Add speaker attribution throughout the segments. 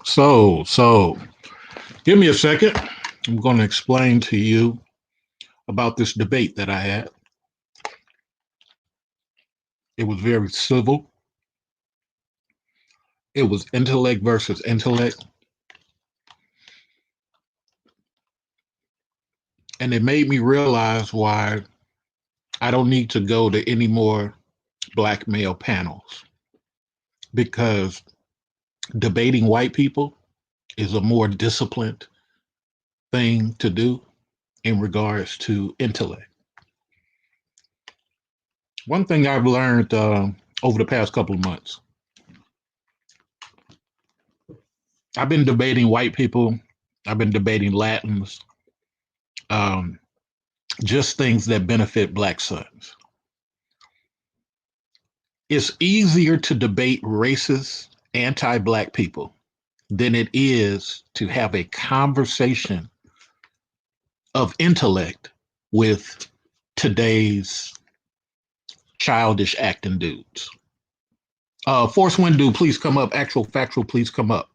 Speaker 1: So, give me a second. I'm going to explain to you about this debate that I had. It was very civil. It was intellect versus intellect. And it made me realize why I don't need to go to any more black male panels because debating white people is a more disciplined thing to do in regards to intellect. One thing I've learned over the past couple of months, I've been debating white people, I've been debating Latins, um, just things that benefit black sons. It's easier to debate racist, anti black people than it is to have a conversation of intellect with today's childish acting dudes. Force Windu, please come up. Actual Factual, please come up.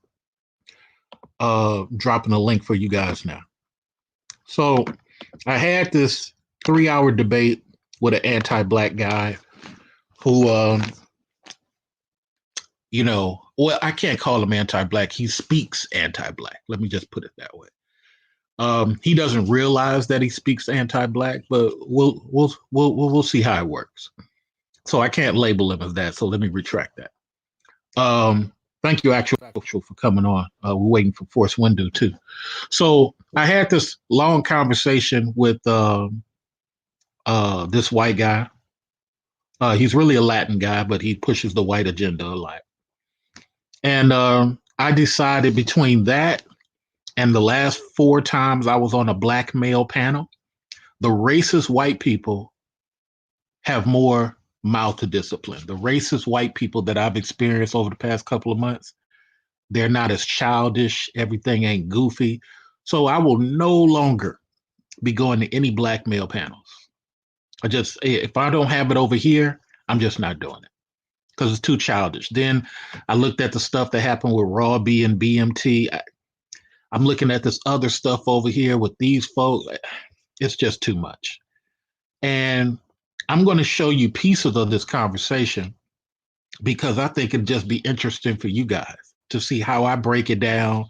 Speaker 1: Dropping a link for you guys now. So I had this 3 hour debate with an anti-black guy who, well, I can't call him anti-black. He speaks anti-black. Let me just put it that way. He doesn't realize that he speaks anti-black, but we'll see how it works. So I can't label him as that. So let me retract that. Thank you, actual for coming on. We're waiting for Force Window too. So I had this long conversation with this white guy. He's really a Latin guy, but he pushes the white agenda a lot. And I decided between that and the last 4 times I was on a black male panel, the racist white people have more mouth to discipline. The racist white people that I've experienced over the past couple of months, they're not as childish. Everything ain't goofy. So I will no longer be going to any black male panels. If I don't have it over here, I'm just not doing it because it's too childish. Then I looked at the stuff that happened with Raw B and BMT. I'm looking at this other stuff over here with these folks. It's just too much. And I'm going to show you pieces of this conversation because I think it'd just be interesting for you guys to see how I break it down,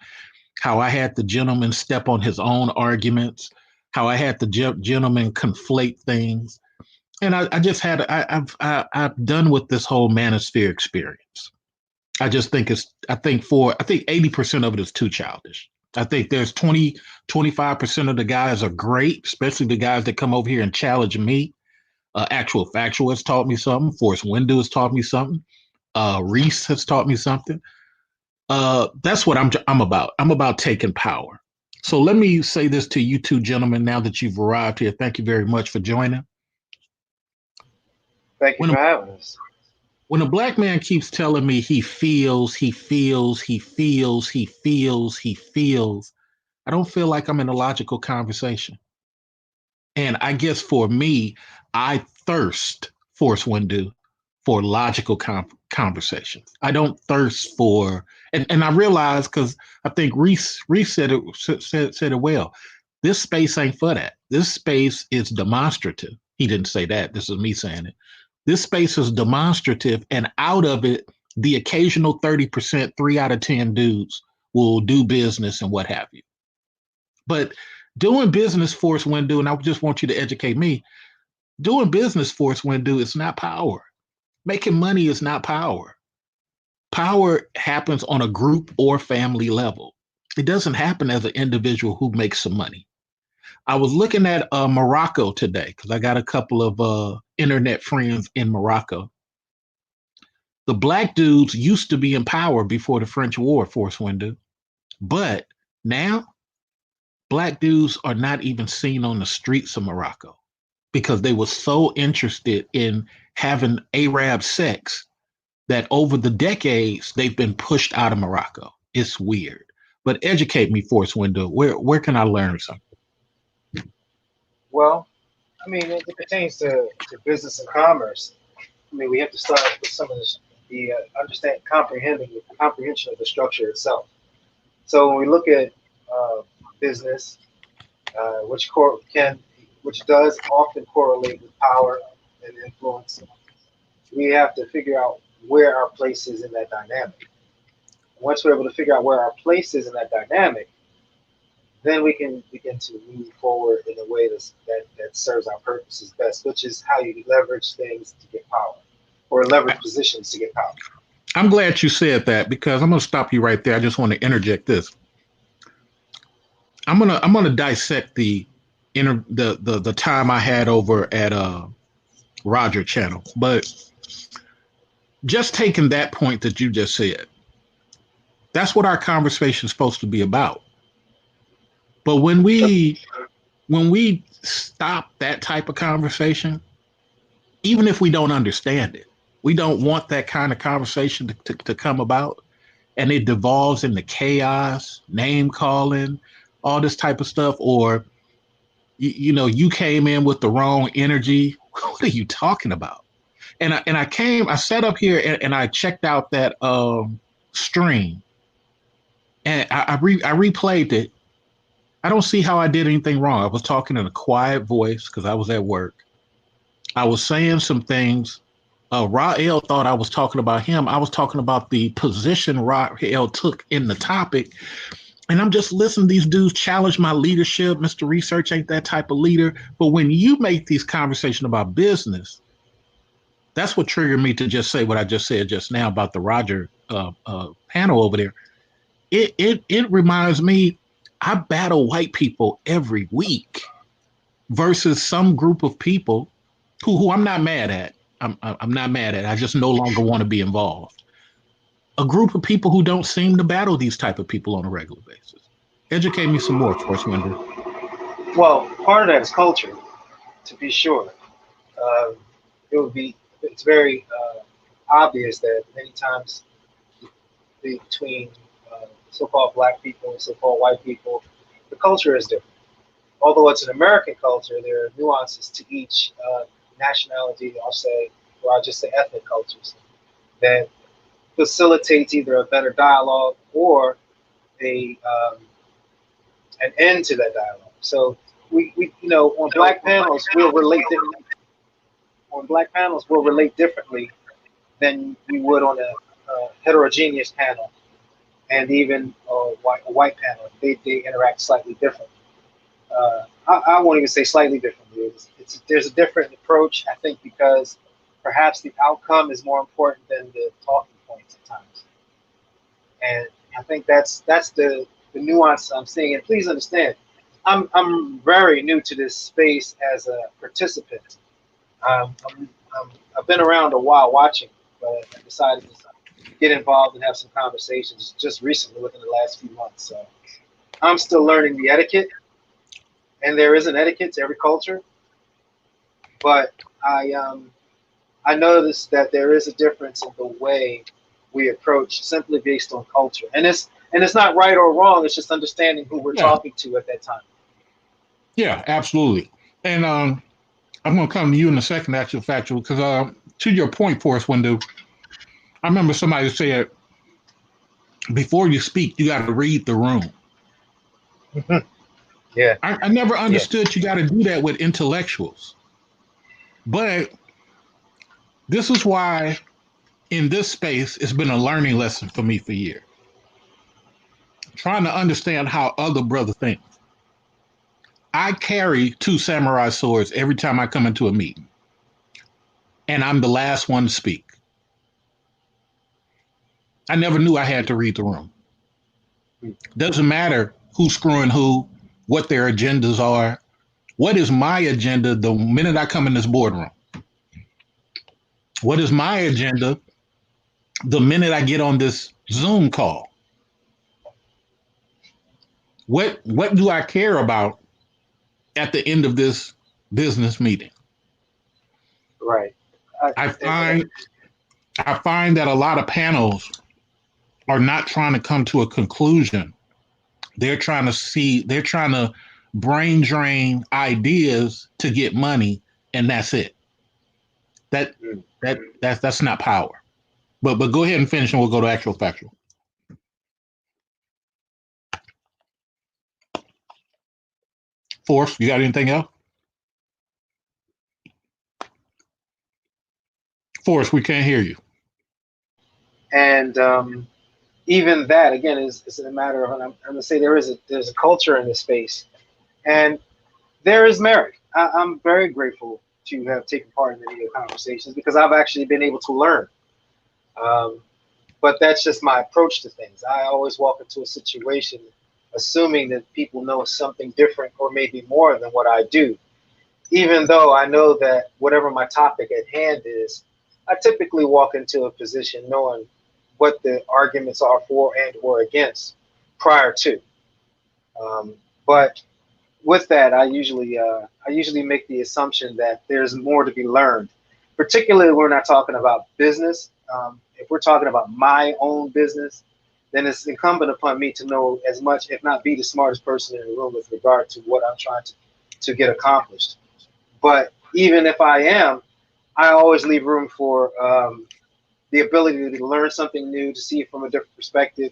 Speaker 1: how I had the gentleman step on his own arguments, how I had the gentleman conflate things. And I've done with this whole manosphere experience. I just think I think 80% of it is too childish. I think there's 25% of the guys are great, especially the guys that come over here and challenge me. Actual Factual has taught me something. Force Window has taught me something. Reese has taught me something. That's what I'm about. I'm about taking power. So let me say this to you two gentlemen now that you've arrived here. Thank you very much for joining.
Speaker 2: Thank you for having us.
Speaker 1: When a black man keeps telling me he feels, I don't feel like I'm in a logical conversation. And I guess for me, I thirst, Force Windu, for logical conversations. I don't thirst for, and I realize because I think Reese said it well. This space ain't for that. This space is demonstrative. He didn't say that. This is me saying it. This space is demonstrative, and out of it, the occasional 30%, 3 out of 10 dudes will do business and what have you. But doing business, Force Windu, and I just want you to educate me. Doing business, Force Windu, is not power. Making money is not power. Power happens on a group or family level. It doesn't happen as an individual who makes some money. I was looking at Morocco today because I got a couple of internet friends in Morocco. The black dudes used to be in power before the French War, Force Windu. But now, black dudes are not even seen on the streets of Morocco because they were so interested in having Arab sex that over the decades they've been pushed out of Morocco. It's weird. But educate me, Force Window. Where can I learn something?
Speaker 2: Well, I mean, it pertains to business and commerce. I mean, we have to start with some of the comprehension of the structure itself. So when we look at business, which does often correlate with power and influence, we have to figure out where our place is in that dynamic. Once we're able to figure out where our place is in that dynamic, then we can begin to move forward in a way that serves our purposes best, which is how you leverage things to get power or leverage positions to get power.
Speaker 1: I'm glad you said that because I'm going to stop you right there. I just want to interject this. I'm gonna dissect the time I had over at Roger Channel, but just taking that point that you just said, that's what our conversation is supposed to be about. But when we stop that type of conversation, even if we don't understand it, we don't want that kind of conversation to come about, and it devolves into chaos, name calling, all this type of stuff, or you came in with the wrong energy. What are you talking about? I sat up here and I checked out that stream, and I replayed it. I don't see how I did anything wrong. I was talking in a quiet voice because I was at work. I was saying some things. Rael thought I was talking about him. I was talking about the position Rael took in the topic. And I'm just listening to these dudes challenge my leadership. Mr. Research ain't that type of leader. But when you make these conversations about business, that's what triggered me to just say what I just said just now about the Roger panel over there. It reminds me, I battle white people every week versus some group of people who I'm not mad at. I'm not mad at. I just no longer want to be involved. A group of people who don't seem to battle these type of people on a regular basis. Educate me some more, Force Winder.
Speaker 2: Well, part of that is culture, to be sure. Um, it's very obvious that many times between so-called black people and so-called white people, the culture is different. Although it's an American culture, there are nuances to each nationality, or I'll just say ethnic cultures, that facilitates either a better dialogue or a an end to that dialogue. So on black panels we'll relate differently than we would on a heterogeneous panel, and even a white panel. They interact slightly different. I won't even say slightly differently. There's a different approach, I think, because perhaps the outcome is more important than the talking points at times. And I think that's the nuance I'm seeing. And please understand, I'm very new to this space as a participant. I've been around a while watching, but I decided to get involved and have some conversations just recently within the last few months. So I'm still learning the etiquette, and there is an etiquette to every culture. But I noticed that there is a difference in the way we approach simply based on culture, and it's not right or wrong. It's just understanding who we're
Speaker 1: Yeah,
Speaker 2: talking to at that time.
Speaker 1: yeah, absolutely. And I'm going to come to you in a second, actual factual, because to your point, Force Window, I remember somebody said, before you speak, you got to read the room.
Speaker 2: Yeah,
Speaker 1: I never
Speaker 2: yeah,
Speaker 1: understood you got to do that with intellectuals. But this is why in this space, it's been a learning lesson for me for years. Trying to understand how other brothers think. I carry two samurai swords every time I come into a meeting, and I'm the last one to speak. I never knew I had to read the room. Doesn't matter who's screwing who, what their agendas are. What is my agenda the minute I come in this boardroom? What is my agenda the minute I get on this Zoom call? What do I care about at the end of this business meeting?
Speaker 2: right.
Speaker 1: I
Speaker 2: And
Speaker 1: find I find that a lot of panels are not trying to come to a conclusion. They're trying to brain drain ideas to get money, and that's it. That that's not power. But go ahead and finish, and we'll go to actual factual. Force, you got anything else? Force, we can't hear you.
Speaker 2: And even that again is a matter of, and I'm going to say there's a culture in this space, and there is merit. I'm very grateful to have taken part in many of the conversations because I've actually been able to learn. Um, but that's just my approach to things. I always walk into a situation assuming that people know something different or maybe more than what I do, even though I know that whatever my topic at hand is, I typically walk into a position knowing what the arguments are for and or against prior to. But with that, I usually make the assumption that there's more to be learned, particularly when we're not talking about business. If we're talking about my own business, then it's incumbent upon me to know as much, if not be the smartest person in the room with regard to what I'm trying to get accomplished. But even if I am, I always leave room for the ability to learn something new, to see it from a different perspective.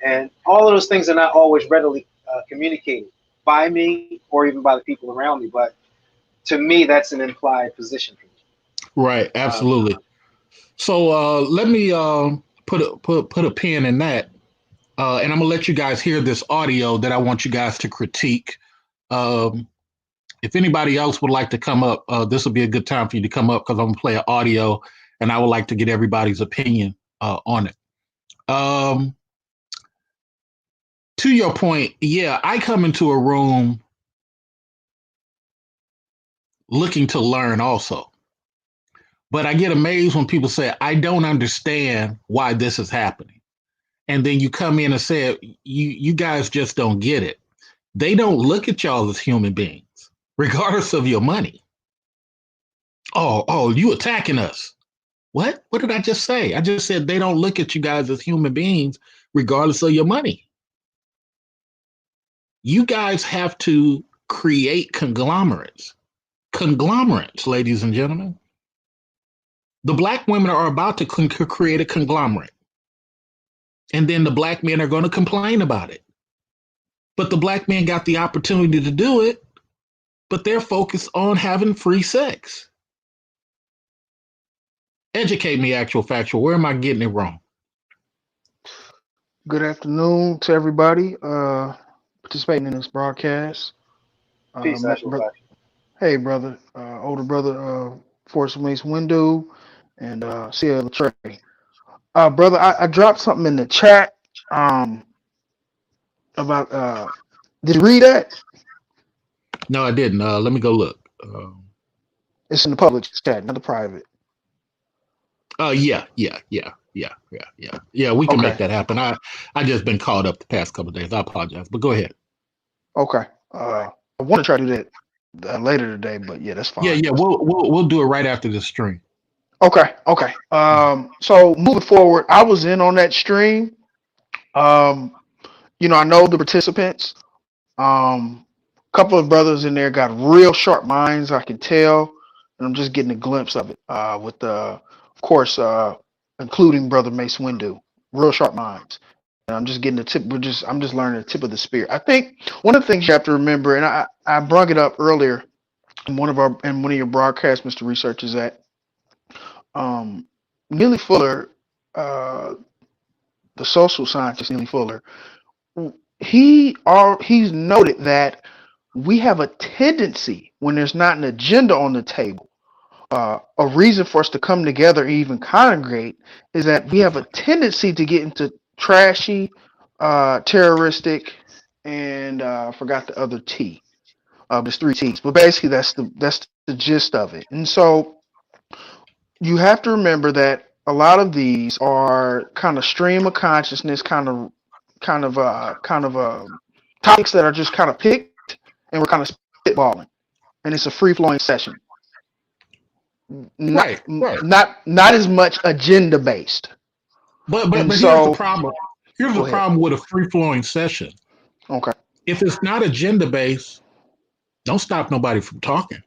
Speaker 2: And all of those things are not always readily communicated by me or even by the people around me. But to me, that's an implied position for me.
Speaker 1: Right, absolutely. So let me put a pin in that, and I'm gonna let you guys hear this audio that I want you guys to critique. Um, if anybody else would like to come up, this will be a good time for you to come up because I'm gonna play an audio, and I would like to get everybody's opinion on it. Um, to your point, yeah, I come into a room looking to learn also. But I get amazed when people say, I don't understand why this is happening. And then you come in and say, you guys just don't get it. They don't look at y'all as human beings, regardless of your money. Oh, you attacking us. What? What did I just say? I just said they don't look at you guys as human beings, regardless of your money. You guys have to create conglomerates. Conglomerates, ladies and gentlemen. The black women are about to create a conglomerate. And then the black men are going to complain about it. But the black men got the opportunity to do it, but they're focused on having free sex. Educate me, actual factual. Where am I getting it wrong?
Speaker 3: Good afternoon to everybody participating in this broadcast.
Speaker 2: Peace, actual fact.
Speaker 3: Hey, brother, older brother, Force Mace Windu, and Cia Trey. Brother, I dropped something in the chat about. Did you read that?
Speaker 1: No, I didn't. Let me go look.
Speaker 3: It's in the public chat, not the private.
Speaker 1: Yeah. We can make that happen. I just been caught up the past couple of days. I apologize, but go ahead.
Speaker 3: Okay. I want to try to do that later today, but yeah, that's fine.
Speaker 1: Yeah. We'll do it right after the stream.
Speaker 3: Okay. So moving forward, I was in on that stream. I know the participants. Couple of brothers in there got real sharp minds, I can tell, and I'm just getting a glimpse of it. With of course, including Brother Mace Windu, real sharp minds. And I'm just getting the tip. I'm just learning the tip of the spear. I think one of the things you have to remember, and I brought it up earlier in one of your broadcasts, Mr. Research, is that Neely Fuller, the social scientist Neely Fuller, he's noted that we have a tendency when there's not an agenda on the table, a reason for us to come together and even congregate is that we have a tendency to get into trashy, terroristic, and I forgot the other T. There's three T's, but basically that's the gist of it. And so you have to remember that a lot of these are kind of stream of consciousness, kind of topics that are just kind of picked, and we're kind of spitballing, and it's a free flowing session.
Speaker 1: Right.
Speaker 3: Not as much agenda based.
Speaker 1: But here's the problem. Here's the problem with a free flowing session.
Speaker 3: Okay.
Speaker 1: If it's not agenda based, don't stop nobody from talking.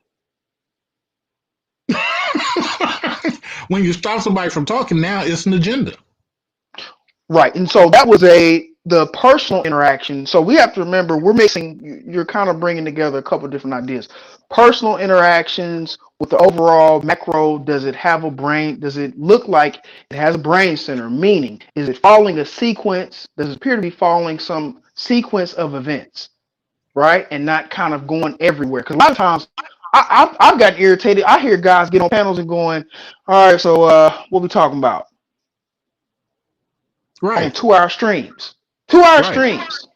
Speaker 1: When you stop somebody from talking, now it's an agenda.
Speaker 3: Right. And so that was the personal interaction. So we have to remember we're mixing. You're kind of bringing together a couple of different ideas. Personal interactions with the overall macro. Does it have a brain? Does it look like it has a brain center? Meaning, is it following a sequence? Does it appear to be following some sequence of events, right? And not kind of going everywhere. Because a lot of times I've got irritated. I hear guys get on panels and going, all right, so what we talking about? On
Speaker 1: Right.
Speaker 3: 2 hour streams. 2 hour
Speaker 1: Right.
Speaker 3: streams.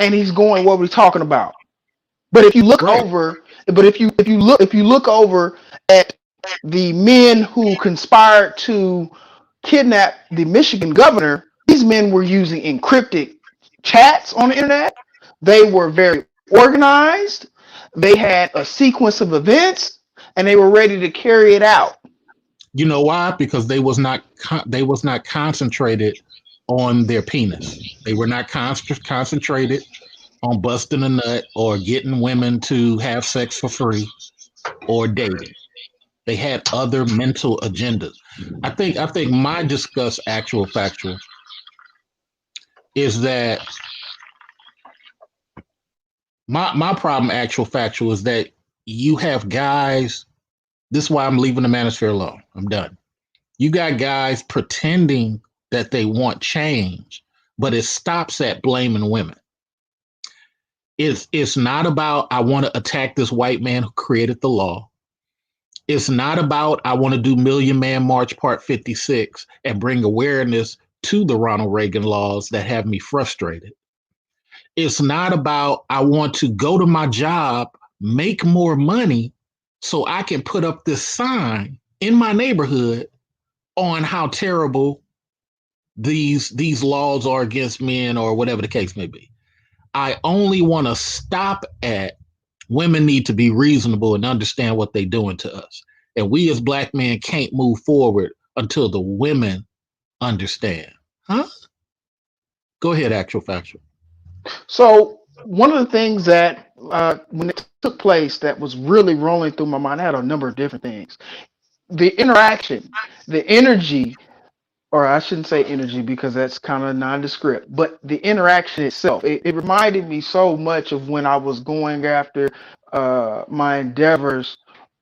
Speaker 3: And he's going, what we talking about? But if you look
Speaker 1: Right.
Speaker 3: over, but if you look over at the men who conspired to kidnap the Michigan governor, these men were using encrypted chats on the internet. They were very organized. They had a sequence of events, and they were ready to carry it out.
Speaker 1: You know why? Because they was not concentrated on their penis. They were not concentrated on busting a nut or getting women to have sex for free or dating. They had other mental agendas. I think my discuss actual factual is that my problem actual factual is that you have guys. This is why I'm leaving the manosphere alone. I'm done. You got guys pretending that they want change, but it stops at blaming women. It's not about I want to attack this white man who created the law. It's not about I want to do Million Man March Part 56 and bring awareness to the Ronald Reagan laws that have me frustrated. It's not about I want to go to my job, make more money so I can put up this sign in my neighborhood on how terrible these laws are against men or whatever the case may be. I only want to stop at women need to be reasonable and understand what they're doing to us. And we as black men can't move forward until the women understand. Huh? Go ahead, actual factual.
Speaker 3: So one of the things that when it took place that was really rolling through my mind, I had a number of different things. The interaction, the energy, or I shouldn't say energy because that's kind of nondescript, but the interaction itself, it reminded me so much of when I was going after my endeavors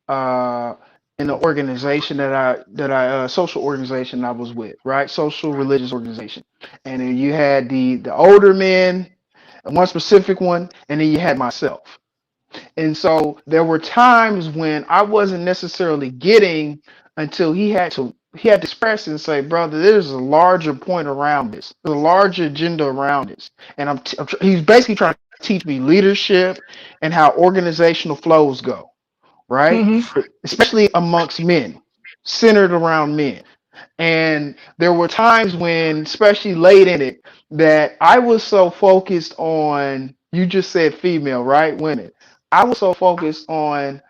Speaker 3: uh, in the organization that I social organization I was with, right? Social religious organization. And then you had the older men, one specific one, and then you had myself. And so there were times when I wasn't necessarily getting until he had to express and say, brother, there's a larger point around this, there's a larger agenda around this. And he's basically trying to teach me leadership and how organizational flows go, right?
Speaker 1: Mm-hmm.
Speaker 3: Especially amongst men, centered around men. And there were times when, especially late in it, that I was so focused on, you just said female, right? Women. I was so focused on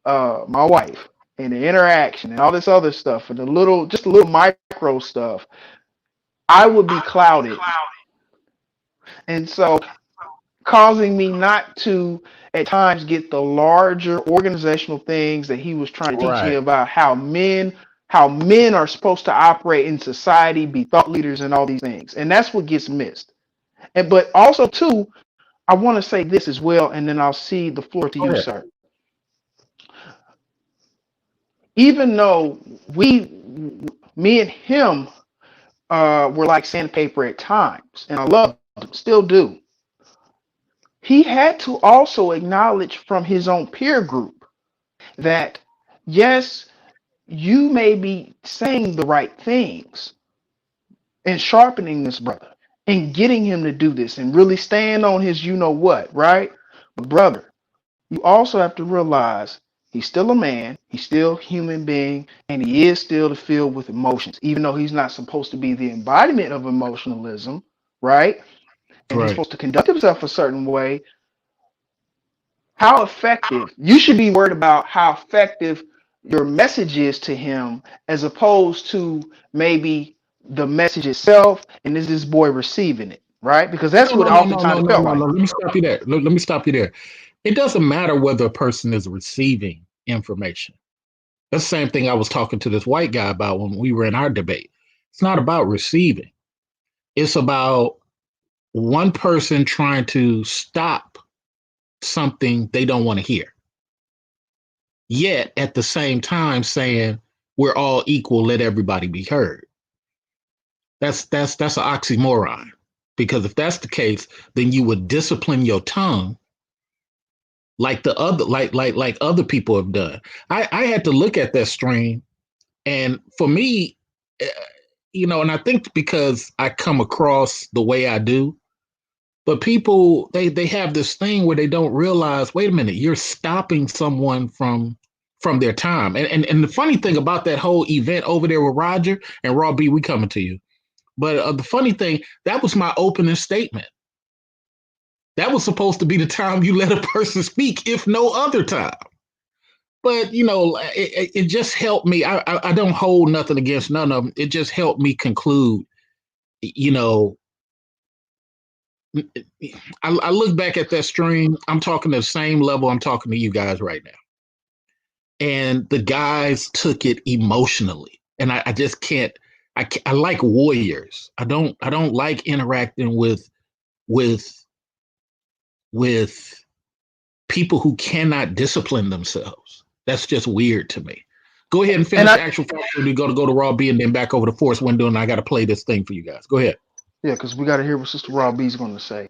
Speaker 3: my wife and the interaction and all this other stuff and just a little micro stuff. I would be clouded. And so causing me not to at times get the larger organizational things that he was trying to teach me
Speaker 1: Right.
Speaker 3: about how men are supposed to operate in society, be thought leaders and all these things. And that's what gets missed. And but also too, I want to say this as well, and then I'll see the floor to
Speaker 1: Go
Speaker 3: you,
Speaker 1: ahead.
Speaker 3: sir. Even though me and him were like sandpaper at times, and I loved him, still do. He had to also acknowledge from his own peer group that yes, you may be saying the right things and sharpening this brother and getting him to do this and really stand on his you know what, right? But brother, you also have to realize he's still a man, he's still a human being, and he is still filled with emotions, even though he's not supposed to be the embodiment of emotionalism, right? And he's
Speaker 1: Right.
Speaker 3: supposed to conduct himself a certain way. How effective, you should be worried about how effective your message is to him as opposed to maybe the message itself and is this boy receiving it, right? Because that's
Speaker 1: No,
Speaker 3: what
Speaker 1: no, no, no,
Speaker 3: oftentimes
Speaker 1: no,
Speaker 3: it
Speaker 1: no,
Speaker 3: felt
Speaker 1: no,
Speaker 3: like.
Speaker 1: no. Let me stop you there. Let me stop you there. It doesn't matter whether a person is receiving information. That's the same thing I was talking to this white guy about when we were in our debate. It's not about receiving. It's about one person trying to stop something they don't want to hear. Yet at the same time saying we're all equal, let everybody be heard. That's an oxymoron. Because if that's the case, then you would discipline your tongue like the other like other people have done. I had to look at that stream, and for me, and I think because I come across the way I do, but people they have this thing where they don't realize, wait a minute, you're stopping someone from their time. And the funny thing about that whole event over there with Roger and Raw B, we coming to you. But the funny thing, that was my opening statement. That was supposed to be the time you let a person speak, if no other time. But, it just helped me. I don't hold nothing against none of them. It just helped me conclude, I look back at that stream. I'm talking to the same level I'm talking to you guys right now. And the guys took it emotionally. And I just can't. I like warriors. I don't like interacting with people who cannot discipline themselves. That's just weird to me. Go ahead and finish the actual fact. We go to Raw B and then back over to Force Window, and I got to play this thing for you guys. Go ahead.
Speaker 3: Yeah, because we got to hear what Sister Raw B is going to say.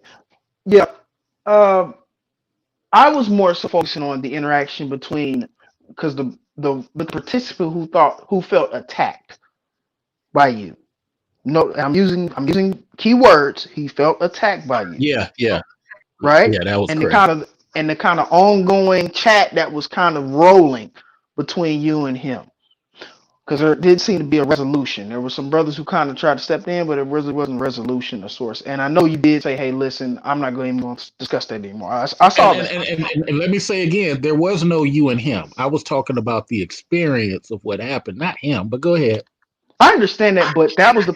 Speaker 3: Yeah, I was more so focusing on the interaction between, because the participant who felt attacked by you. No, I'm using key words. He felt attacked by you.
Speaker 1: Yeah.
Speaker 3: Right?
Speaker 1: Yeah, that was
Speaker 3: and
Speaker 1: correct.
Speaker 3: the kind of ongoing chat that was kind of rolling between you and him. Because there did seem to be a resolution. There were some brothers who kind of tried to step in, but it really wasn't a resolution of sorts. And I know you did say, hey, listen, I'm not going to discuss that anymore. I saw that.
Speaker 1: And let me say again, there was no you and him. I was talking about the experience of what happened, not him, but go ahead.
Speaker 3: I understand that, but that was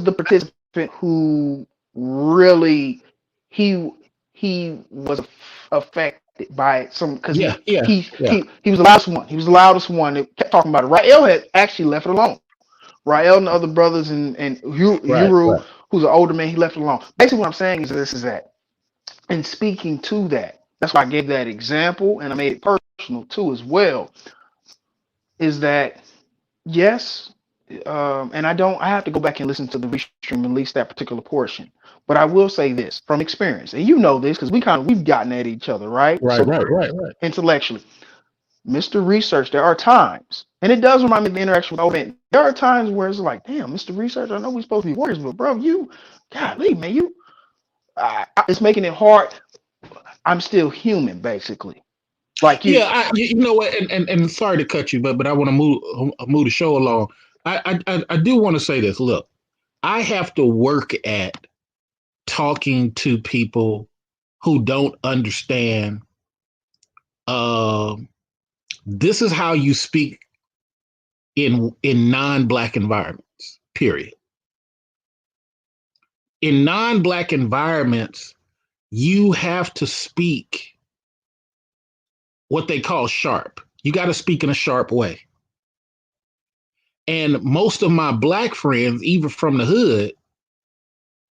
Speaker 3: the participant who really he was affected by some, because he was the loudest one. He was the loudest one that kept talking about it. Rael had actually left it alone. Rael and the other brothers and Yuru, who's an older man, he left it alone. Basically, what I'm saying is that, and speaking to that, that's why I gave that example, and I made it personal too as well. Is that yes? And I have to go back and listen to the restream, at least that particular portion. But I will say this from experience, and you know this because we've gotten at each other, right?
Speaker 1: Right.
Speaker 3: Intellectually. Mr. Research, there are times, and it does remind me of the interaction with Owen. There are times where it's like, damn, Mr. Research, I know we're supposed to be warriors, but bro, golly, man, it's making it hard. I'm still human, basically. Like you.
Speaker 1: Yeah, you know what? And sorry to cut you, but I want to move the show along. I do want to say this. Look, I have to work at talking to people who don't understand. This is how you speak in non-Black environments. Period. In non-Black environments, you have to speak what they call sharp. You got to speak in a sharp way. And most of my Black friends, even from the hood,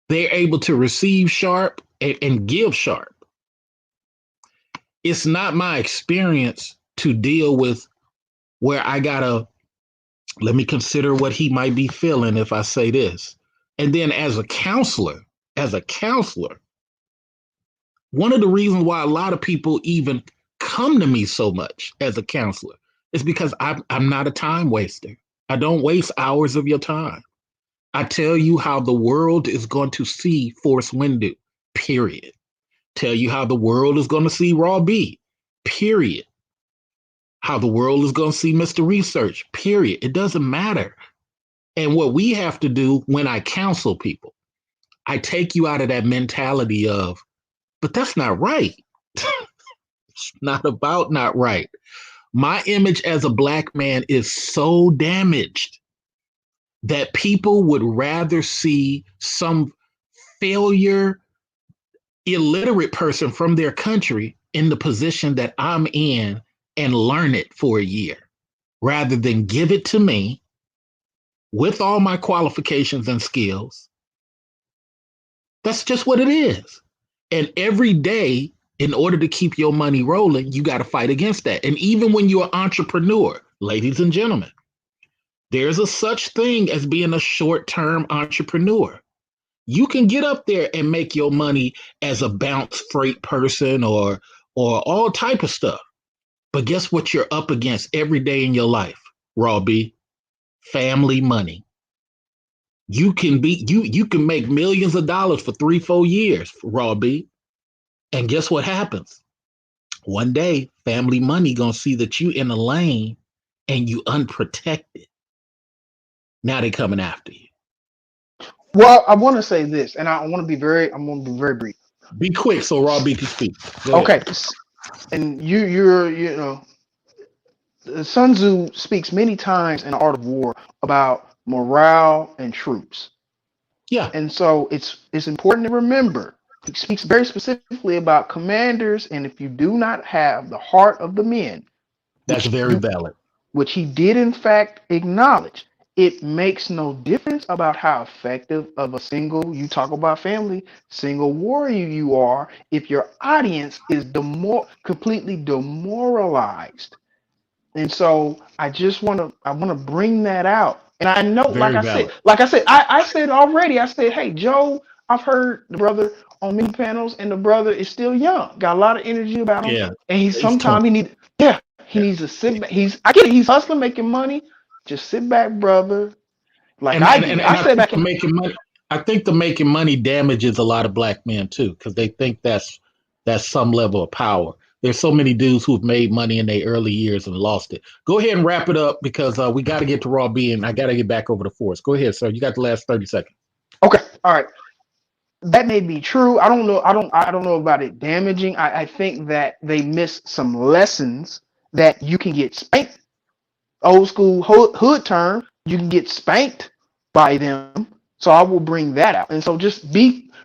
Speaker 1: they're able to receive sharp and give sharp. It's not my experience to deal with where I gotta, let me consider what he might be feeling if I say this. And then as a counselor, one of the reasons why a lot of people even come to me so much as a counselor is because I'm not a time waster. I don't waste hours of your time. I tell you how the world is going to see Force Windu, period. Tell you how the world is going to see Raw B, period. How the world is going to see Mr. Research, period. It doesn't matter. And what we have to do when I counsel people, I take you out of that mentality of, but that's not right. It's not about not right. My image as a Black man is so damaged that people would rather see some failure, illiterate person from their country in the position that I'm in and learn it for a year rather than give it to me with all my qualifications and skills That's just what it is. And every day, in order to keep your money rolling, you got to fight against that. And even when you're an entrepreneur, ladies and gentlemen, there's a such thing as being a short-term entrepreneur. You can get up there and make your money as a bounce freight person or all type of stuff. But guess what you're up against every day in your life, Raw B? Family money. You can make millions of dollars for 3, 4 years, Raw B. And guess what happens? One day, family money gonna see that you in the lane and you unprotected. Now they coming after you.
Speaker 3: Well, I want to say this, and I'm going to be very brief.
Speaker 1: Be quick so Raw B can speak. Go ahead.
Speaker 3: Okay, and you know, Sun Tzu speaks many times in the Art of War about morale and troops.
Speaker 1: Yeah,
Speaker 3: And so it's important to remember he speaks very specifically about commanders, and if you do not have the heart of the men,
Speaker 1: that's
Speaker 3: which
Speaker 1: very
Speaker 3: you
Speaker 1: valid.
Speaker 3: which he did in fact acknowledge, it makes no difference about how effective of a single, you talk about family, single warrior you are if your audience is completely demoralized. And so I want to bring that out. And I know,
Speaker 1: Very valid.
Speaker 3: I said already, I said, hey, Joe, I've heard the brother on many panels, and the brother is still young, got a lot of energy about him.
Speaker 1: Yeah,
Speaker 3: And
Speaker 1: he's 20.
Speaker 3: he
Speaker 1: Yeah.
Speaker 3: needs to sit back. I get it, he's hustling, making money. Just sit back, brother, like I did.
Speaker 1: And
Speaker 3: I
Speaker 1: I
Speaker 3: sat
Speaker 1: think
Speaker 3: back
Speaker 1: the
Speaker 3: and
Speaker 1: making money. I think the making money damages a lot of black men too, because they think that's some level of power. There's so many dudes who've made money in their early years and lost it. Go ahead and wrap it up because we got to get to Raw B and I got to get back over to Force. Go ahead, sir. You got the last 30 seconds.
Speaker 3: okay, all right. That may be true. I don't know. I don't know about it damaging. I think that they miss some lessons that you can get spanked. Old school hood term, you can get spanked by them. So I will bring that out. And so just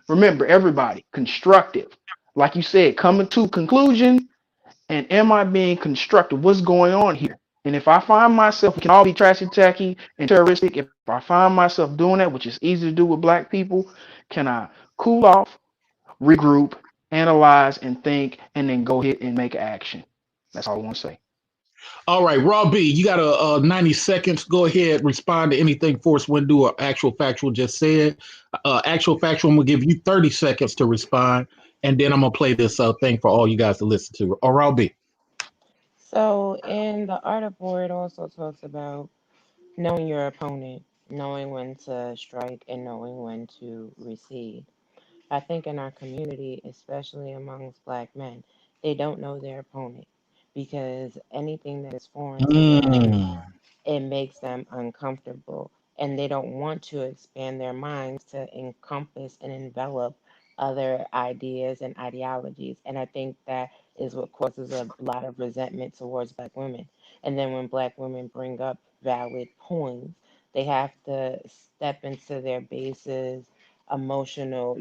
Speaker 3: remember, everybody, constructive. Like you said, coming to conclusion, and am I being constructive? What's going on here? And if I find myself, we can all be trashy, tacky, and terroristic. If I find myself doing that, which is easy to do with black people, can I cool off, regroup, analyze, and think, and then go ahead and make action? That's all I want to say.
Speaker 1: All right, Raw B, you got 90 seconds. Go ahead, respond to anything Force Windu or Actual Factual just said. Actual Factual, I'm going to give you 30 seconds to respond, and then I'm going to play this thing for all you guys to listen to. Or Raw B.
Speaker 4: So in the art of war, it also talks about knowing your opponent, knowing when to strike, and knowing when to recede. I think in our community, especially amongst black men, they don't know their opponent because anything that is foreign to them,
Speaker 1: Mm.
Speaker 4: it makes them uncomfortable. And they don't want to expand their minds to encompass and envelop other ideas and ideologies. And I think that is what causes a lot of resentment towards black women. And then when black women bring up valid points, they have to step into their bases emotional,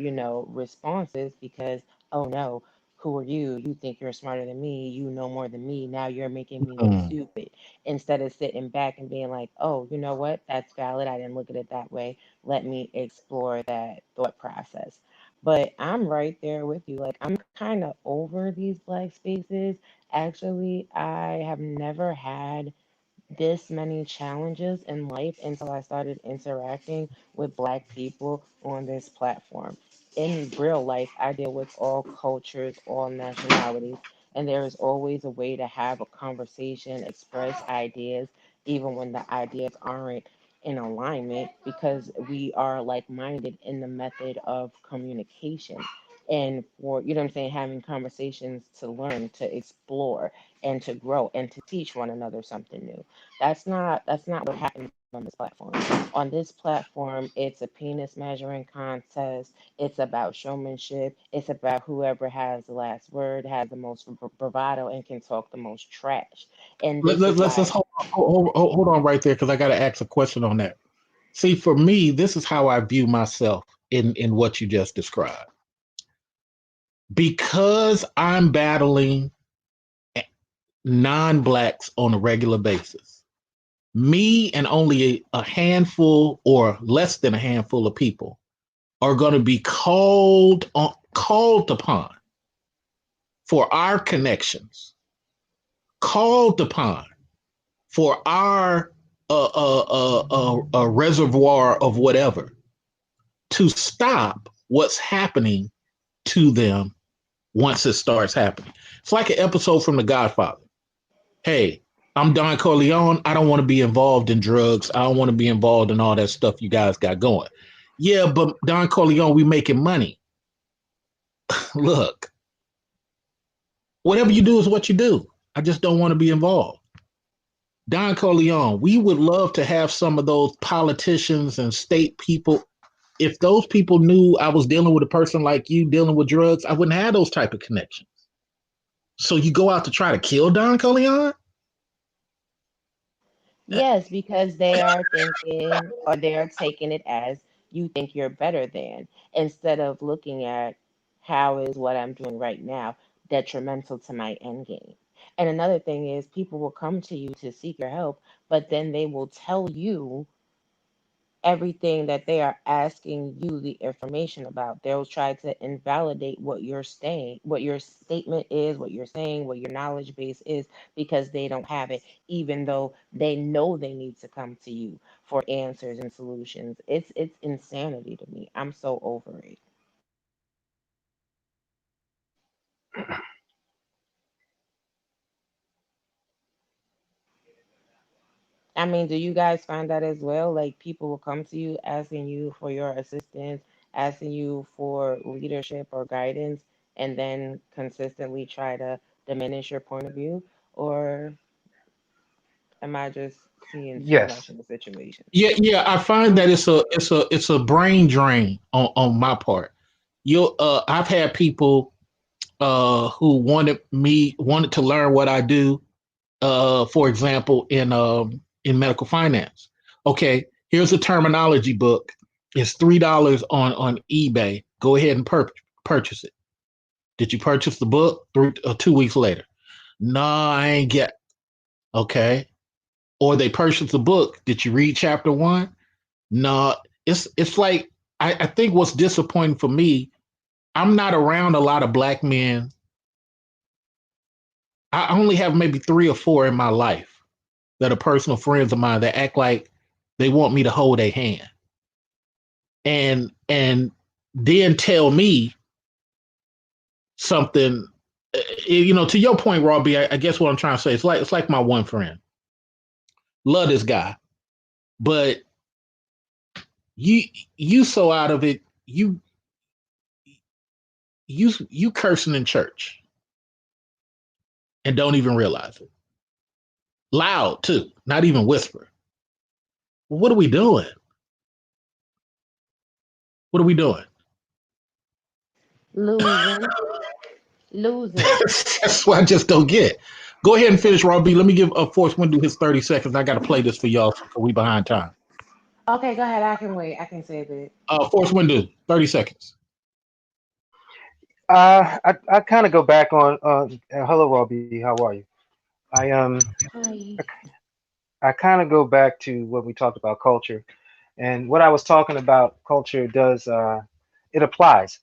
Speaker 4: responses because, oh no, who are you? You think you're smarter than me. You know more than me. Now you're making me look
Speaker 1: Mm.
Speaker 4: stupid. Instead of sitting back and being like, oh, you know what? That's valid. I didn't look at it that way. Let me explore that thought process. But I'm right there with you. Like, I'm kind of over these black spaces. Actually, I have never had this many challenges in life until I started interacting with Black people on this platform. In real life, I deal with all cultures, all nationalities, and there is always a way to have a conversation, express ideas, even when the ideas aren't in alignment, because we are like minded in the method of communication. And for, you know what I'm saying, having conversations to learn, to explore, and to grow, and to teach one another something new. That's not what happens on this platform. On this platform, it's a penis measuring contest. It's about showmanship. It's about whoever has the last word, has the most bravado, and can talk the most trash. And
Speaker 1: Let,
Speaker 4: this
Speaker 1: let,
Speaker 4: is
Speaker 1: let's
Speaker 4: why.
Speaker 1: hold on right there because I got to ask a question on that. See, for me, this is how I view myself in what you just described. Because I'm battling non-blacks on a regular basis, me and only a handful or less than a handful of people are going to be called upon for our connections, called upon for our reservoir of whatever, to stop what's happening to them once it starts happening. It's like an episode from The Godfather. Hey, I'm Don Corleone. I don't want to be involved in drugs. I don't want to be involved in all that stuff you guys got going. Yeah, but Don Corleone, we making money. Look, whatever you do is what you do. I just don't want to be involved. Don Corleone, we would love to have some of those politicians and state people. If those people knew I was dealing with a person like you dealing with drugs, I wouldn't have those type of connections. So you go out to try to kill Don Corleone?
Speaker 4: Yes, because they are thinking or they are taking it as you think you're better than, instead of looking at how is what I'm doing right now detrimental to my end game. And another thing is people will come to you to seek your help, but then they will tell you everything that they are asking you the information about. They'll try to invalidate what you're saying, what your statement is, what you're saying, what your knowledge base is, because they don't have it, even though they know they need to come to you for answers and solutions. It's insanity to me. I'm so over it. I mean, do you guys find that as well? Like people will come to you asking you for your assistance, asking you for leadership or guidance, and then consistently try to diminish your point of view? Or am I just seeing too much
Speaker 2: Yes.
Speaker 4: in the situation?
Speaker 1: Yeah. I find that it's a brain drain on my part. I've had people who wanted to learn what I do. For example, in medical finance. Okay, here's a terminology book. It's $3 on eBay. Go ahead and purchase it. Did you purchase the book 2 weeks later? No, I ain't get. Okay, or they purchased the book. Did you read chapter one? No, it's like I think what's disappointing for me. I'm not around a lot of black men. I only have maybe 3 or 4 in my life that are personal friends of mine that act like they want me to hold their hand and then tell me something. To your point, Robbie. I guess what I'm trying to say, it's like my one friend. Love this guy, but you you so out of it. You cursing in church and don't even realize it. Loud too, not even whisper. Well, what are we doing? What are we doing?
Speaker 4: Losing, losing.
Speaker 1: That's what I just don't get. Go ahead and finish, Robbie. Let me give Force Windu his 30 seconds. I got to play this for y'all because we behind time.
Speaker 4: Okay, go ahead. I can wait. I can save it.
Speaker 1: Force Windu, 30 seconds.
Speaker 2: I kind of go back on. Hello, Robbie. How are you? I
Speaker 4: Hi.
Speaker 2: I kind of go back to what we talked about culture, and what I was talking about culture does it applies,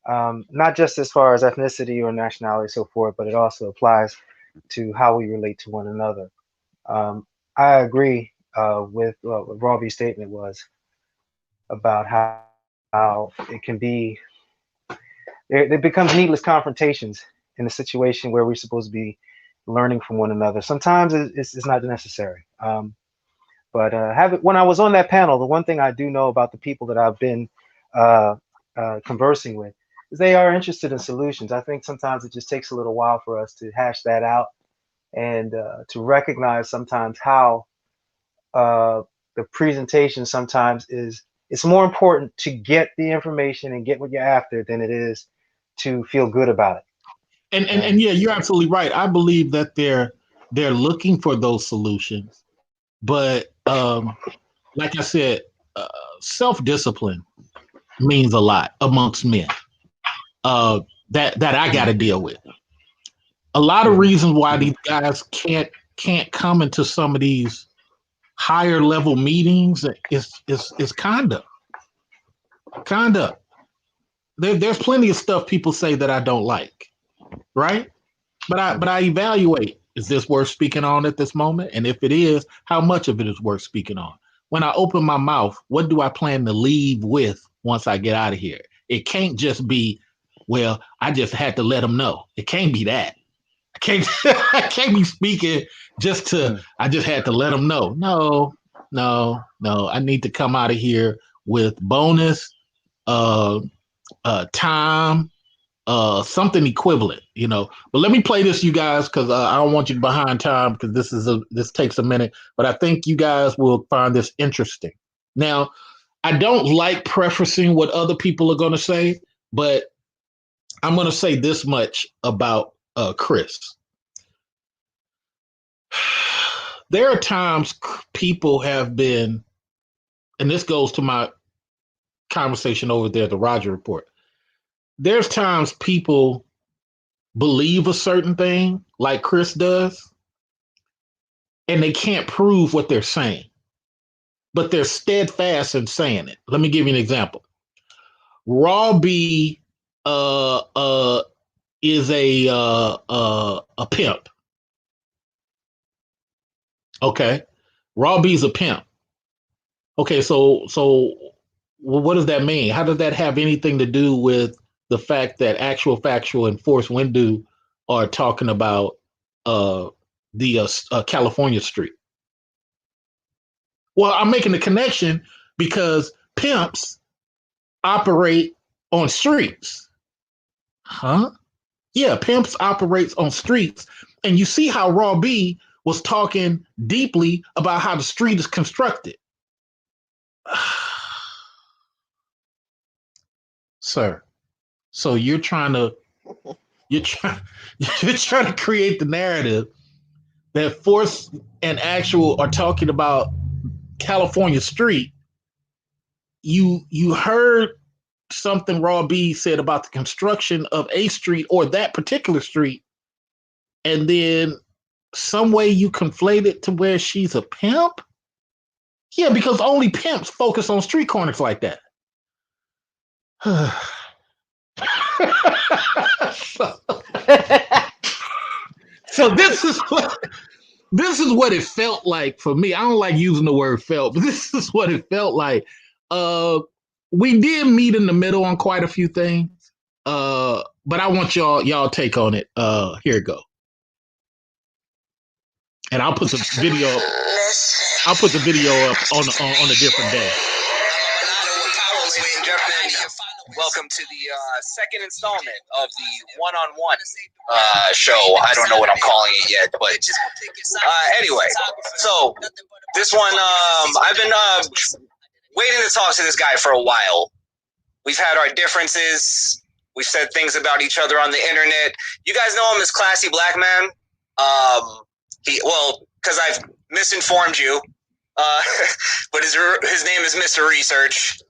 Speaker 2: not just as far as ethnicity or nationality and so forth, but it also applies to how we relate to one another. I agree with what Robbie's statement was about how it can be. There becomes needless confrontations in a situation where we're supposed to be learning from one another. Sometimes it's not necessary. But when I was on that panel, the one thing I do know about the people that I've been uh, conversing with is they are interested in solutions. I think sometimes it just takes a little while for us to hash that out and to recognize sometimes how the presentation sometimes is. It's more important to get the information and get what you're after than it is to feel good about it.
Speaker 1: And
Speaker 2: And
Speaker 1: yeah, you're absolutely right. I believe that they're looking for those solutions, but like I said, uh, self discipline means a lot amongst men. That I got to deal with. A lot of
Speaker 2: mhm,
Speaker 1: reasons why
Speaker 2: mhm.
Speaker 1: these guys can't come into some of these higher level meetings is conduct. Conduct. there's plenty of stuff people say that I don't like, right? But I evaluate, is this worth speaking on at this moment? And if it is, how much of it is worth speaking on? When I open my mouth, what do I plan to leave with once I get out of here? It can't just be, well, I just had to let them know. It can't be that. I can't I can't be speaking just to I just had to let them know. No. I need to come out of here with bonus, time, something equivalent, you know. But let me play this, you guys, because I don't want you behind time, because this takes a minute. But I think you guys will find this interesting. Now, I don't like prefacing what other people are going to say, but I'm going to say this much about Chris. There are times people have been, and this goes to my conversation over there at the Roger Report. There's times people believe a certain thing, like Chris does, and they can't prove what they're saying, but they're steadfast in saying it. Let me give you an example. Raw B is a pimp. Okay, Raw B's a pimp. Okay, so what does that mean? How does that have anything to do with the fact that Actual Factual and Force Windu are talking about the California Street? Well, I'm making the connection because pimps operate on streets. Huh? Yeah, pimps operates on streets. And you see how Raw B was talking deeply about how the street is constructed. Sir, so you're trying to create the narrative that Force and Actual are talking about California Street. You heard something Raw B said about the construction of a street or that particular street, and then some way you conflate it to where she's a pimp? Yeah, because only pimps focus on street corners like that. So this is what it felt like for me. I don't like using the word felt, but this is what it felt like. We did meet in the middle on quite a few things. But I want y'all take on it. Here it go. And I'll put the video up on a different day.
Speaker 5: Welcome to the second installment of the one-on-one show. I don't know what I'm calling it yet, but anyway. So this one, I've been waiting to talk to this guy for a while. We've had our differences. We've said things about each other on the internet. You guys know him as Classy Black Man. Because I've misinformed you. But his name is Mr. Research.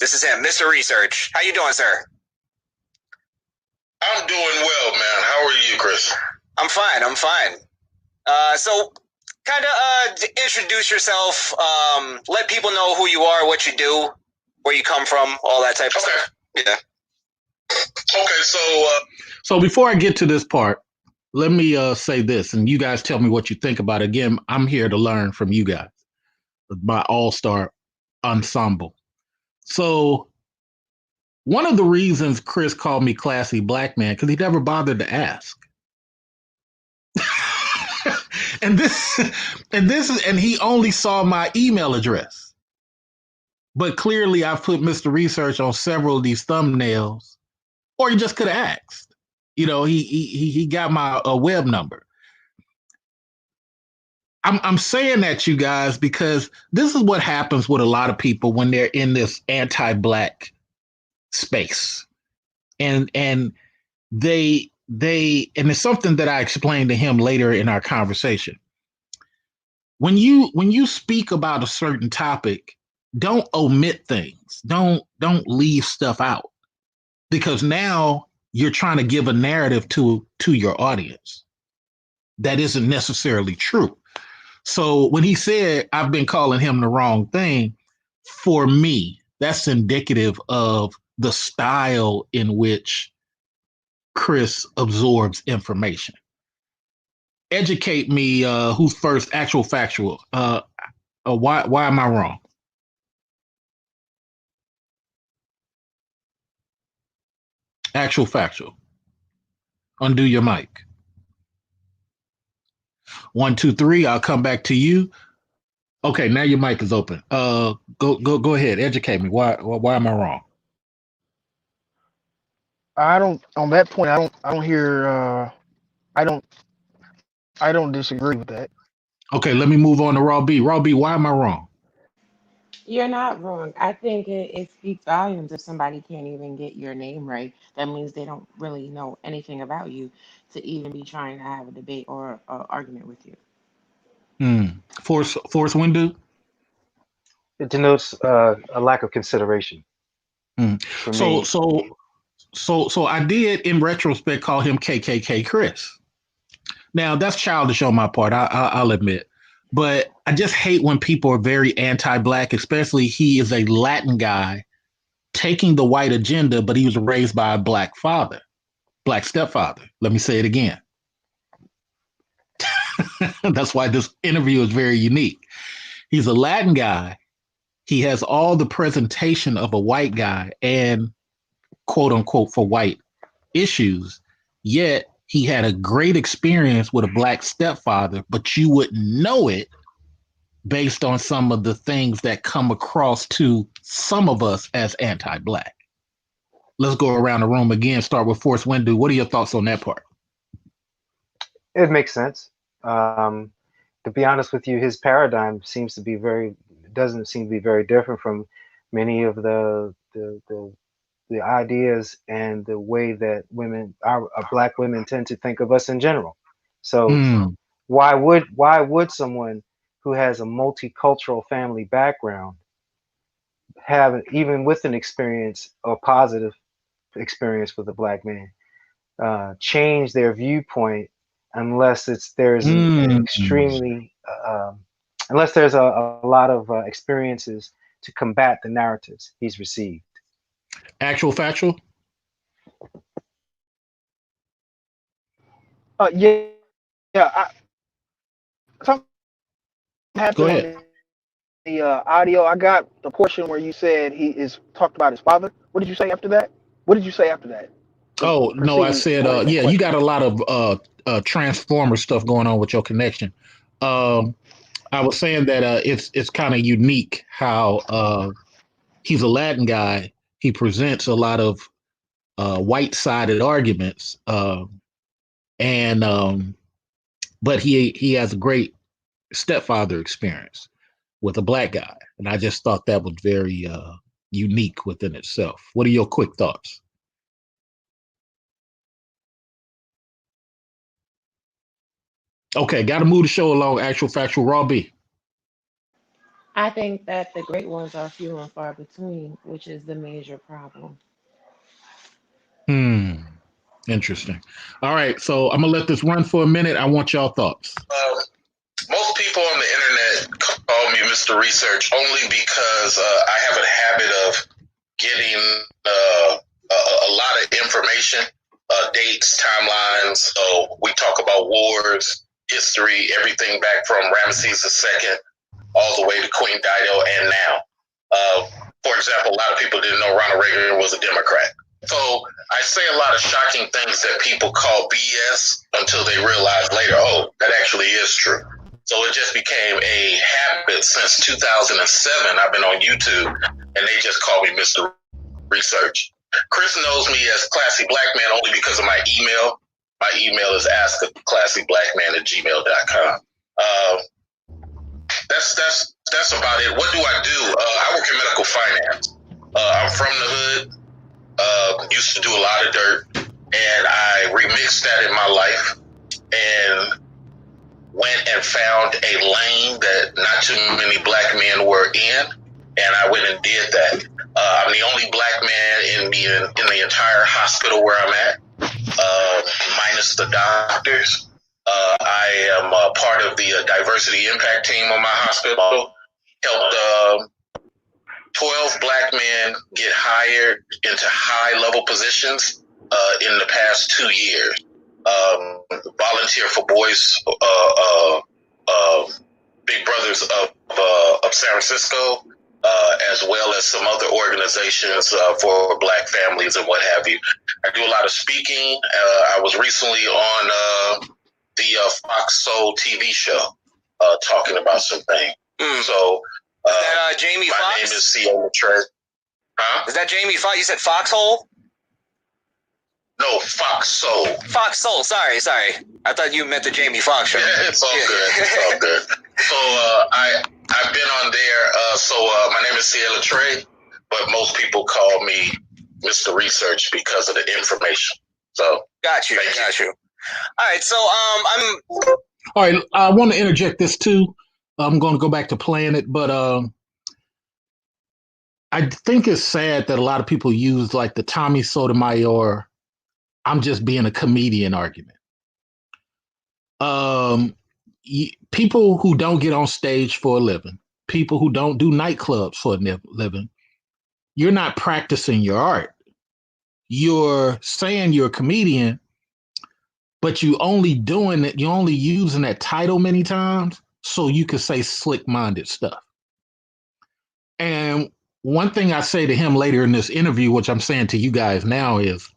Speaker 5: This is him, Mr. Research. How you doing, sir?
Speaker 6: I'm doing well, man. How are you, Chris?
Speaker 5: I'm fine. So, kind of introduce yourself. Let people know who you are, what you do, where you come from, all that type of stuff. Yeah.
Speaker 6: Okay,
Speaker 1: so before I get to this part, let me say this, and you guys tell me what you think about it. Again, I'm here to learn from you guys, my all-star ensemble. So one of the reasons Chris called me Classy Black Man, because he never bothered to ask. and he only saw my email address. But clearly I've put Mr. Research on several of these thumbnails, or he just could have asked. You know, he got my web number. I'm saying that, you guys, because this is what happens with a lot of people when they're in this anti-Black space, and they and it's something that I explained to him later in our conversation. When you speak about a certain topic, don't omit things. Don't leave stuff out, because now you're trying to give a narrative to your audience that isn't necessarily true. So when he said I've been calling him the wrong thing, for me, that's indicative of the style in which Chris absorbs information. Educate me. Who's first? Actual factual. Why am I wrong? Actual factual. Undo your mic. 1, 2, 3. I'll come back to you. Okay, now your mic is open. Go ahead. Educate me. Why am I wrong?
Speaker 3: I don't on that point. I don't hear. I don't disagree with that.
Speaker 1: Okay, let me move on to Raw B. Raw B, why am I wrong?
Speaker 4: You're not wrong. I think it speaks volumes if somebody can't even get your name right. That means they don't really know anything about you to even be trying to have a debate or argument with you.
Speaker 1: Force Windu.
Speaker 2: It denotes a lack of consideration for
Speaker 1: So
Speaker 2: me.
Speaker 1: so I did in retrospect call him KKK Chris. Now that's childish on my part. I'll admit, but I just hate when people are very anti-black, especially he is a Latin guy taking the white agenda, but he was raised by a black father, black stepfather. Let me say it again. That's why this interview is very unique. He's a Latin guy. He has all the presentation of a white guy and quote unquote for white issues, yet he had a great experience with a black stepfather, but you wouldn't know it based on some of the things that come across to some of us as anti-black. Let's go around the room again. Start with Force Windu. What are your thoughts on that part?
Speaker 2: It makes sense. To be honest with you, his paradigm doesn't seem to be very different from many of the ideas and the way that our black women tend to think of us in general. So why would someone who has a multicultural family background have, even with an experience or positive experience with a black man, change their viewpoint unless there's an extremely unless there's a lot of experiences to combat the narratives he's received.
Speaker 1: Actual factual?
Speaker 3: Yeah, something
Speaker 1: Go
Speaker 3: happened on
Speaker 1: ahead.
Speaker 3: the audio. I got the portion where you said he is talked about his father. What did you say after that? What did you say after that?
Speaker 1: Oh, no, I
Speaker 3: Proceeding
Speaker 1: said,
Speaker 3: with that
Speaker 1: yeah, you
Speaker 3: question.
Speaker 1: got a lot of Transformer stuff going on with your connection. I was saying that it's kind of unique how he's a Latin guy. He presents a lot of white-sided arguments, and but he has a great stepfather experience with a black guy, and I just thought that was very unique within itself. What are your quick thoughts? Okay, got to move the show along. Actual factual Raw B.
Speaker 4: I think that the great ones are few and far between, which is the major problem.
Speaker 1: Interesting. All right, so I'm gonna let this run for a minute. I want y'all thoughts.
Speaker 6: Most people on the internet call me Mr. Research only because I have a habit of getting a lot of information, dates, timelines. So we talk about wars, history, everything back from Ramesses II all the way to Queen Dido and now. For example, a lot of people didn't know Ronald Reagan was a Democrat. So I say a lot of shocking things that people call BS until they realize later, oh, that actually is true. So it just became a habit since 2007. I've been on YouTube, and they just call me Mr. Research. Chris knows me as Classy Black Man only because of my email. My email is askaclassyblackman@gmail.com. That's about it. What do I do? I work in medical finance. I'm from the hood. Used to do a lot of dirt, and I remixed that in my life and went and found a lane that not too many black men were in, and I went and did that. I'm the only black man in the entire hospital where I'm at, minus the doctors. I am part of the diversity impact team on my hospital. Helped 12 black men get hired into high-level positions in the past 2 years. Volunteer for Boys, Big Brothers of San Francisco, as well as some other organizations for black families and what have you. I do a lot of speaking. I was recently on the Fox Soul TV show talking about some things. So,
Speaker 5: is that Jamie Foxx?
Speaker 6: My name is Ciola Trey.
Speaker 5: Is that Jamie Foxx? You said Foxhole?
Speaker 6: No, Fox Soul.
Speaker 5: Fox Soul. Sorry. I thought you meant the Jamie Foxx show.
Speaker 6: Yeah, it's all good. It's all good. So I've been on there. So my name is Ciola Trey, but most people call me Mr. Research because of the information. So
Speaker 5: got you. All right. So I'm.
Speaker 1: All right. I want to interject this too. I'm going to go back to playing it, but I think it's sad that a lot of people use like the Tommy Sotomayor, I'm just being a comedian argument. People who don't get on stage for a living, people who don't do nightclubs for a living, you're not practicing your art. You're saying you're a comedian, but you're only using that title many times so you can say slick-minded stuff. And one thing I say to him later in this interview, which I'm saying to you guys now, is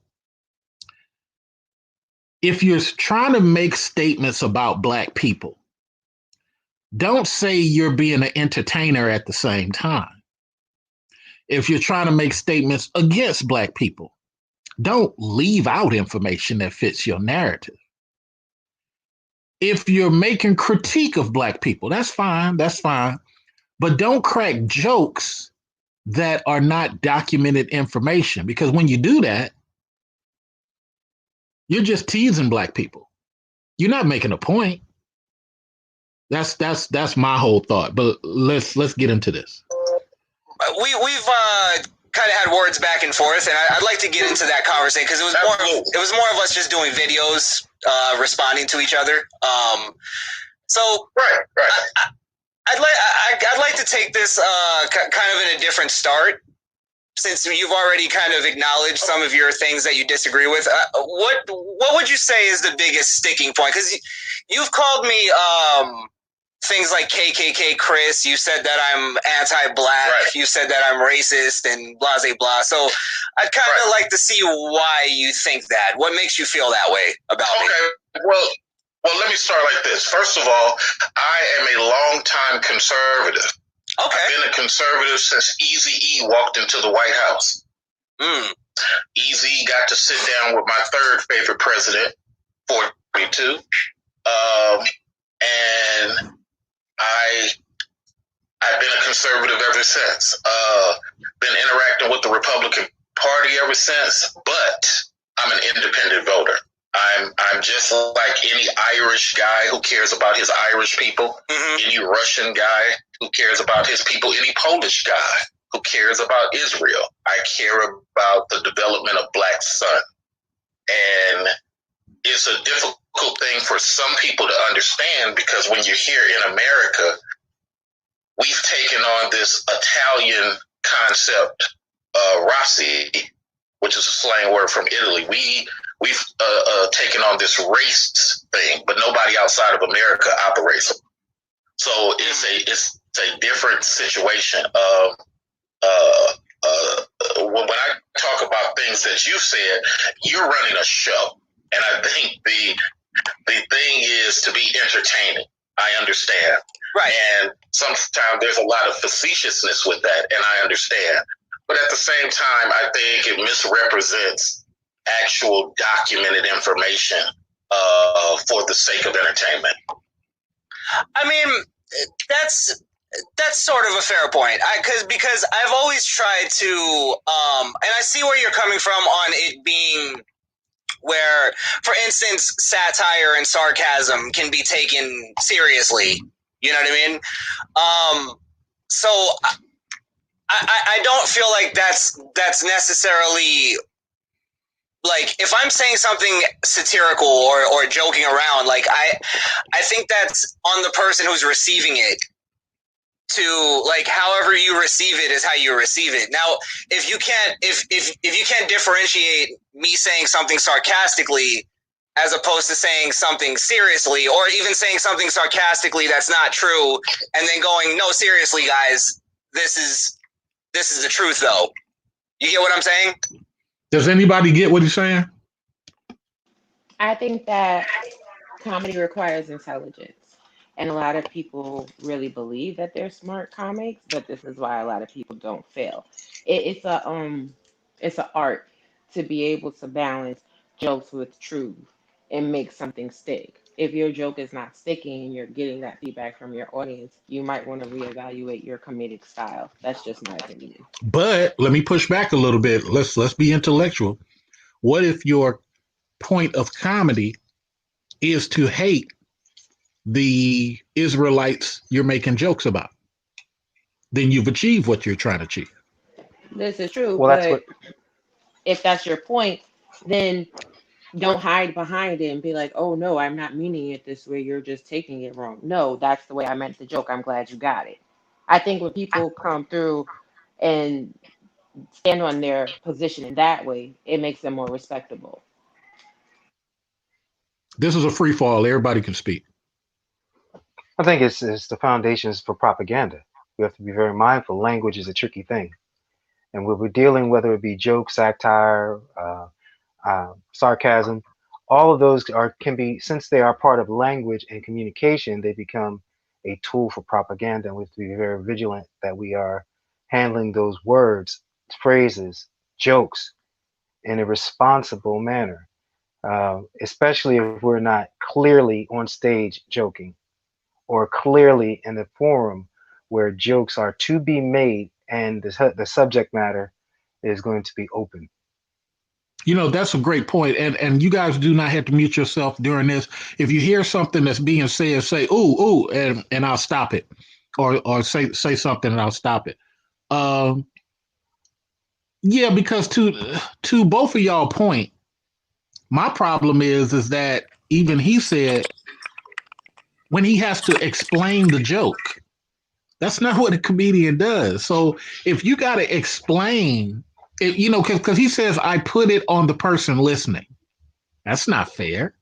Speaker 1: if you're trying to make statements about black people, don't say you're being an entertainer at the same time. If you're trying to make statements against black people, don't leave out information that fits your narrative. If you're making critique of black people, that's fine. But don't crack jokes that are not documented information, because when you do that, you're just teasing black people. You're not making a point. That's my whole thought. But let's get into this.
Speaker 5: We've kind of had words back and forth, and I'd like to get into that conversation because it was more of us just doing videos, responding to each other. So
Speaker 6: right.
Speaker 5: I'd like to take this kind of in a different start, since you've already kind of acknowledged some of your things that you disagree with. What would you say is the biggest sticking point? Because you've called me things like KKK Chris. You said that I'm anti-black. Right. You said that I'm racist and blah, blah, blah. So I'd kind of like to see why you think that. What makes you feel that way about me?
Speaker 6: Okay, well, let me start like this. First of all, I am a longtime conservative.
Speaker 5: Okay.
Speaker 6: I've been a conservative since Eazy-E walked into the White House. Eazy got to sit down with my third favorite president, 42. And I've been a conservative ever since. Been interacting with the Republican Party ever since, but I'm an independent voter. I'm just like any Irish guy who cares about his Irish people, any Russian guy who cares about his people, any Polish guy who cares about Israel. I care about the development of Black Sun. And it's a difficult thing for some people to understand, because when you're here in America, we've taken on this Italian concept, Rossi, which is a slang word from Italy. We've taken on this race thing, but nobody outside of America operates them. So it's a different situation. When I talk about things that you said, you're running a show, and I think the thing is to be entertaining. I understand,
Speaker 5: right?
Speaker 6: And sometimes there's a lot of facetiousness with that, and I understand. But at the same time, I think it misrepresents actual documented information for the sake of entertainment.
Speaker 5: I mean, that's sort of a fair point. Because I've always tried to, and I see where you're coming from on it being where, for instance, satire and sarcasm can be taken seriously. You know what I mean? So I don't feel like that's necessarily, like, if I'm saying something satirical or joking around, like, I think that's on the person who's receiving it to like however you receive it is how you receive it. Now, if you can't differentiate me saying something sarcastically as opposed to saying something seriously, or even saying something sarcastically that's not true, and then going, no, seriously, guys, this is the truth, though. You get what I'm saying?
Speaker 1: Does anybody get what he's saying?
Speaker 4: I think that comedy requires intelligence. And a lot of people really believe that they're smart comics, but this is why a lot of people don't fail. It's a art to be able to balance jokes with truth and make something stick. If your joke is not sticking and you're getting that feedback from your audience, you might want to reevaluate your comedic style. That's just my opinion.
Speaker 1: But let me push back a little bit. Let's be intellectual. What if your point of comedy is to hate the Israelites you're making jokes about? Then you've achieved what you're trying to achieve.
Speaker 4: This is true,
Speaker 2: Well, that's what.
Speaker 4: but if that's your point, then don't hide behind it and be like, oh no, I'm not meaning it this way. You're just taking it wrong. No, that's the way I meant the joke. I'm glad you got it. I think when people come through and stand on their position in that way, it makes them more respectable.
Speaker 1: This is a free fall. Everybody can speak.
Speaker 2: I think it's the foundations for propaganda. We have to be very mindful. Language is a tricky thing, and when we're dealing, whether it be joke, satire, sarcasm, all of those can be, since they are part of language and communication, they become a tool for propaganda. And we have to be very vigilant that we are handling those words, phrases, jokes in a responsible manner, especially if we're not clearly on stage joking or clearly in a forum where jokes are to be made and the subject matter is going to be open.
Speaker 1: You know, that's a great point. And you guys do not have to mute yourself during this. If you hear something that's being said, say, ooh, ooh, and I'll stop it. Or say something and I'll stop it. Yeah, because to both of y'all point, my problem is that even he said when he has to explain the joke, that's not what a comedian does. So if you got to explain it, you know, because he says, I put it on the person listening. That's not fair.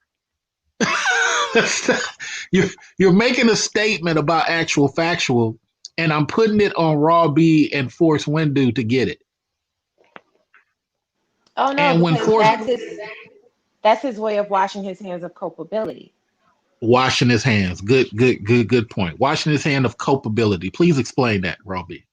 Speaker 1: You're making a statement about actual factual, and I'm putting it on Raw B and Force Windu to get it.
Speaker 4: Oh no,
Speaker 1: And when
Speaker 4: because
Speaker 1: Force
Speaker 4: that's his way of washing his hands of culpability.
Speaker 1: washing his hands, good point. Washing his hand of culpability. Please explain that, Raw B.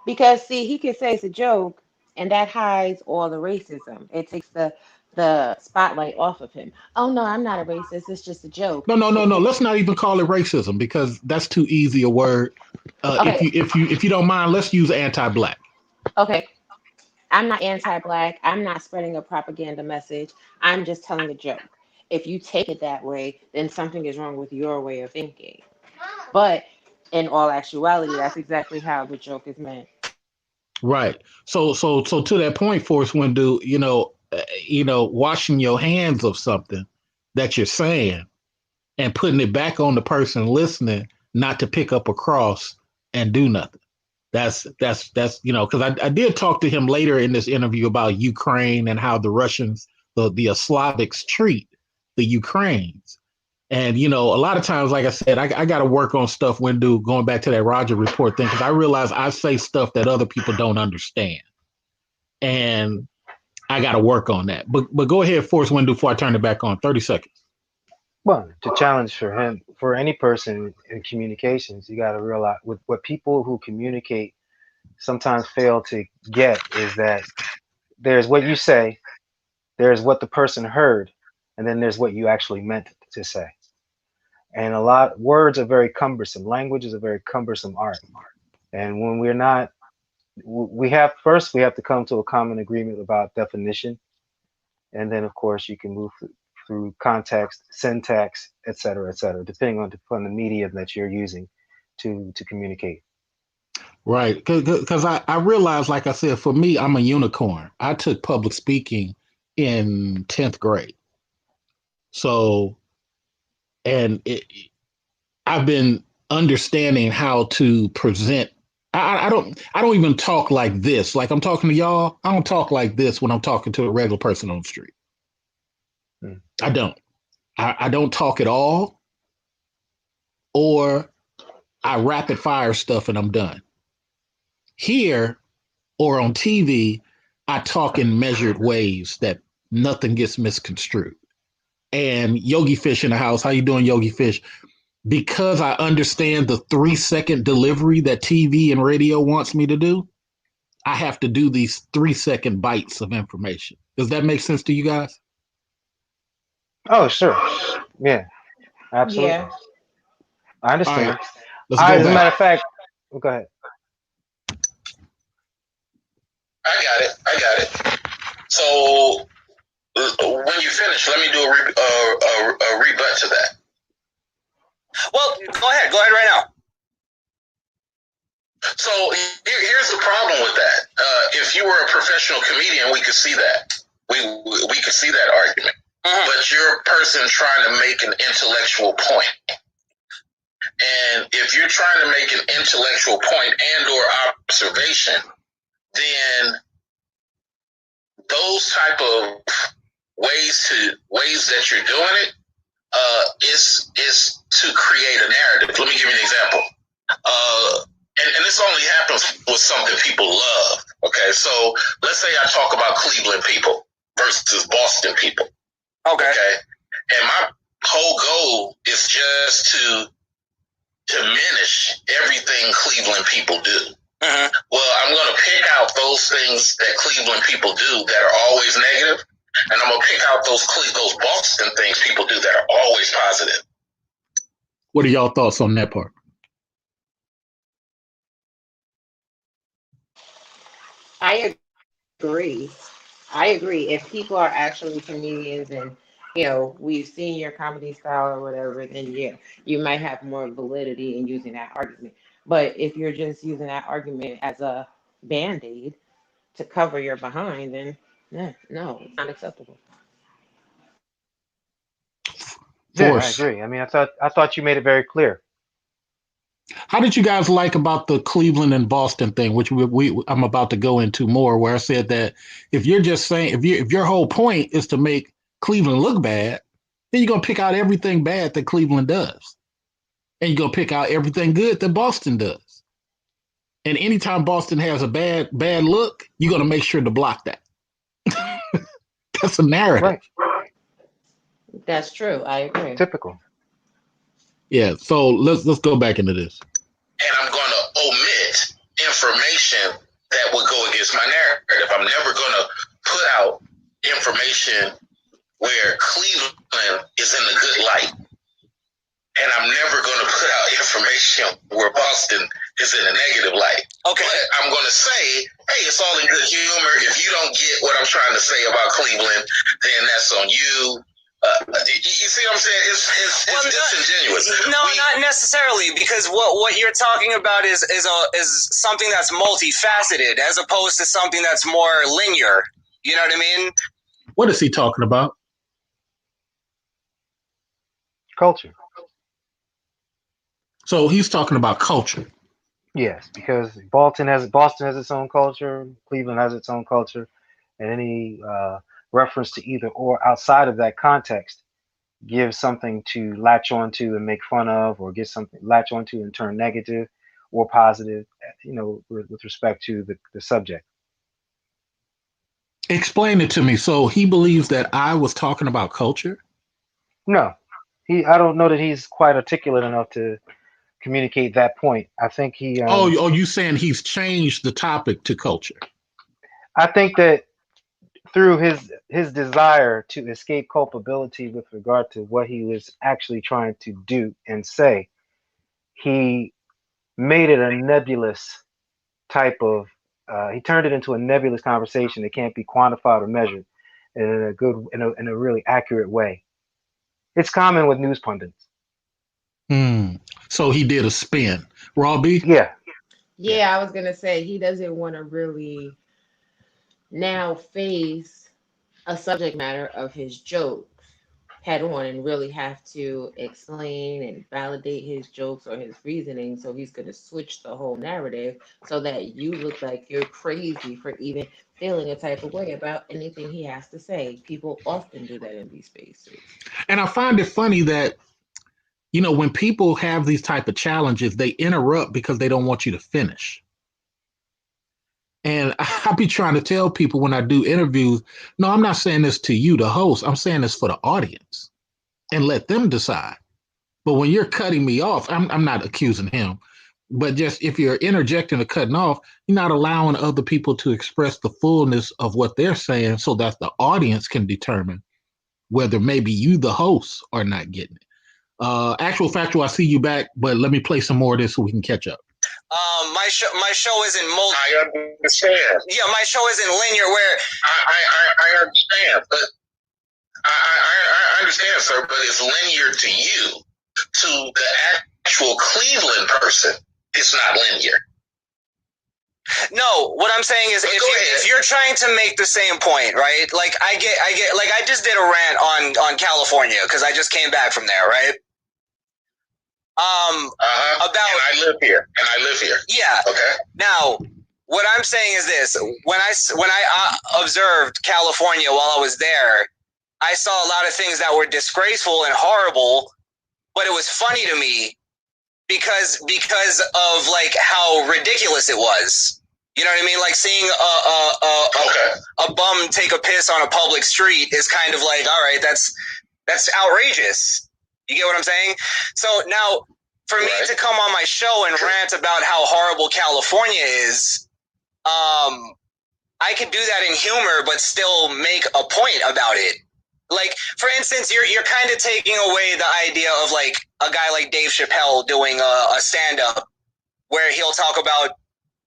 Speaker 4: Because see, he could say it's a joke, and that hides all the racism. It takes the spotlight off of him. Oh no, I'm not a racist. It's just a joke.
Speaker 1: No. Let's not even call it racism because that's too easy a word.
Speaker 4: Okay,
Speaker 1: If you don't mind, let's use anti-black.
Speaker 4: okay. I'm not anti-black. I'm not spreading a propaganda message. I'm just telling a joke. If you take it that way, then something is wrong with your way of thinking. But in all actuality, that's exactly how the joke is meant.
Speaker 1: Right. So to that point, Force Windu, washing your hands of something that you're saying and putting it back on the person listening, not to pick up a cross and do nothing. That's because I did talk to him later in this interview about Ukraine and how the Russians, the Slavics treat the Ukrainians. And, a lot of times, like I said, I got to work on stuff when going back to that Roger Report thing, because I realize I say stuff that other people don't understand. And I got to work on that. But go ahead, Force Windu, before I turn it back on. 30 seconds.
Speaker 2: Well, the challenge for him, for any person in communications, you got to realize what people who communicate sometimes fail to get is that there's what you say, there's what the person heard, and then there's what you actually meant to say. And words are very cumbersome. Language is a very cumbersome art. And when we're not, we have to come to a common agreement about definition. And then, of course, you can move through context, syntax, et cetera, depending on the medium that you're using to communicate.
Speaker 1: Right. Because I realized, like I said, for me, I'm a unicorn. I took public speaking in 10th grade. So, and I've been understanding how to present. I don't even talk like this. Like I'm talking to y'all. I don't talk like this when I'm talking to a regular person on the street.
Speaker 7: Hmm.
Speaker 1: I don't. I don't talk at all, or I rapid fire stuff and I'm done. Here or on TV, I talk in measured ways that nothing gets misconstrued. And Yogi Fish in the house, how you doing, Yogi Fish? Because I understand the 3-second delivery that TV and radio wants me to do, I have to do these 3-second bites of information. Does that make sense to you guys?
Speaker 7: Oh, sure. Yeah, absolutely.
Speaker 4: Yeah.
Speaker 7: I
Speaker 1: All
Speaker 7: understand.
Speaker 1: right, let's go
Speaker 7: As a matter
Speaker 1: back.
Speaker 7: of fact, go ahead.
Speaker 6: I got it. So when you finish, let me do a rebut to that.
Speaker 5: Well, go ahead right now.
Speaker 6: So here's the problem with that. If you were a professional comedian, we could see that. We could see that argument.
Speaker 5: Mhm.
Speaker 6: But you're a person trying to make an intellectual point. And if you're trying to make an intellectual point and or observation, then those type of ways that you're doing it is to create a narrative. Let me give you an example. And this only happens with something people love. Okay, so let's say I talk about Cleveland people versus Boston people.
Speaker 5: Okay.
Speaker 6: And my whole goal is just to diminish everything Cleveland people do.
Speaker 5: Mhm.
Speaker 6: Well, I'm going to pick out those things that Cleveland people do that are always negative, and I'm going to pick out those Boston things people do that are always positive.
Speaker 1: What are y'all thoughts on that part?
Speaker 4: I agree. I agree. If people are actually comedians and we've seen your comedy style or whatever, then yeah, you might have more validity in using that argument. But if you're just using that argument as a band-aid to cover your behind, then no, it's not acceptable.
Speaker 7: Yeah, I
Speaker 1: Force.
Speaker 7: agree. I mean, I thought you made it very clear.
Speaker 1: How did you guys like about the Cleveland and Boston thing, which I'm about to go into more, where I said that if you're just saying if your whole point is to make Cleveland look bad, then you're gonna pick out everything bad that Cleveland does, and you're gonna pick out everything good that Boston does. And anytime Boston has a bad look, you're gonna make sure to block that. That's a narrative.
Speaker 7: Right.
Speaker 4: That's true. I agree.
Speaker 7: Typical.
Speaker 1: Yeah. So let's go back into this.
Speaker 6: And I'm going to omit information that would go against my narrative. I'm never going to put out information where Cleveland is in the good light. And I'm never going to put out information where Boston is in a negative light.
Speaker 5: Okay.
Speaker 6: But I'm going to say, hey, it's all in good humor. If you don't get what I'm trying to say about Cleveland, then that's on you. You see what I'm saying? It's disingenuous.
Speaker 5: No, not necessarily, because what you're talking about is something that's multifaceted as opposed to something that's more linear. You know what I mean?
Speaker 1: What is he talking about?
Speaker 7: Culture.
Speaker 1: So he's talking about culture.
Speaker 7: Yes, because Boston has its own culture, Cleveland has its own culture, and any reference to either or outside of that context gives something to latch onto and make fun of, or get something latch onto and turn negative or positive, with respect to the subject.
Speaker 1: Explain it to me. So he believes that I was talking about culture?
Speaker 7: No, I don't know that he's quite articulate enough to communicate that point. I think he.
Speaker 1: Oh, you saying he's changed the topic to culture?
Speaker 7: I think that through his desire to escape culpability with regard to what he was actually trying to do and say, he made it a nebulous type of. He turned it into a nebulous conversation that can't be quantified or measured in a really accurate way. It's common with news pundits.
Speaker 1: So he did a spin. Robbie?
Speaker 7: Yeah.
Speaker 4: Yeah, I was gonna say he doesn't want to really now face a subject matter of his jokes head on and really have to explain and validate his jokes or his reasoning. So he's going to switch the whole narrative so that you look like you're crazy for even feeling a type of way about anything he has to say. People often do that in these spaces.
Speaker 1: And I find it funny that, when people have these type of challenges, they interrupt because they don't want you to finish. And I be trying to tell people when I do interviews, no, I'm not saying this to you, the host. I'm saying this for the audience and let them decide. But when you're cutting me off, I'm not accusing him, but just if you're interjecting or cutting off, you're not allowing other people to express the fullness of what they're saying so that the audience can determine whether maybe you, the host, are not getting it. Actual factual, I see you back, but let me play some more of this so we can catch up.
Speaker 5: My show isn't
Speaker 6: I understand.
Speaker 5: Yeah, my show isn't linear. Where
Speaker 6: I understand, but I understand, sir. But it's linear to you. To the actual Cleveland person, it's not linear.
Speaker 5: No, what I'm saying is if you're trying to make the same point, right? Like I get like I just did a rant on California because I just came back from there, right? About
Speaker 6: and I live here.
Speaker 5: Yeah.
Speaker 6: Okay.
Speaker 5: Now, what I'm saying is this: when I observed California while I was there, I saw a lot of things that were disgraceful and horrible, but it was funny to me because of like how ridiculous it was. You know what I mean? Like seeing a bum take a piss on a public street is kind of like, all right, that's outrageous. You get what I'm saying? So now, for me to come on my show and rant about how horrible California is, I could do that in humor, but still make a point about it. Like, for instance, you're kind of taking away the idea of like a guy like Dave Chappelle doing a stand-up where he'll talk about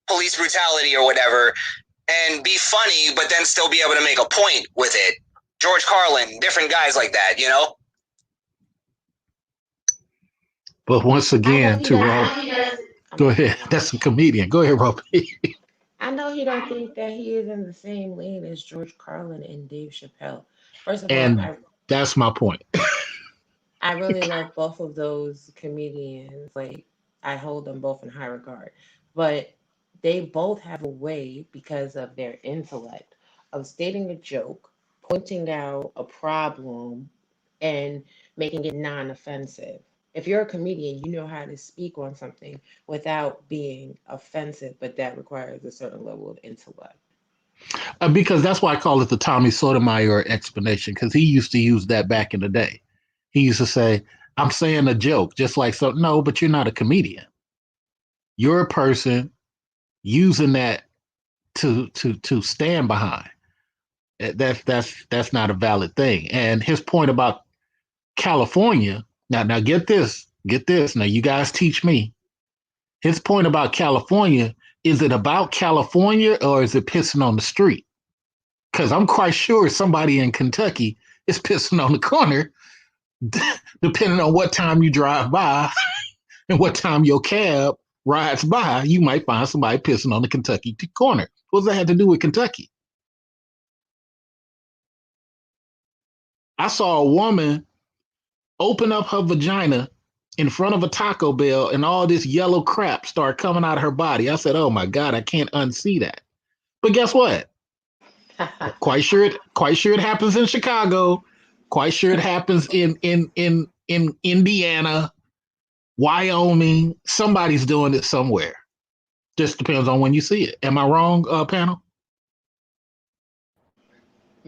Speaker 5: police brutality or whatever and be funny, but then still be able to make a point with it. George Carlin, different guys like that, you know?
Speaker 1: But once again, to Rob, go ahead. That's a comedian. Go ahead, Rob.
Speaker 4: I know he don't think that he is in the same lane as George Carlin and Dave Chappelle. First of all,
Speaker 1: And that's my point.
Speaker 4: I really love both of those comedians. Like, I hold them both in high regard. But they both have a way, because of their intellect, of stating a joke, pointing out a problem, and making it non-offensive. If you're a comedian, you know how to speak on something without being offensive, but that requires a certain level of intellect.
Speaker 1: Because that's why I call it the Tommy Sotomayor explanation, because he used to use that back in the day. He used to say, I'm saying a joke, just like so. No, but you're not a comedian. You're a person using that to stand behind. That's not a valid thing. And his point about California, now get this. Now you guys teach me. His point about California, is it about California or is it pissing on the street? Because I'm quite sure somebody in Kentucky is pissing on the corner, depending on what time you drive by and what time your cab rides by, you might find somebody pissing on the Kentucky corner. What does that have to do with Kentucky? I saw a woman open up her vagina in front of a Taco Bell and all this yellow crap start coming out of her body. I said, oh my God, I can't unsee that. But guess what? Quite sure it happens in Chicago. Quite sure it happens in Indiana, Wyoming. Somebody's doing it somewhere. Just depends on when you see it. Am I wrong, panel?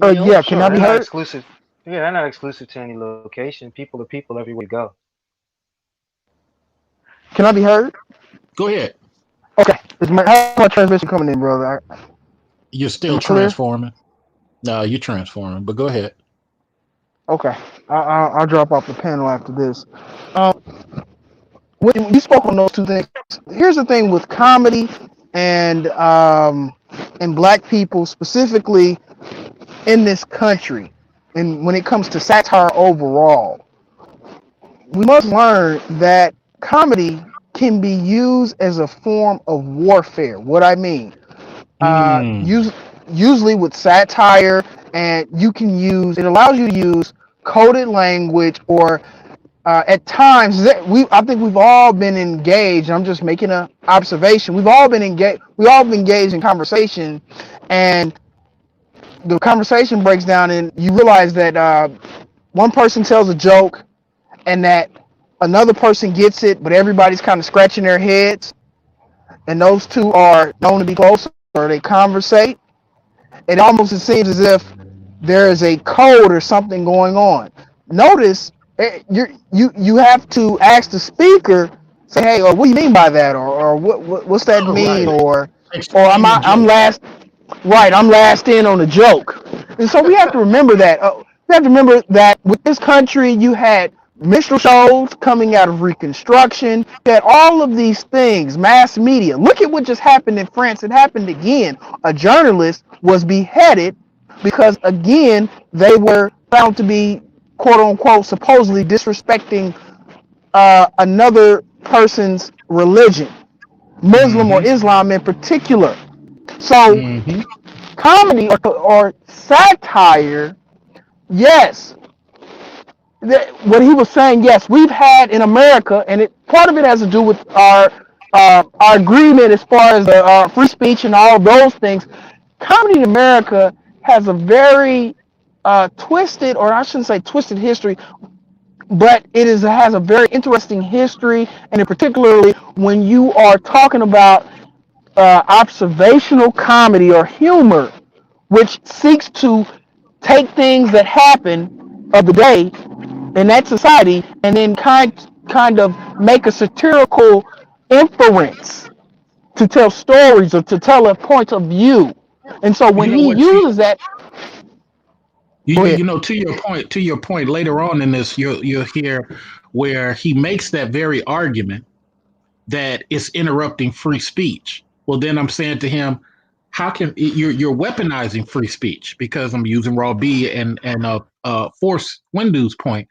Speaker 3: Yeah, can I be
Speaker 7: They're not
Speaker 3: heard?
Speaker 7: exclusive. Yeah, they're not exclusive to any location. People are people everywhere you go.
Speaker 3: Can I be heard?
Speaker 1: Go ahead.
Speaker 3: Okay. How's my transmission coming in, brother?
Speaker 1: You're still
Speaker 3: clear?
Speaker 1: transforming. No, you're transforming, but go ahead.
Speaker 3: Okay. I'll drop off the panel after this. When you spoke on those two things, here's the thing with comedy and black people specifically in this country, and when it comes to satire overall, we must learn that comedy can be used as a form of warfare. What I mean, usually with satire, and it allows you to use coded language, or at times I think we've all been engaged. I'm just making an observation. We've all been engaged. We all been engaged in conversation, and the conversation breaks down, and you realize that one person tells a joke, and that another person gets it, but everybody's kind of scratching their heads, and those two are known to be close, or they conversate. It almost seems as if there is a code or something going on. Notice you have to ask the speaker, say, hey, or what do you mean by that, or what's that mean,
Speaker 1: Right.
Speaker 3: or
Speaker 1: Explain the
Speaker 3: I'm
Speaker 1: joke.
Speaker 3: last right, I'm last in on the joke. And so we have to remember that. We have to remember that with this country, you had minstrel shows coming out of Reconstruction. You had all of these things, mass media. Look at what just happened in France. It happened again. A journalist was beheaded because, again, they were found to be, quote unquote, supposedly disrespecting another person's religion, Muslim or
Speaker 1: Mm-hmm.
Speaker 3: Islam in particular. So
Speaker 1: Mm-hmm.
Speaker 3: comedy or satire, yes, what he was saying, yes, we've had in America, and part of it has to do with our agreement as far as free speech and all those things. Comedy in America has a very twisted, or I shouldn't say twisted history, but has a very interesting history, and in particularly when you are talking about observational comedy or humor, which seeks to take things that happen of the day in that society and then kind of make a satirical inference to tell stories or to tell a point of view. And so when
Speaker 1: You know
Speaker 3: he
Speaker 1: what?
Speaker 3: uses that, go ahead.
Speaker 1: You know, to your point, later on in this, you'll hear where he makes that very argument that it's interrupting free speech. Well, then I'm saying to him, how can you're weaponizing free speech? Because I'm using Raw B and Force Windu's point.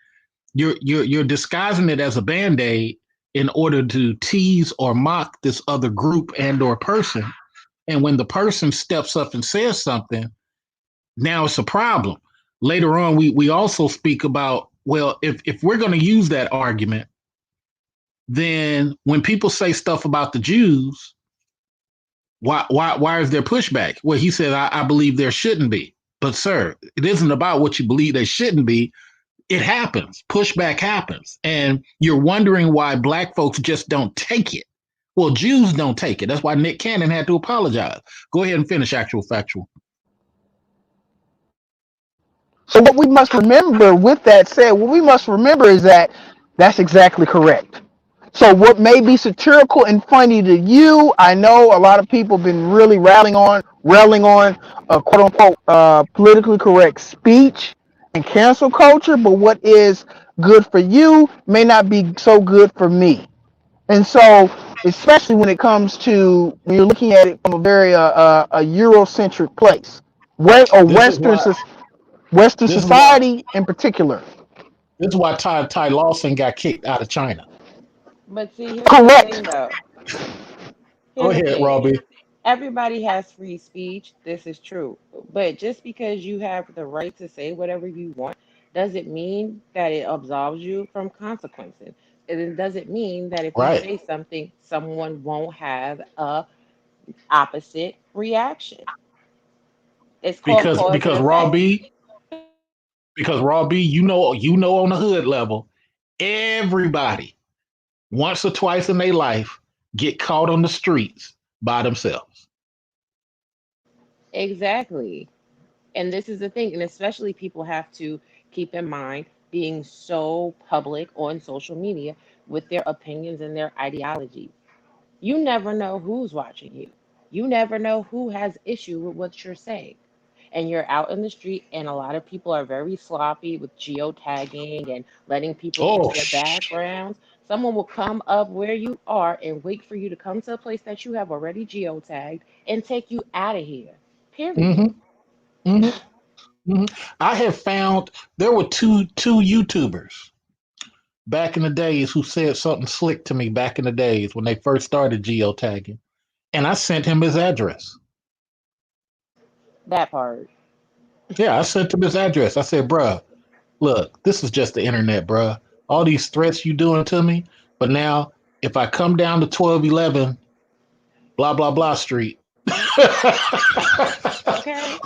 Speaker 1: You're disguising it as a band-aid in order to tease or mock this other group and or person. And when the person steps up and says something, now it's a problem. Later on, we also speak about, well, if we're going to use that argument, then when people say stuff about the Jews, why is there pushback? Well, he said, I believe there shouldn't be. But sir, it isn't about what you believe they shouldn't be. It happens. Pushback happens. And you're wondering why black folks just don't take it. Well, Jews don't take it. That's why Nick Cannon had to apologize. Go ahead and finish actual factual.
Speaker 3: So what we must remember with that said, what we must remember is that that's exactly correct. So what may be satirical and funny to you, I know a lot of people have been really railing on quote unquote politically correct speech and cancel culture, but what is good for you may not be so good for me. And so, especially when it comes to when you're looking at it from a very a Eurocentric place, or
Speaker 1: This is why
Speaker 3: Western
Speaker 1: this is why
Speaker 3: society in particular.
Speaker 1: this is why Ty Lawson got kicked out of China.
Speaker 4: But see, here's the
Speaker 3: Correct.
Speaker 4: thing though.
Speaker 1: Go
Speaker 4: Here's the
Speaker 1: ahead,
Speaker 4: thing.
Speaker 1: Robbie.
Speaker 4: Everybody has free speech. This is true. But just because you have the right to say whatever you want doesn't mean that it absolves you from consequences. And it doesn't mean that if you
Speaker 1: Right.
Speaker 4: say something, someone won't have a opposite reaction. It's called
Speaker 1: Because
Speaker 4: cause and
Speaker 1: because
Speaker 4: effect.
Speaker 1: Robbie, because Robbie, you know on the hood level, everybody once or twice in their life get caught on the streets by themselves.
Speaker 4: Exactly. And this is the thing, and especially people have to keep in mind being so public on social media with their opinions and their ideologies. You never know who's watching you. You never know who has issue with what you're saying. And you're out in the street, and a lot of people are very sloppy with geotagging and letting people into
Speaker 1: Oh,
Speaker 4: their backgrounds. Someone will come up where you are and wait for you to come to a place that you have already geotagged and take you out of here. Period.
Speaker 1: mm-hmm, mm-hmm, mm-hmm. I have found there were two YouTubers back in the days who said something slick to me back in the days when they first started geotagging, and I sent him his address.
Speaker 4: That part.
Speaker 1: Yeah, I sent him his address. I said, bruh, Look, this is just the internet, bruh. All these threats you doing to me, but now if I come down to 1211, blah blah blah street,
Speaker 4: Okay.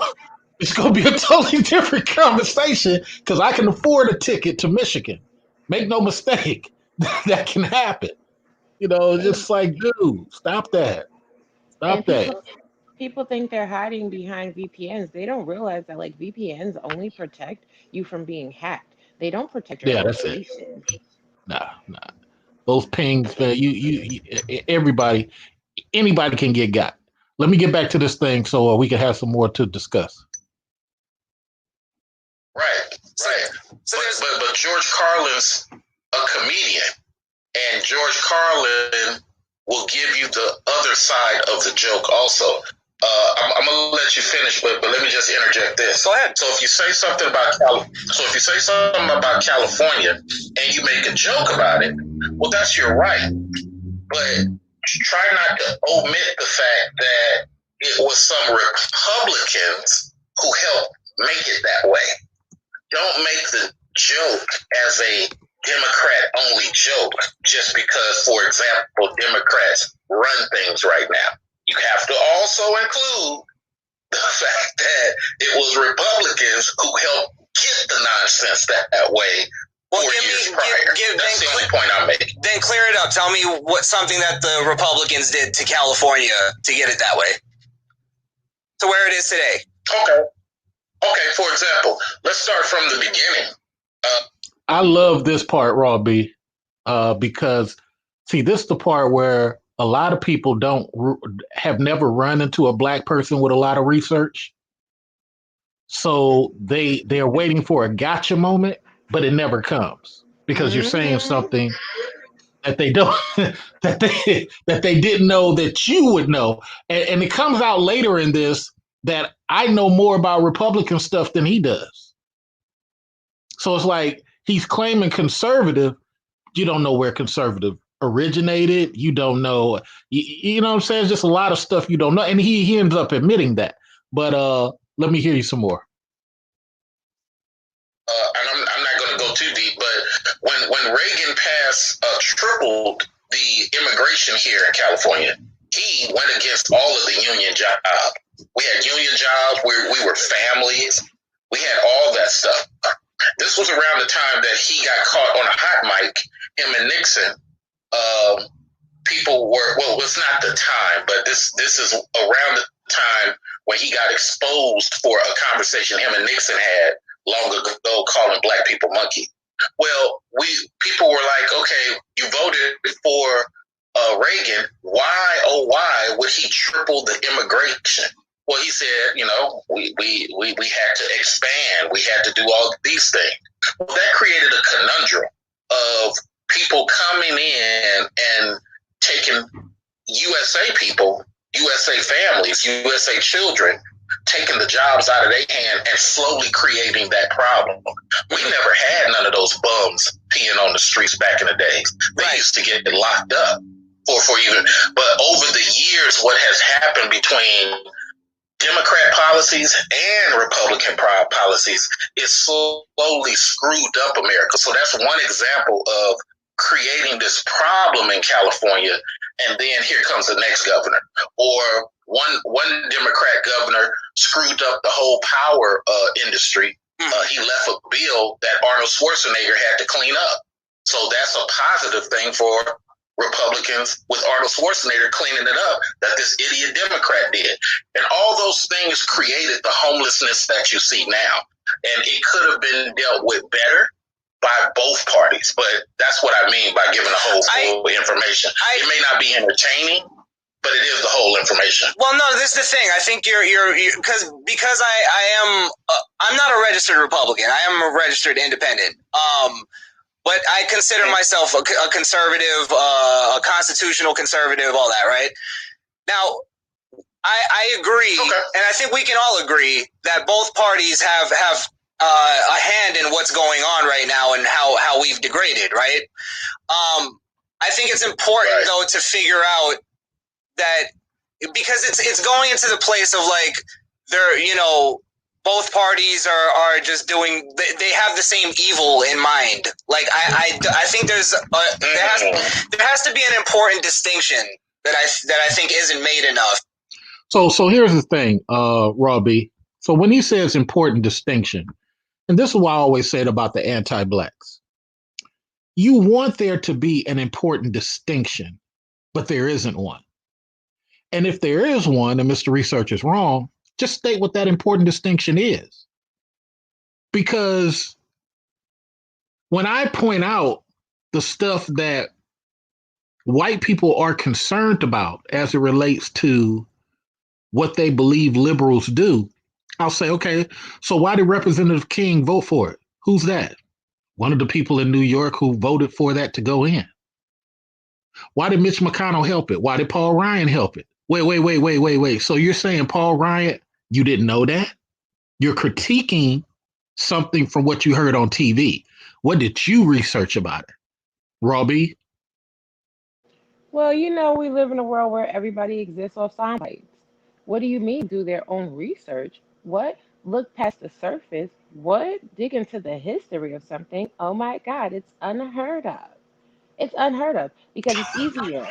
Speaker 1: it's gonna be a totally different conversation because I can afford a ticket to Michigan. Make no mistake, that can happen. You know, it's
Speaker 4: And
Speaker 1: just like, dude, stop that.
Speaker 4: and
Speaker 1: Stop that.
Speaker 4: people think they're hiding behind VPNs. They don't realize that like VPNs only protect you from being hacked. They don't protect your
Speaker 1: Yeah, that's it.
Speaker 4: location.
Speaker 1: Nah, nah. Those pings, man, everybody, anybody can get got. Let me get back to this thing so we can have some more to discuss.
Speaker 6: Right, right. But George Carlin's a comedian, and George Carlin will give you the other side of the joke also. I'm gonna let you finish, but let me just interject this.
Speaker 5: Go ahead.
Speaker 6: So if you say something about California and you make a joke about it, well, that's your right. But try not to omit the fact that it was some Republicans who helped make it that way. Don't make the joke as a Democrat-only joke just because, for example, Democrats run things right now. You have to also include the fact that it was Republicans who helped get the nonsense that way 4 years prior. That's the only point I'm making.
Speaker 5: Then clear it up. Tell me what something that the Republicans did to California to get it that way, to where it is today.
Speaker 6: Okay, for example, let's start from the beginning.
Speaker 1: I love this part, Raw B, because see, this is the part where a lot of people have never run into a black person with a lot of research, so they're waiting for a gotcha moment, but it never comes because you're saying something that they don't that they didn't know that you would know, and it comes out later in this that I know more about Republican stuff than he does. So it's like he's claiming conservative. You don't know where conservative originated. You don't know. You know what I'm saying? It's just a lot of stuff you don't know. And he ends up admitting that. But let me hear you some more.
Speaker 6: And I'm not going to go too deep, but when Reagan tripled the immigration here in California, he went against all of the union jobs. We had union jobs where we were families. We had all that stuff. This was around the time that he got caught on a hot mic, him and Nixon. People were, well, it's not the time, but this is around the time when he got exposed for a conversation him and Nixon had long ago calling black people monkey. Well, people were like, okay, you voted for Reagan. Why would he triple the immigration? Well, he said, you know, we had to expand. We had to do all these things. Well, that created a conundrum of people coming in and taking USA people, USA families, USA children, taking the jobs out of their hand and slowly creating that problem. We never had none of those bums peeing on the streets back in the days. They used to get locked up for even. But over the years, what has happened between Democrat policies and Republican policies is slowly screwed up America. So that's one example of creating this problem in California, and then here comes the next governor. Or one Democrat governor screwed up the whole power industry. He left a bill that Arnold Schwarzenegger had to clean up. So that's a positive thing for Republicans with Arnold Schwarzenegger cleaning it up that this idiot Democrat did. And all those things created the homelessness that you see now. And it could have been dealt with better by both parties. But that's what I mean by giving the whole full information. It may not be entertaining, but it is the whole information.
Speaker 5: Well, no, this is the thing. I think you're because I'm not a registered Republican. I am a registered independent. But I consider myself a conservative, a constitutional conservative, all that, right? Now, I agree, and I think we can all agree that both parties have a hand in what's going on right now and how we've degraded, right? I think it's important, though, to figure out that because it's going into the place of like, there, you know, both parties are just doing. They have the same evil in mind. Like I think there has to be an important distinction that I think isn't made enough.
Speaker 1: So here's the thing, Robbie. So when he says important distinction, and this is what I always said about the anti-blacks, you want there to be an important distinction, but there isn't one. And if there is one, and Mr. Research is wrong, just state what that important distinction is. Because when I point out the stuff that white people are concerned about as it relates to what they believe liberals do, I'll say, okay, so why did Representative King vote for it? Who's that? One of the people in New York who voted for that to go in. Why did Mitch McConnell help it? Why did Paul Ryan help it? Wait. So you're saying Paul Ryan, you didn't know that? You're critiquing something from what you heard on TV. What did you research about it? Robbie?
Speaker 4: Well, we live in a world where everybody exists off sound bites. What do you mean, do their own research? What? Look past the surface? What? Dig into the history of something? Oh my God, it's unheard of. It's unheard of because it's easier.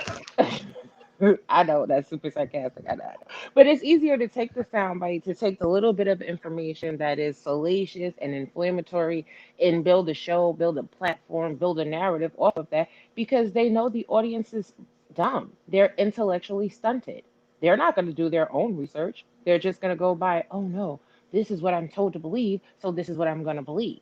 Speaker 4: I know that's super sarcastic. I know. But it's easier to take the soundbite, to take the little bit of information that is salacious and inflammatory and build a show, build a platform, build a narrative off of that because they know the audience is dumb. They're intellectually stunted. They're not going to do their own research. They're just going to go by, oh no, this is what I'm told to believe, so this is what I'm going to believe.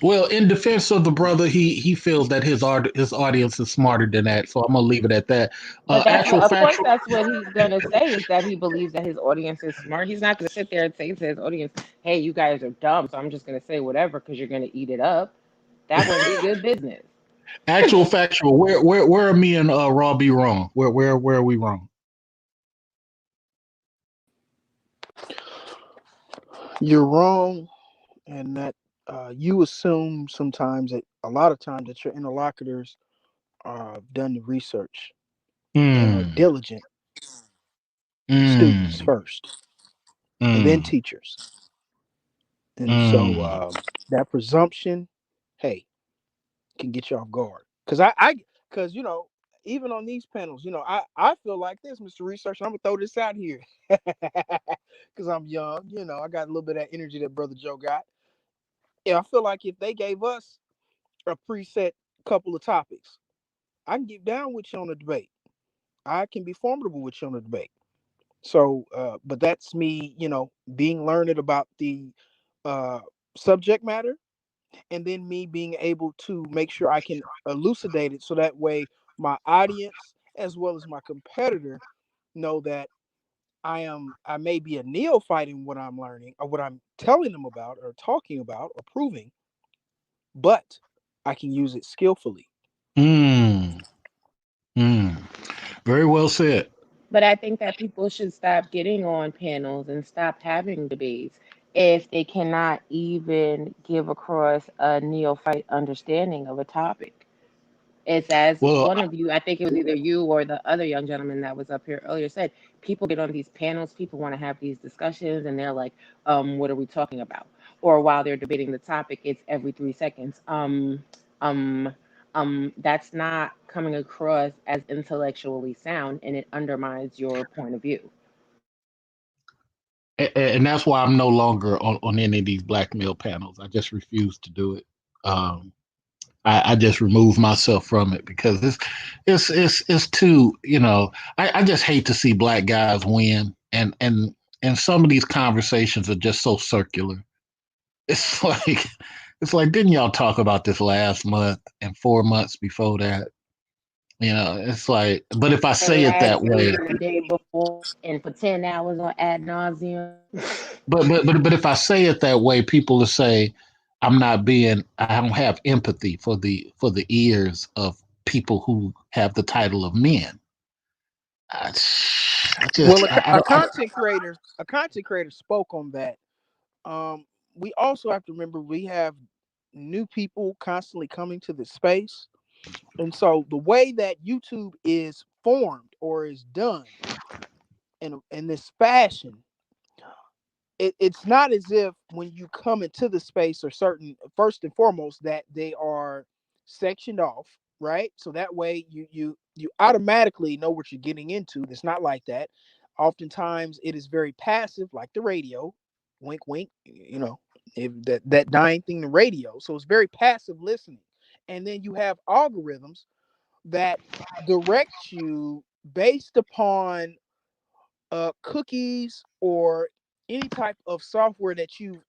Speaker 1: Well, in defense of the brother, he feels that his audience is smarter than that. So I'm gonna leave it at that.
Speaker 4: But that's
Speaker 1: Actual
Speaker 4: what, of course,
Speaker 1: factual.
Speaker 4: that's what he's gonna say is that he believes that his audience is smart. He's not gonna sit there and say to his audience, "Hey, you guys are dumb," so I'm just gonna say whatever because you're gonna eat it up. That wouldn't be good business.
Speaker 1: Actual factual. Where are me and Robbie wrong? Where are we wrong?
Speaker 3: You're wrong, and that you assume sometimes that a lot of times that your interlocutors have done the research and are
Speaker 1: Mm,
Speaker 3: diligent students
Speaker 1: mm,
Speaker 3: first, and then
Speaker 1: mm,
Speaker 3: teachers. And so
Speaker 1: mm.
Speaker 3: that presumption, hey, can get you off guard. Because even on these panels, I feel like this, Mr. Research. And I'm gonna throw this out here because I'm young. I got a little bit of that energy that Brother Joe got. Yeah, I feel like if they gave us a preset couple of topics, I can get down with you on the debate. I can be formidable with you on the debate. So, but that's me, being learned about the uh, subject matter, and then me being able to make sure I can elucidate it so that way my audience as well as my competitor know that I may be a neophyte in what I'm learning or what I'm telling them about or talking about or proving, but I can use it skillfully.
Speaker 1: Mm, mm. Very well said.
Speaker 4: But I think that people should stop getting on panels and stop having debates if they cannot even give across a neophyte understanding of a topic. It's as
Speaker 1: Well,
Speaker 4: one of you, I think it was either you or the other young gentleman that was up here earlier said, people get on these panels, people want to have these discussions, and they're like, what are we talking about? Or while they're debating the topic, it's every 3 seconds. Um, that's not coming across as intellectually sound, and it undermines your point of view.
Speaker 1: and that's why I'm no longer on any of these black male panels. I just refuse to do it. Um, I just remove myself from it because it's too, I just hate to see black guys win, and some of these conversations are just so circular. It's like didn't y'all talk about this last month and 4 months before that? It's like, but if I
Speaker 4: And
Speaker 1: say it
Speaker 4: last
Speaker 1: that way,
Speaker 4: week and the day before, and for 10 hours on ad nauseum.
Speaker 1: but if I say it that way, people will say I don't have empathy for the ears of people who have the title of men. I, I
Speaker 3: Well,
Speaker 1: just I
Speaker 3: a
Speaker 1: don't.
Speaker 3: content creator spoke on that. We also have to remember we have new people constantly coming to this space. And so the way that YouTube is formed or is done in this fashion, it's not as if when you come into the space or certain first and foremost that they are sectioned off, right? So that way you automatically know what you're getting into. It's not like that. Oftentimes it is very passive, like the radio. Wink, wink. If that dying thing, the radio. So it's very passive listening, and then you have algorithms that direct you based upon cookies or any type of software that you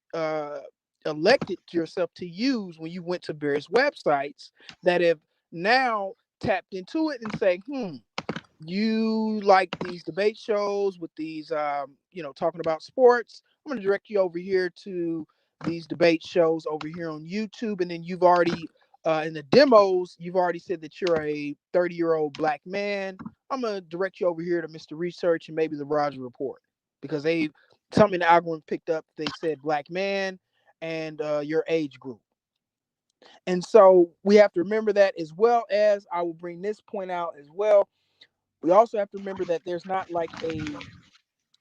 Speaker 3: elected yourself to use when you went to various websites that have now tapped into it and say, you like these debate shows with these, talking about sports. I'm going to direct you over here to these debate shows over here on YouTube. And then you've already, in the demos, you've already said that you're a 30-year-old black man. I'm going to direct you over here to Mr. Research and maybe the Roger Report, because something the algorithm picked up. They said black man and your age group. And so we have to remember that, as well as I will bring this point out as well. We also have to remember that there's not like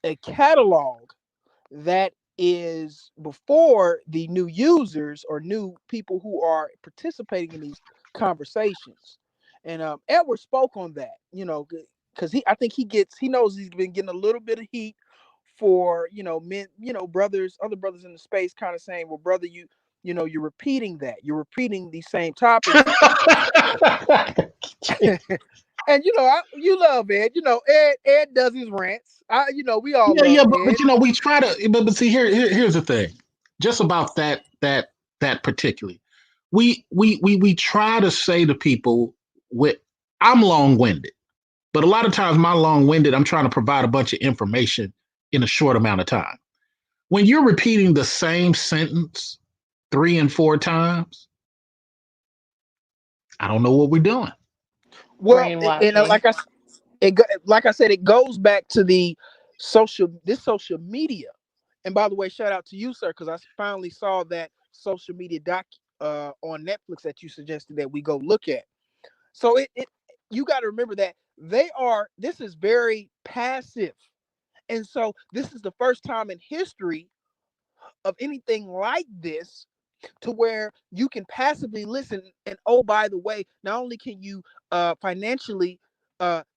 Speaker 3: a catalog that is before the new users or new people who are participating in these conversations. And Edward spoke on that, because I think he knows he's been getting a little bit of heat for, men, brothers, other brothers in the space kind of saying, well, brother, you're repeating that. You're repeating these same topics. And you love Ed. Ed does his rants. We all love
Speaker 1: Yeah,
Speaker 3: Ed.
Speaker 1: but we try to. But see, here's the thing. Just about that particularly, we try to say to people, I'm long winded, but a lot of times my long winded, I'm trying to provide a bunch of information in a short amount of time. When you're repeating the same sentence 3 and 4 times, I don't know what we're doing.
Speaker 3: Well, and like I said, it goes back to the social media. And by the way, shout out to you, sir, because I finally saw that social media doc on Netflix that you suggested that we go look at. So you got to remember that this is very passive. And so this is the first time in history of anything like this to where you can passively listen. And oh, by the way, not only can you financially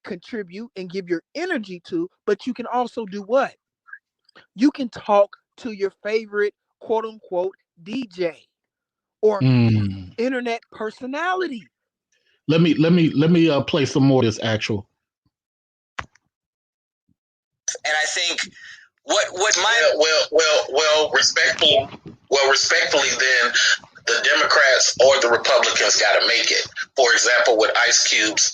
Speaker 3: contribute and give your energy to, but you can also do what? You can talk to your favorite quote unquote DJ or internet personality.
Speaker 1: Let me play some more of this actual.
Speaker 5: And I think what my
Speaker 6: respectfully then the Democrats or the Republicans got to make it. For example, with Ice Cube's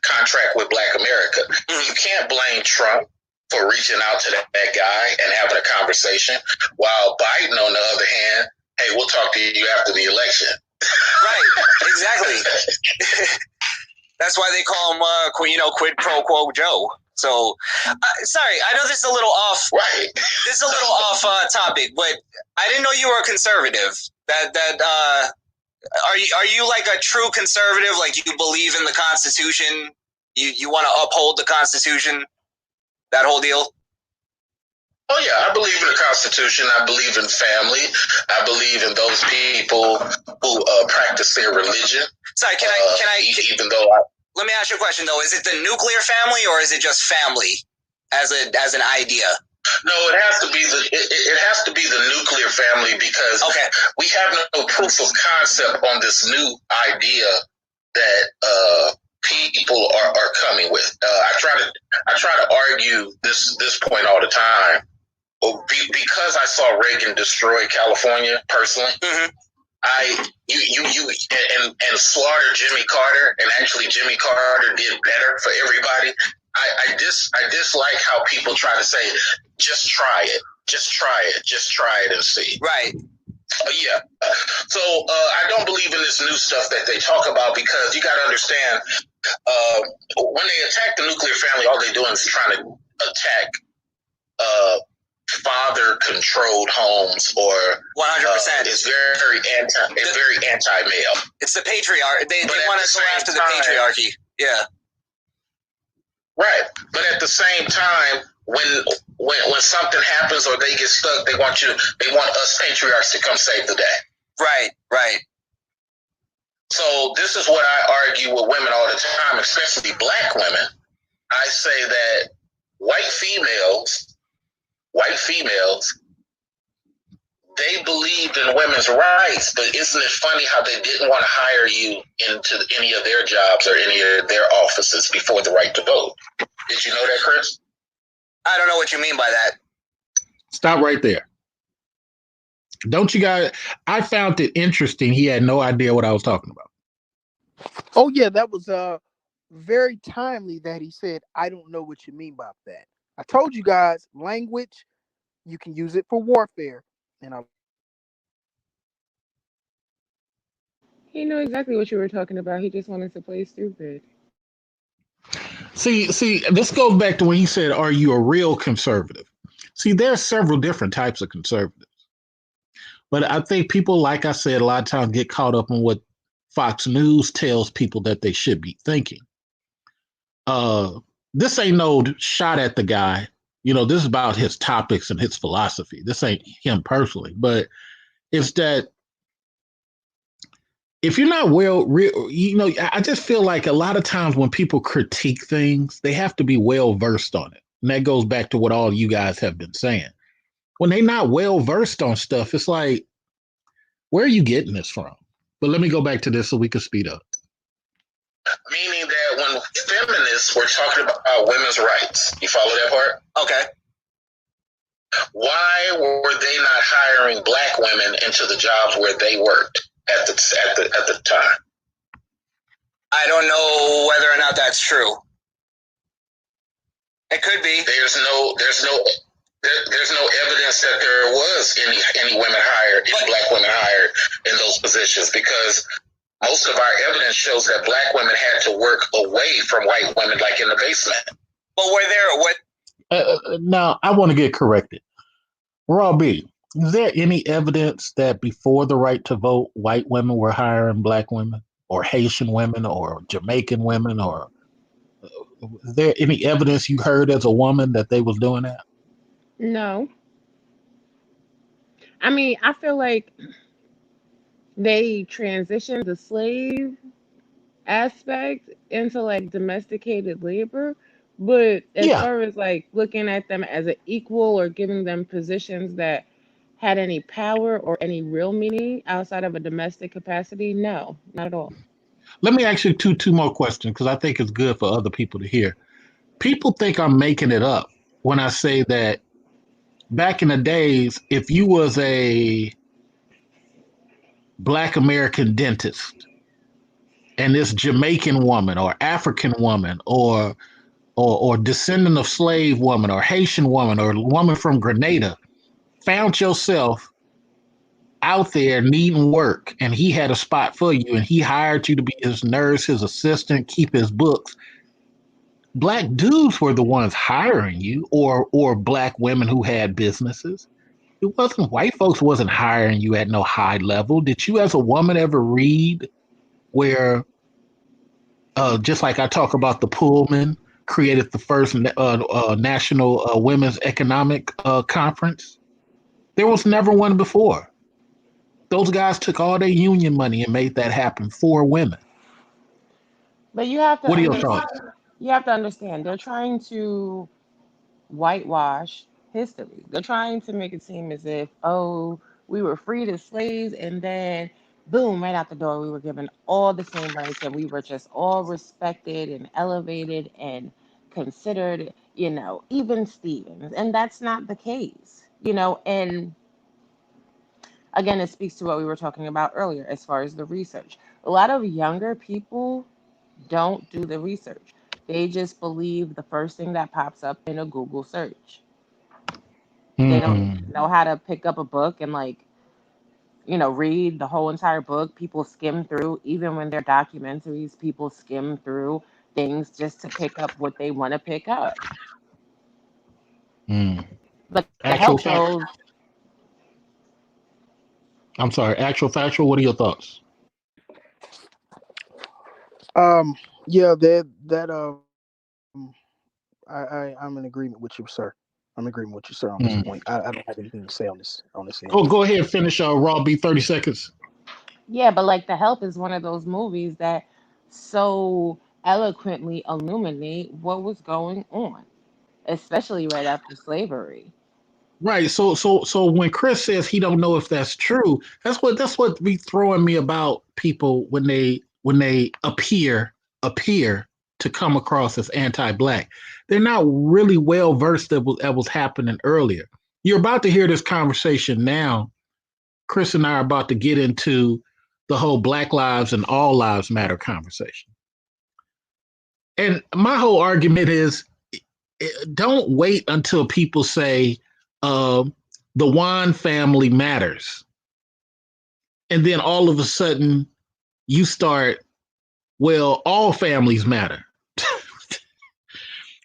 Speaker 6: contract with Black America, you can't blame Trump for reaching out to that guy and having a conversation, while Biden, on the other hand, hey, we'll talk to you after the election.
Speaker 5: Right, exactly. That's why they call him, quid pro quo Joe. So, sorry, I know this is a little off.
Speaker 6: Right.
Speaker 5: This is a little off topic, but I didn't know you were a conservative. Are you like a true conservative? Like, you believe in the Constitution? You want to uphold the Constitution? That whole deal?
Speaker 6: Oh yeah, I believe in the Constitution. I believe in family. I believe in those people who practice their religion.
Speaker 5: Sorry, let me ask you a question though. Is it the nuclear family or is it just family as an idea?
Speaker 6: No, it has to be the nuclear family, because we have no proof of concept on this new idea that people are coming with. I try to argue this point all the time. Because I saw Reagan destroy California personally, and slaughter Jimmy Carter, and actually Jimmy Carter did better for everybody. I dislike how people try to say, just try it and see.
Speaker 5: Right.
Speaker 6: Yeah. So I don't believe in this new stuff that they talk about, because you got to understand, when they attack the nuclear family, all they're doing is trying to attack father-controlled homes, or
Speaker 5: 100%.
Speaker 6: It's very anti-male.
Speaker 5: It's the patriarchy. They want to go after the patriarchy. Yeah.
Speaker 6: Right. But at the same time, when something happens or they get stuck, they want us patriarchs to come save the day.
Speaker 5: Right, right.
Speaker 6: So this is what I argue with women all the time, especially black women. I say that white females, they believed in women's rights, but isn't it funny how they didn't want to hire you into any of their jobs or any of their offices before the right to vote? Did you know that, Chris?
Speaker 5: I don't know what you mean by that.
Speaker 1: Stop right there. Don't you guys? I found it interesting. He had no idea what I was talking about.
Speaker 3: Oh yeah, that was very timely that he said, I don't know what you mean by that. I told you guys, language, you can use it for warfare. And
Speaker 4: He knew exactly what you were talking about. He just wanted to play stupid.
Speaker 1: See, this goes back to when he said, "Are you a real conservative?" See, there are several different types of conservatives, but I think people, like I said, a lot of times get caught up in what Fox News tells people that they should be thinking. This ain't no shot at the guy. This is about his topics and his philosophy. This ain't him personally, but it's that if you're not I just feel like a lot of times when people critique things, they have to be well versed on it. And that goes back to what all you guys have been saying. When they're not well versed on stuff, it's like, where are you getting this from? But let me go back to this so we can speed up.
Speaker 6: Meaning that when feminists were talking about women's rights, you follow that part?
Speaker 5: Okay.
Speaker 6: Why were they not hiring black women into the jobs where they worked at the time?
Speaker 5: I don't know whether or not that's true. It could be.
Speaker 6: There's no evidence that there was any women hired, any black women hired in those positions, because most of our evidence shows that black women had to work away from white women, like in the basement.
Speaker 5: But were there what?
Speaker 1: Now, I want to get corrected. Raw B, is there any evidence that before the right to vote, white women were hiring black women or Haitian women or Jamaican women, or is there any evidence you heard as a woman that they was doing that?
Speaker 4: No. I mean, I feel like they transitioned the slave aspect into like domesticated labor, but as
Speaker 1: Yeah.
Speaker 4: far as like looking at them as an equal or giving them positions that had any power or any real meaning outside of a domestic capacity, no, not at all.
Speaker 1: Let me ask you two more questions because I think it's good for other people to hear. People think I'm making it up when I say that back in the days, if you was a black American dentist and this Jamaican woman or African woman or descendant of slave woman or Haitian woman or woman from Grenada found yourself out there needing work and he had a spot for you and he hired you to be his nurse, his assistant, keep his books. Black dudes were the ones hiring you, or black women who had businesses. It wasn't white folks wasn't hiring you at no high level. Did you as a woman ever read where just like I talk about the Pullman created the first national women's economic conference? There was never one before. Those guys took all their union money and made that happen for women.
Speaker 4: But you have to
Speaker 1: What are your thoughts?
Speaker 4: understand they're trying to whitewash history. They're trying to make it seem as if, oh, we were freed as slaves and then boom, right out the door, we were given all the same rights and we were just all respected and elevated and considered, even Stevens. And that's not the case, and again, it speaks to what we were talking about earlier as far as the research. A lot of younger people don't do the research. They just believe the first thing that pops up in a Google search. They don't know how to pick up a book and read the whole entire book. People skim through, even when they're documentaries, people skim through things just to pick up what they want to pick up. But the
Speaker 1: Actual
Speaker 4: health
Speaker 1: fact.
Speaker 4: shows,
Speaker 1: I'm sorry. Actual factual. What are your thoughts?
Speaker 3: yeah, that I'm in agreement with you, sir. I'm in agreement with you, sir, on this
Speaker 1: Mm.
Speaker 3: point. I don't have anything to say on this end.
Speaker 1: Go ahead and finish Raw B 30 seconds.
Speaker 4: Yeah, but like The Help is one of those movies that so eloquently illuminate what was going on, especially right after slavery.
Speaker 1: Right. So when Chris says he don't know if that's true, that's what be throwing me about people when they appear to come across as anti-black. They're not really well versed that was happening earlier. You're about to hear this conversation now. Chris and I are about to get into the whole Black Lives and All Lives Matter conversation. And my whole argument is don't wait until people say uh, the Wan family matters. And then all of a sudden you start, well, all families matter.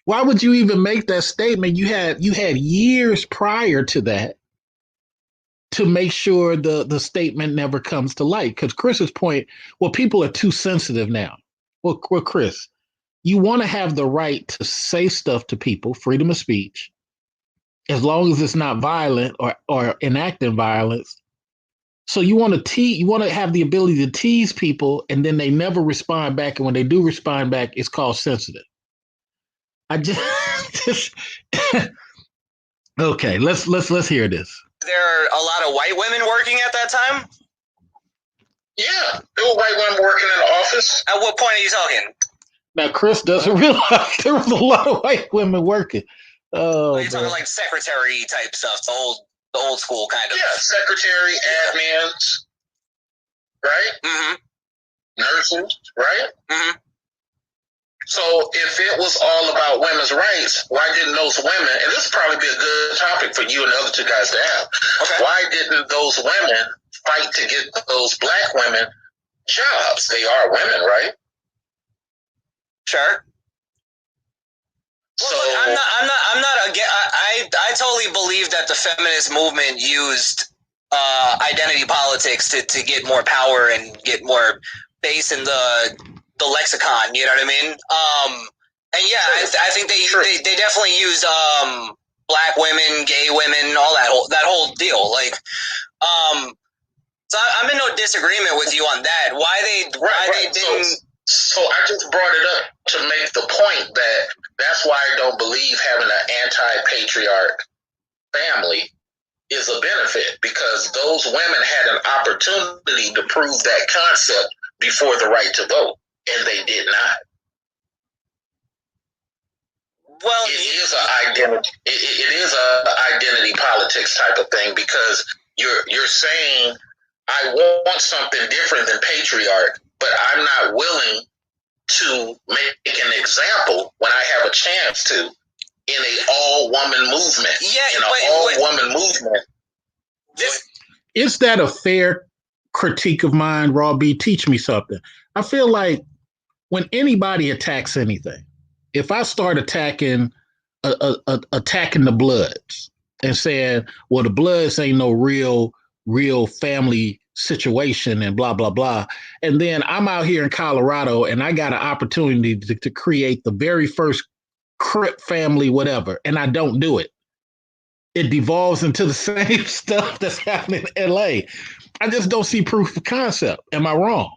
Speaker 1: Why would you even make that statement? You had years prior to that to make sure the statement never comes to light. Because Chris's point, well, people are too sensitive now. Well, Chris, you want to have the right to say stuff to people, freedom of speech, as long as it's not violent or enacting violence. So you want to have the ability to tease people, and then they never respond back. And when they do respond back, it's called sensitive. I just okay. Let's hear this.
Speaker 5: There are a lot of white women working at that time.
Speaker 6: Yeah, there were white women working in the office.
Speaker 5: At what point are you talking?
Speaker 1: Now, Chris doesn't realize there was a lot of white women working. Oh,
Speaker 5: You're talking like secretary type stuff, the old school kind of.
Speaker 6: Yeah, secretary, admins, right?
Speaker 5: Mm-hmm.
Speaker 6: Nurses, right?
Speaker 5: Mm-hmm.
Speaker 6: So if it was all about women's rights, why didn't those women, and this would probably be a good topic for you and the other two guys to have,
Speaker 5: Okay.
Speaker 6: why didn't those women fight to get those black women jobs? They are women, right?
Speaker 5: Sure.
Speaker 6: So
Speaker 5: Well, look, I'm not again. I totally believe that the feminist movement used identity politics to get more power and get more base in the lexicon. You know what I mean? And yeah, I think they definitely used black women, gay women, all that whole deal. Like, so I'm in no disagreement with you on that. Why they didn't.
Speaker 6: So I just brought it up to make the point that that's why I don't believe having an anti-patriarch family is a benefit, because those women had an opportunity to prove that concept before the right to vote, and they did not.
Speaker 5: Well,
Speaker 6: it is an identity. It is a identity politics type of thing, because you're saying I want something different than patriarch, but I'm not willing to make an example when I have a chance to in a all-woman movement.
Speaker 5: Yeah,
Speaker 6: in an all-woman movement.
Speaker 1: Is that a fair critique of mine, Raw B? Teach me something. I feel like when anybody attacks anything, if I start attacking the Bloods and saying, well, the Bloods ain't no real family situation and blah, blah, blah. And then I'm out here in Colorado and I got an opportunity to create the very first Crip family, whatever, and I don't do it. It devolves into the same stuff that's happening in LA. I just don't see proof of concept. Am I wrong?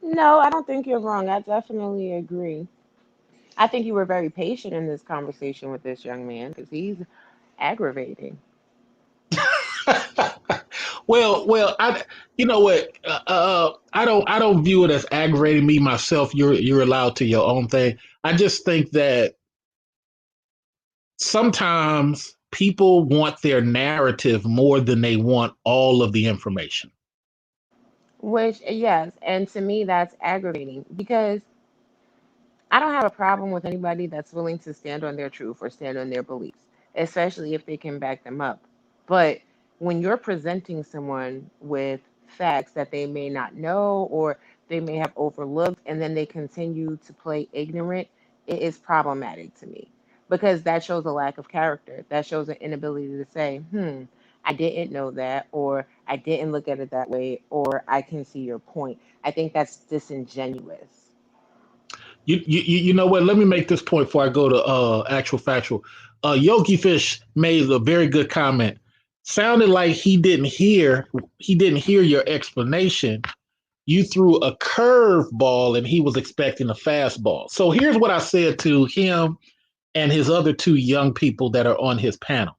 Speaker 4: No, I don't think you're wrong. I definitely agree. I think you were very patient in this conversation with this young man because he's aggravating.
Speaker 1: well, I, you know what? I don't view it as aggravating me myself. You're allowed to your own thing. I just think that sometimes people want their narrative more than they want all of the information.
Speaker 4: Which, yes, and to me, that's aggravating because I don't have a problem with anybody that's willing to stand on their truth or stand on their beliefs, especially if they can back them up. But when you're presenting someone with facts that they may not know or they may have overlooked, and then they continue to play ignorant, it is problematic to me because that shows a lack of character. That shows an inability to say, I didn't know that, or I didn't look at it that way, or I can see your point. I think that's disingenuous.
Speaker 1: You know what? Let me make this point before I go to actual factual. Yogi Fish made a very good comment. Sounded like he didn't hear your explanation. You threw a curve ball and he was expecting a fastball. So here's what I said to him and his other two young people that are on his panel.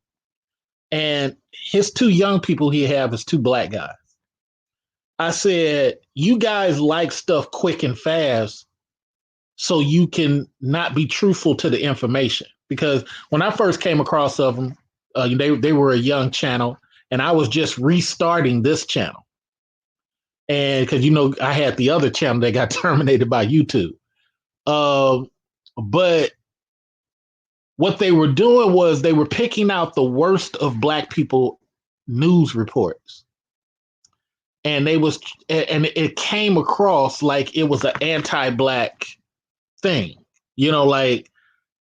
Speaker 1: And his two young people he have is two black guys. I said, you guys like stuff quick and fast so you can not be truthful to the information. Because when I first came across of them, they were a young channel, and I was just restarting this channel. And because, I had the other channel that got terminated by YouTube. But what they were doing was they were picking out the worst of black people news reports. And it came across like it was an anti-black thing, like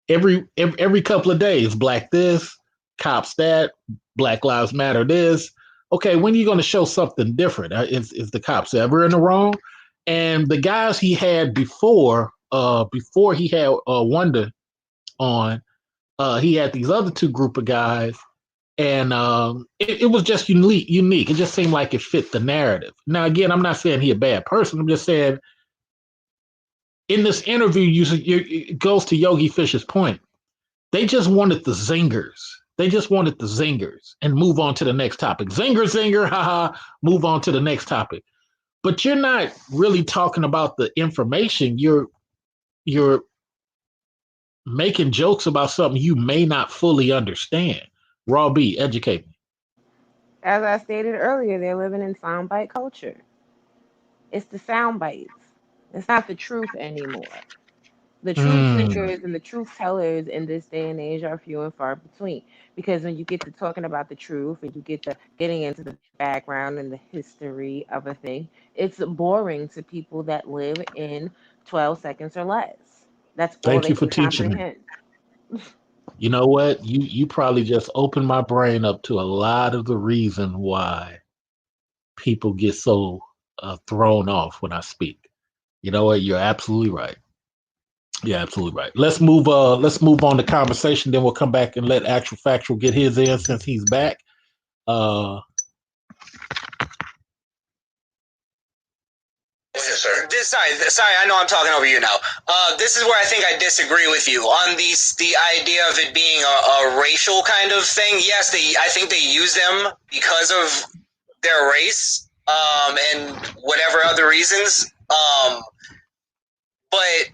Speaker 1: every couple of days, black this, cops that, Black Lives Matter this. Okay, when are you going to show something different? Is the cops ever in the wrong? And the guys he had before he had Wonder on, he had these other two group of guys, and it was just unique. It just seemed like it fit the narrative. Now, again, I'm not saying he's a bad person. I'm just saying in this interview, it goes to Yogi Fish's point. They just wanted the zingers. They just wanted the zingers and move on to the next topic. Zinger, haha, move on to the next topic. But you're not really talking about the information. You're making jokes about something you may not fully understand. Raw B, educate me.
Speaker 4: As I stated earlier, they're living in soundbite culture. It's the sound bites. It's not the truth anymore. The truth seekers and the truth tellers in this day and age are few and far between. Because when you get to talking about the truth and you get to getting into the background and the history of a thing, it's boring to people that live in 12 seconds or less. That's all
Speaker 1: Thank
Speaker 4: they
Speaker 1: you for
Speaker 4: can
Speaker 1: teaching me.
Speaker 4: comprehend.
Speaker 1: You know what? You probably just opened my brain up to a lot of the reason why people get so thrown off when I speak. You know what? You're absolutely right. Yeah, absolutely right. Let's move on to conversation, then we'll come back and let actual factual get his in since he's back.
Speaker 5: Sorry, I know I'm talking over you now. This is where I think I disagree with you on the idea of it being a racial kind of thing. Yes, I think they use them because of their race, and whatever other reasons. But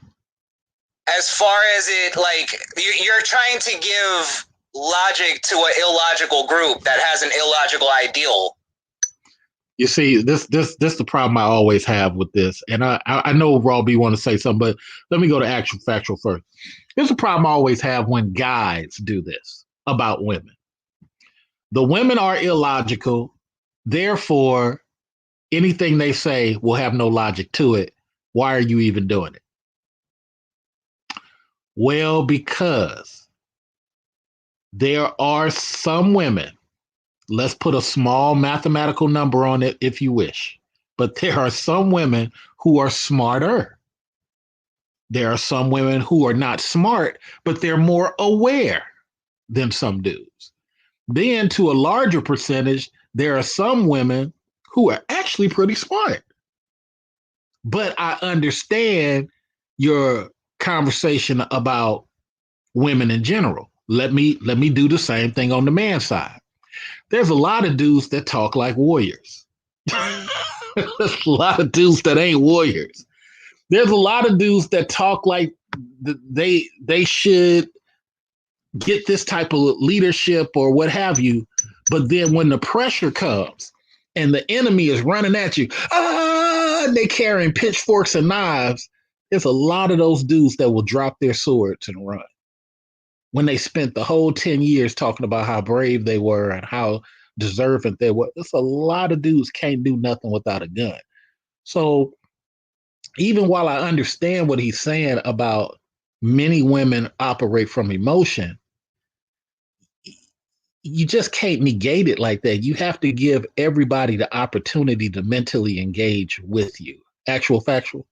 Speaker 5: as far as it, like, you're trying to give logic to an illogical group that has an illogical ideal.
Speaker 1: You see, this the problem I always have with this, and I know Raw B want to say something, but let me go to actual factual first. Here's the problem I always have when guys do this about women. The women are illogical, therefore anything they say will have no logic to it. Why are you even doing it? Well, because there are some women, let's put a small mathematical number on it if you wish, but there are some women who are smarter. There are some women who are not smart, but they're more aware than some dudes. Then, to a larger percentage, there are some women who are actually pretty smart. But I understand your conversation about women in general. Let me do the same thing on the man side. There's a lot of dudes that talk like warriors. There's a lot of dudes that ain't warriors. There's a lot of dudes that talk like they should get this type of leadership or what have you. But then when the pressure comes and the enemy is running at you, they carrying pitchforks and knives, there's a lot of those dudes that will drop their swords and run. When they spent the whole 10 years talking about how brave they were and how deserving they were. There's a lot of dudes can't do nothing without a gun. So even while I understand what he's saying about many women operate from emotion, you just can't negate it like that. You have to give everybody the opportunity to mentally engage with you. Actual factual.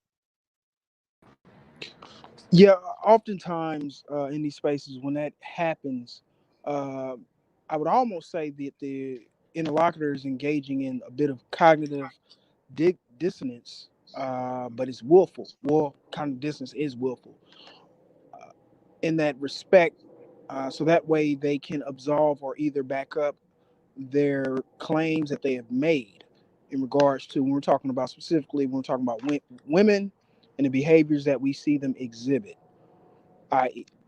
Speaker 3: Yeah, oftentimes in these spaces, when that happens, uh, I would almost say that the interlocutor is engaging in a bit of cognitive dissonance, but it's willful. Well, cognitive dissonance is willful uh, in that respect, so that way they can absolve or either back up their claims that they have made in regards to when we're talking about specifically when we're talking about women and the behaviors that we see them exhibit,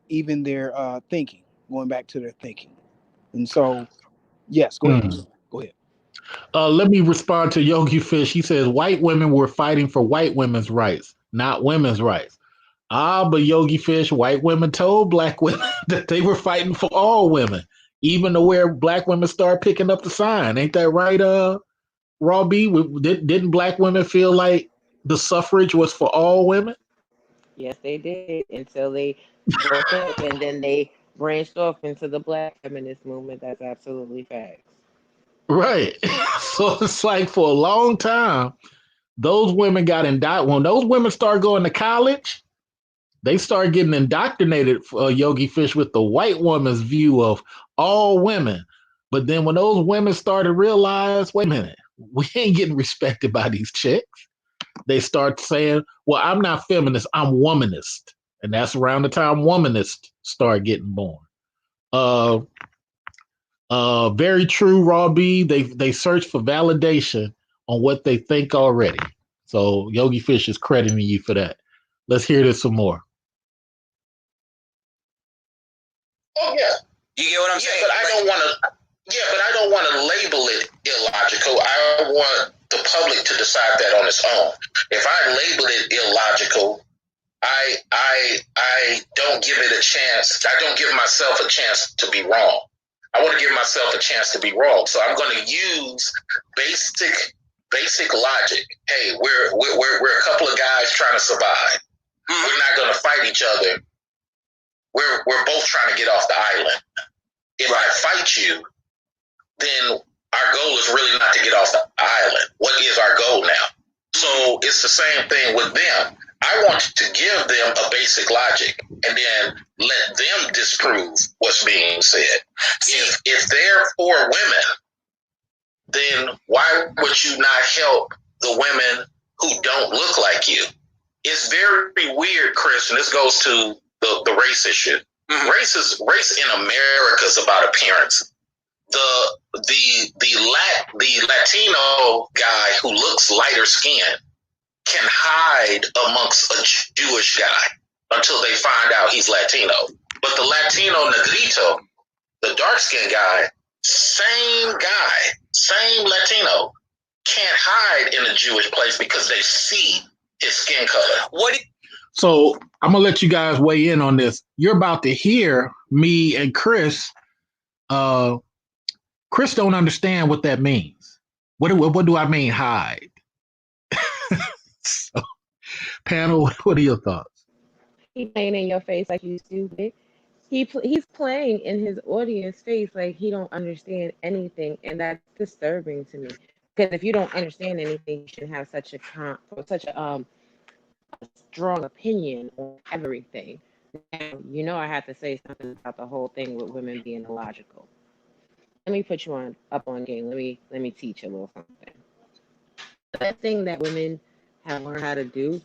Speaker 3: even their thinking, going back to their thinking. And so, yes, go ahead. I'm
Speaker 1: Mm.
Speaker 3: sorry. Go ahead.
Speaker 1: Let me respond to Yogi Fish. He says white women were fighting for white women's rights, not women's rights. But Yogi Fish, white women told black women that they were fighting for all women, even to where black women start picking up the sign. Ain't that right, Raw B? Didn't black women feel like the suffrage was for all women?
Speaker 4: Yes, they did until they broke up, and then they branched off into the Black feminist movement. That's absolutely facts.
Speaker 1: Right. So it's like for a long time, those women got indicted. When those women start going to college, they start getting indoctrinated, Yogi Fish, with the white woman's view of all women. But then when those women started to realize, wait a minute, we ain't getting respected by these chicks, they start saying, well, I'm not feminist, I'm womanist. And that's around the time womanists start getting born. Uh, very true, Raw B. They search for validation on what they think already. So Yogi Fish is crediting you for that. Let's hear this some more.
Speaker 6: Oh yeah,
Speaker 5: You get what I'm saying?
Speaker 6: but I don't want to. Yeah, but I don't want to label it illogical. I want the public to decide that on its own. If I label it illogical, I don't give it a chance. I don't give myself a chance to be wrong. I want to give myself a chance to be wrong. So I'm going to use basic logic. Hey, we're a couple of guys trying to survive.
Speaker 5: Mhm.
Speaker 6: We're not going to fight each other. We're both trying to get off the island. If I fight you, then our goal is really not to get off the island. What is our goal now? So it's the same thing with them. I want to give them a basic logic and then let them disprove what's being said. If they're for women, then why would you not help the women who don't look like you? It's very weird, Chris, and this goes to the race issue.
Speaker 5: Mhm.
Speaker 6: Race in America is about appearance. The Latino guy who looks lighter skinned can hide amongst a Jewish guy until they find out he's Latino. But the Latino negrito, the dark skinned guy, same Latino, can't hide in a Jewish place because they see his skin color.
Speaker 1: So I'm gonna let you guys weigh in on this. You're about to hear me and Chris. Chris don't understand what that means. What do I mean hide? So, panel, what are your thoughts?
Speaker 4: He playing in your face like you stupid. He's playing in his audience face like he don't understand anything, and that's disturbing to me. Because if you don't understand anything, you shouldn't have such a strong opinion on everything. Now, I have to say something about the whole thing with women being illogical. Let me put you up on game. Let me teach you a little something. The best thing that women have learned how to do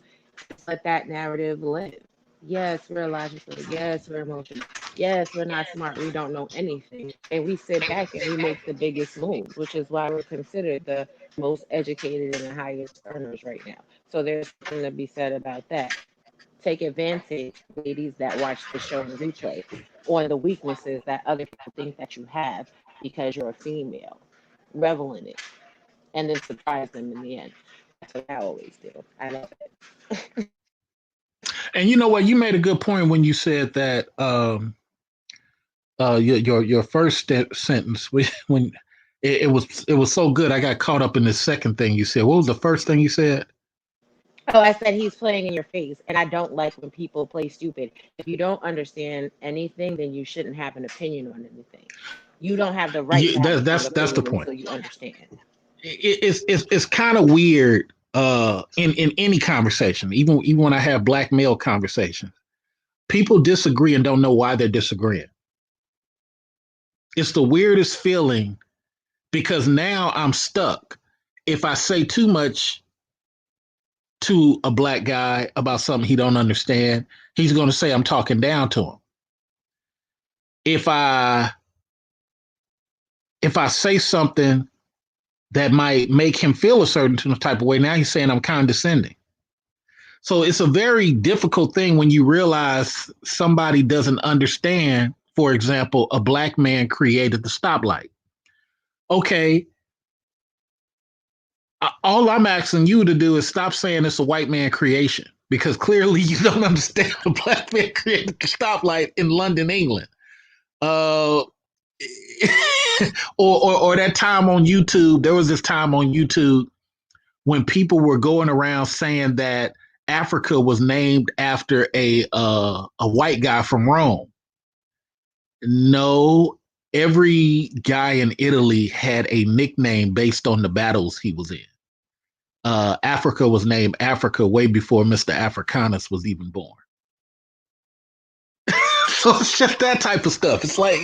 Speaker 4: is let that narrative live. Yes, we're illogical. Yes, we're emotional. Yes, we're not smart. We don't know anything. And we sit back and we make the biggest moves, which is why we're considered the most educated and the highest earners right now. So there's something to be said about that. Take advantage, ladies that watch the show in replay, on the weaknesses that other people think that you have because you're a female. Revel in it and then surprise them in the end. That's what I always do. I love it.
Speaker 1: And you know what? You made a good point when you said that your first sentence when it was so good. I got caught up in the second thing you said. What was the first thing you said?
Speaker 4: Oh, I said he's playing in your face, and I don't like when people play stupid. If you don't understand anything, then you shouldn't have an opinion on anything. You don't have the right to have a strong
Speaker 1: That's the
Speaker 4: opinion
Speaker 1: point.
Speaker 4: until you understand.
Speaker 1: It's kind of weird in any conversation, even when I have black male conversations. people disagree and don't know why they're disagreeing. It's the weirdest feeling because now I'm stuck. If I say too much to a black guy about something he don't understand, he's going to say I'm talking down to him. If I say something that might make him feel a certain type of way, now he's saying I'm condescending. So it's a very difficult thing when you realize somebody doesn't understand. For example, a black man created the stoplight. Okay, all I'm asking you to do is stop saying it's a white man creation, because clearly you don't understand the black man created the stoplight in London, England. Or that time on YouTube, there was this time on YouTube when people were going around saying that Africa was named after a white guy from Rome. No, every guy in Italy had a nickname based on the battles he was in. Africa was named Africa way before Mr. Africanus was even born. So it's just that type of stuff. It's like,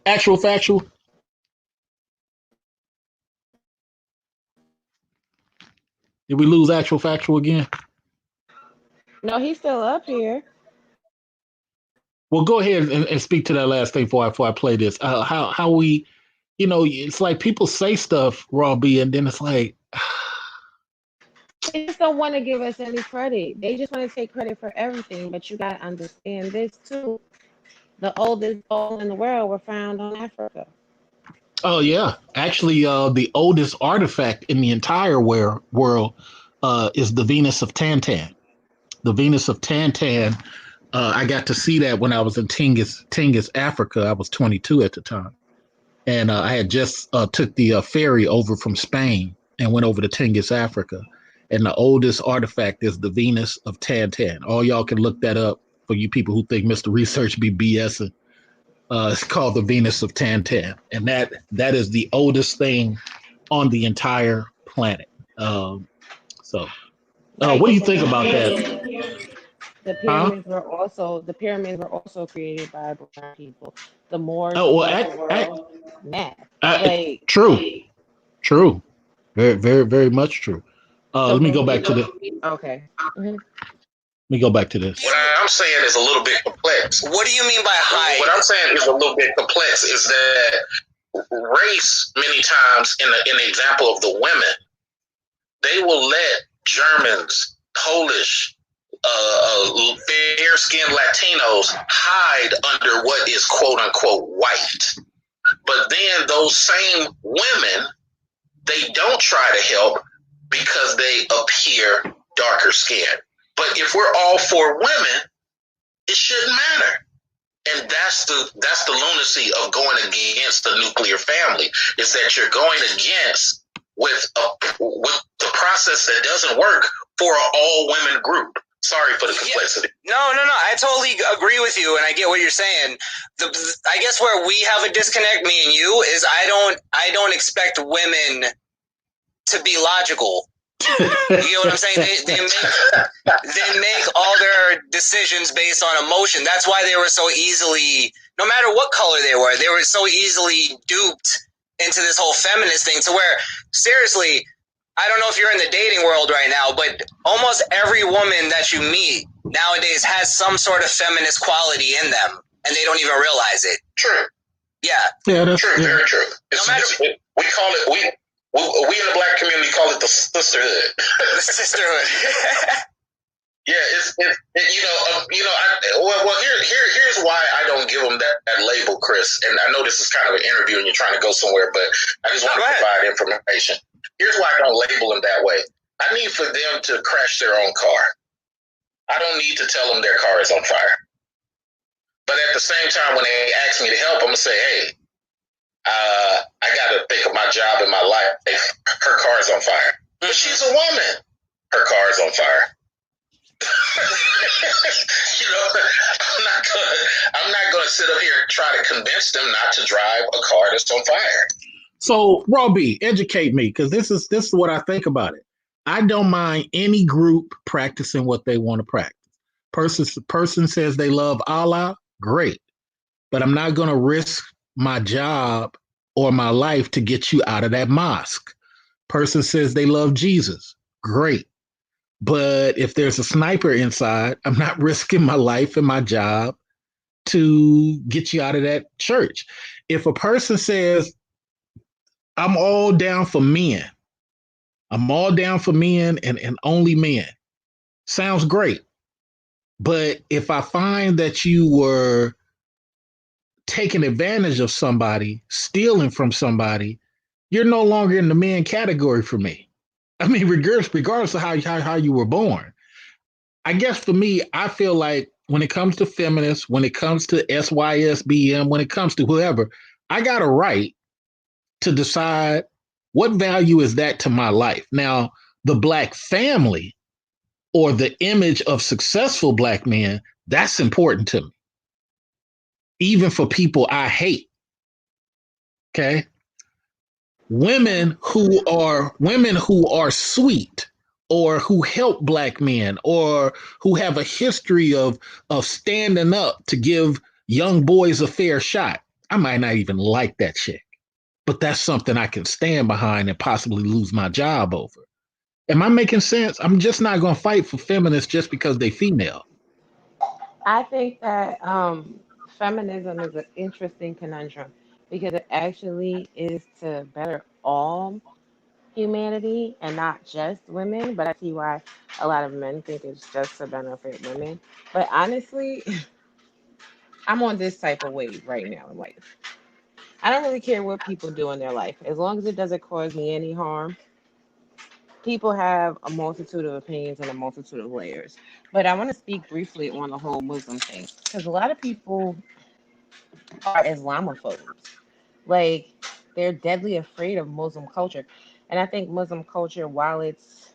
Speaker 1: actual factual. Did we lose actual factual again?
Speaker 4: No, he's still up here.
Speaker 1: Well, go ahead and speak to that last thing before I play this. How we, it's like people say stuff, Raw B, and then it's like,
Speaker 4: They just don't want to give us any credit. They just want to take credit for everything. But you got to understand this too. The oldest bowl in the world were found on Africa.
Speaker 1: Oh yeah, actually, the oldest artifact in the entire world is the Venus of Tantan. The Venus of Tantan. I got to see that when I was in Tingis, Africa. I was 22 at the time, and I had just took the ferry over from Spain and went over to Tingis, Africa. And the oldest artifact is the Venus of Tantan. All y'all can look that up for you people who think Mr. Research be BSing. It's called the Venus of Tantan, and that is the oldest thing on the entire planet. What do you think about that?
Speaker 4: The pyramids were also created by black people. The Moors.
Speaker 1: True, very, very, very much true. Let me go back to this.
Speaker 4: Okay. Mm-hmm.
Speaker 1: Let me go back to this.
Speaker 6: What I'm saying is a little bit complex.
Speaker 5: What do you mean by hide?
Speaker 6: What I'm saying is a little bit complex. Is that race many times in the example of the women, they will let Germans, Polish, fair-skinned Latinos hide under what is quote unquote white. But then those same women, they don't try to help because they appear darker skinned. But if we're all for women, it shouldn't matter. And that's the lunacy of going against the nuclear family, is that you're going against with the process that doesn't work for an all-women group. Sorry for the complexity.
Speaker 5: No. I totally agree with you, and I get what you're saying. I guess where we have a disconnect, me and you, is I don't expect women to be logical. You know what I'm saying? They make all their decisions based on emotion. That's why they were so easily, no matter what color they were so easily duped into this whole feminist thing, to where, seriously, I don't know if you're in the dating world right now, but almost every woman that you meet nowadays has some sort of feminist quality in them, and they don't even realize it.
Speaker 6: True.
Speaker 5: Yeah.
Speaker 1: Yeah, that's
Speaker 6: true. Very true. We call it we in the black community call it the sisterhood.
Speaker 5: The sisterhood.
Speaker 6: Yeah, here's why I don't give them that label, Chris. And I know this is kind of an interview and you're trying to go somewhere, but I just want to provide information. Here's why I don't label them that way. I need for them to crash their own car. I don't need to tell them their car is on fire. But at the same time, when they ask me to help, I'm going to say, hey, I got to think of my job and my life. Her car is on fire. But she's a woman. Her car is on fire. I'm not gonna sit up here and try to convince them not to drive a car that's on fire.
Speaker 1: So, Robbie, educate me, because this is what I think about it. I don't mind any group practicing what they want to practice. Person says they love Allah, great. But I'm not going to risk my job or my life to get you out of that mosque. Person says they love Jesus, great. But if there's a sniper inside, I'm not risking my life and my job to get you out of that church. If a person says, I'm all down for men, I'm all down for men and only men, sounds great. But if I find that you were taking advantage of somebody, stealing from somebody, you're no longer in the men category for me. I mean, regardless of how you were born. I guess for me, I feel like when it comes to feminists, when it comes to SYSBM, when it comes to whoever, I got a right to decide what value is that to my life. Now, the black family or the image of successful black men, that's important to me. Even for people I hate. Okay? Women who are sweet or who help black men or who have a history of standing up to give young boys a fair shot. I might not even like that chick, but that's something I can stand behind and possibly lose my job over. Am I making sense? I'm just not going to fight for feminists just because they female.
Speaker 4: I think that feminism is an interesting conundrum because it actually is to better all humanity and not just women. But I see why a lot of men think it's just to benefit women. But honestly, I'm on this type of wave right now in life. I don't really care what people do in their life as long as it doesn't cause me any harm. People have a multitude of opinions and a multitude of layers. But I want to speak briefly on the whole Muslim thing because a lot of people are Islamophobes. Like they're deadly afraid of Muslim culture. And I think Muslim culture, while it's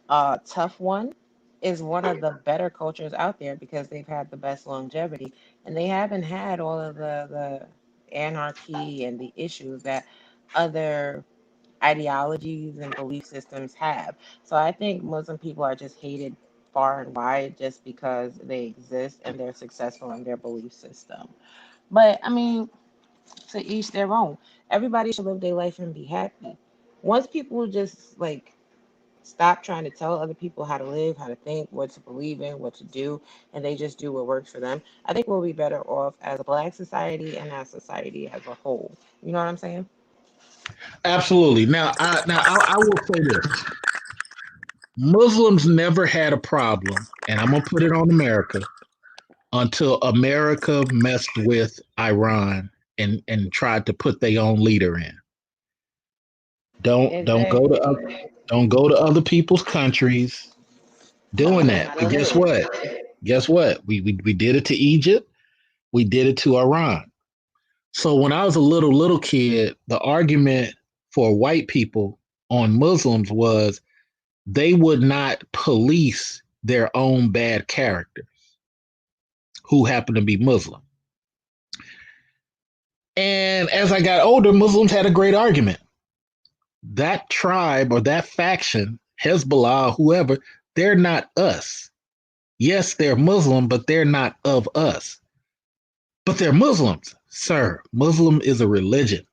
Speaker 4: a tough one, is one of the better cultures out there because they've had the best longevity and they haven't had all of the anarchy and the issues that other ideologies and belief systems have. So I think Muslim people are just hated far and wide just because they exist and they're successful in their belief system. But I mean, to each their own. Everybody should live their life and be happy. Once people just like stop trying to tell other people how to live, how to think, what to believe in, what to do, and they just do what works for them, I think we'll be better off as a black society and as society as a whole. You know what I'm saying?
Speaker 1: Absolutely. Now I will say this. Muslims never had a problem, and I'm gonna put it on America until America messed with Iran and tried to put their own leader in. Don't go to
Speaker 4: Exactly.
Speaker 1: don't go to other people's countries doing
Speaker 4: Telling them
Speaker 1: that.
Speaker 4: how to
Speaker 1: But guess
Speaker 4: live.
Speaker 1: what? Guess what? We did it to Egypt. We did it to Iran. So when I was a little kid, the argument for white people on Muslims was they would not police their own bad characters who happen to be Muslim. And as I got older, Muslims had a great argument. That tribe or that faction, Hezbollah, whoever, they're not us. Yes, they're Muslim, but they're not of us. But they're Muslims. Sir, Muslim is a religion,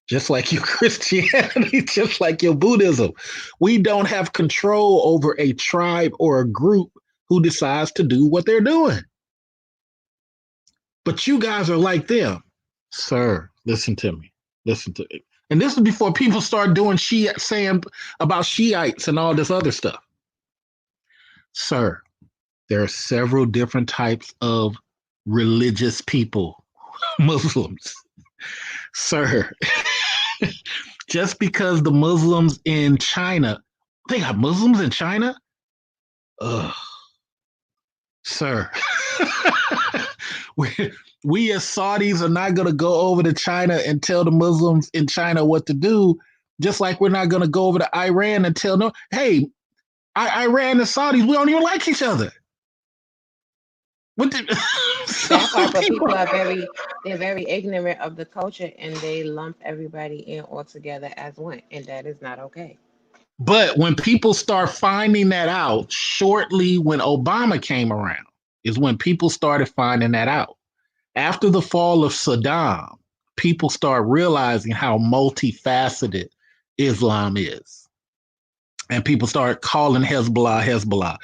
Speaker 1: just like your Christianity, just like your Buddhism. We don't have control over a tribe or a group who decides to do what they're doing. But you guys are like them. Sir, listen to me. Listen to me. And this is before people start doing saying about Shiites and all this other stuff. Sir, there are several different types of religious people, Muslims. Sir, just because the Muslims in China, they got Muslims in China? Ugh, sir. we, we as Saudis are not going to go over to China and tell the Muslims in China what to do, just like we're not going to go over to Iran and tell them, hey, Iran and Saudis, we don't even like each other. What did, so
Speaker 4: That part, but
Speaker 1: people,
Speaker 4: people are they're very ignorant of the culture and they lump everybody in all together as one, and that is not okay.
Speaker 1: But when people start finding that out, shortly when Obama came around, is when people started finding that out. After the fall of Saddam, people start realizing how multifaceted Islam is. And people start calling Hezbollah Hezbollah.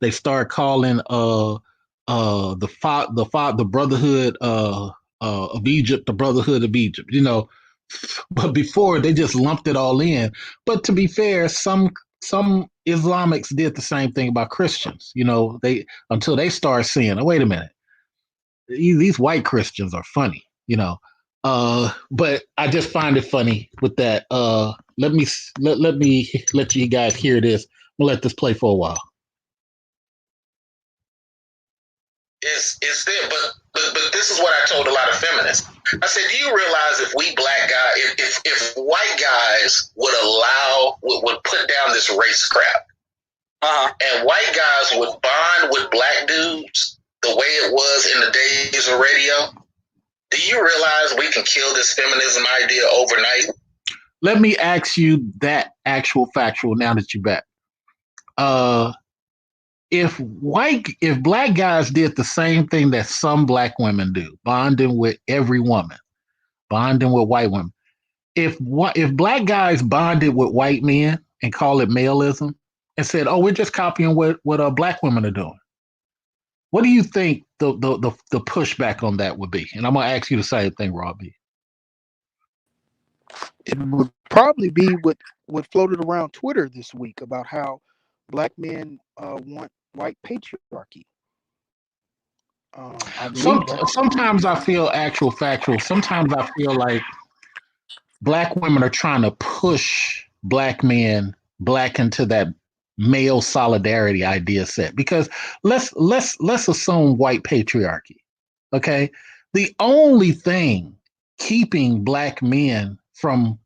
Speaker 1: They start calling the Brotherhood of Egypt the Brotherhood of Egypt. But before they just lumped it all in. But to be fair, some Islamics did the same thing about Christians. They until they start seeing, oh, wait a minute, these white Christians are funny. But I just find it funny with that. Let me let you guys hear this. I'm gonna let this play for a while.
Speaker 6: It's there, but this is what I told a lot of feminists. I said, do you realize if we black guys, if white guys would put down this race crap, and white guys would bond with black dudes the way it was in the days of radio, do you realize we can kill this feminism idea overnight?
Speaker 1: Let me ask you that actual factual now that you're back. If black guys did the same thing that some black women do, bonding with every woman, bonding with white women, if black guys bonded with white men and call it maleism and said, "Oh, we're just copying what black women are doing," what do you think the pushback on that would be? And I'm gonna ask you the same thing, Robbie.
Speaker 3: It would probably be what floated around Twitter this week about how black men want white patriarchy. I believe that.
Speaker 1: Sometimes I feel actual factual. Sometimes I feel like black women are trying to push black men black into that male solidarity idea set, because let's assume white patriarchy. Okay, the only thing keeping black men from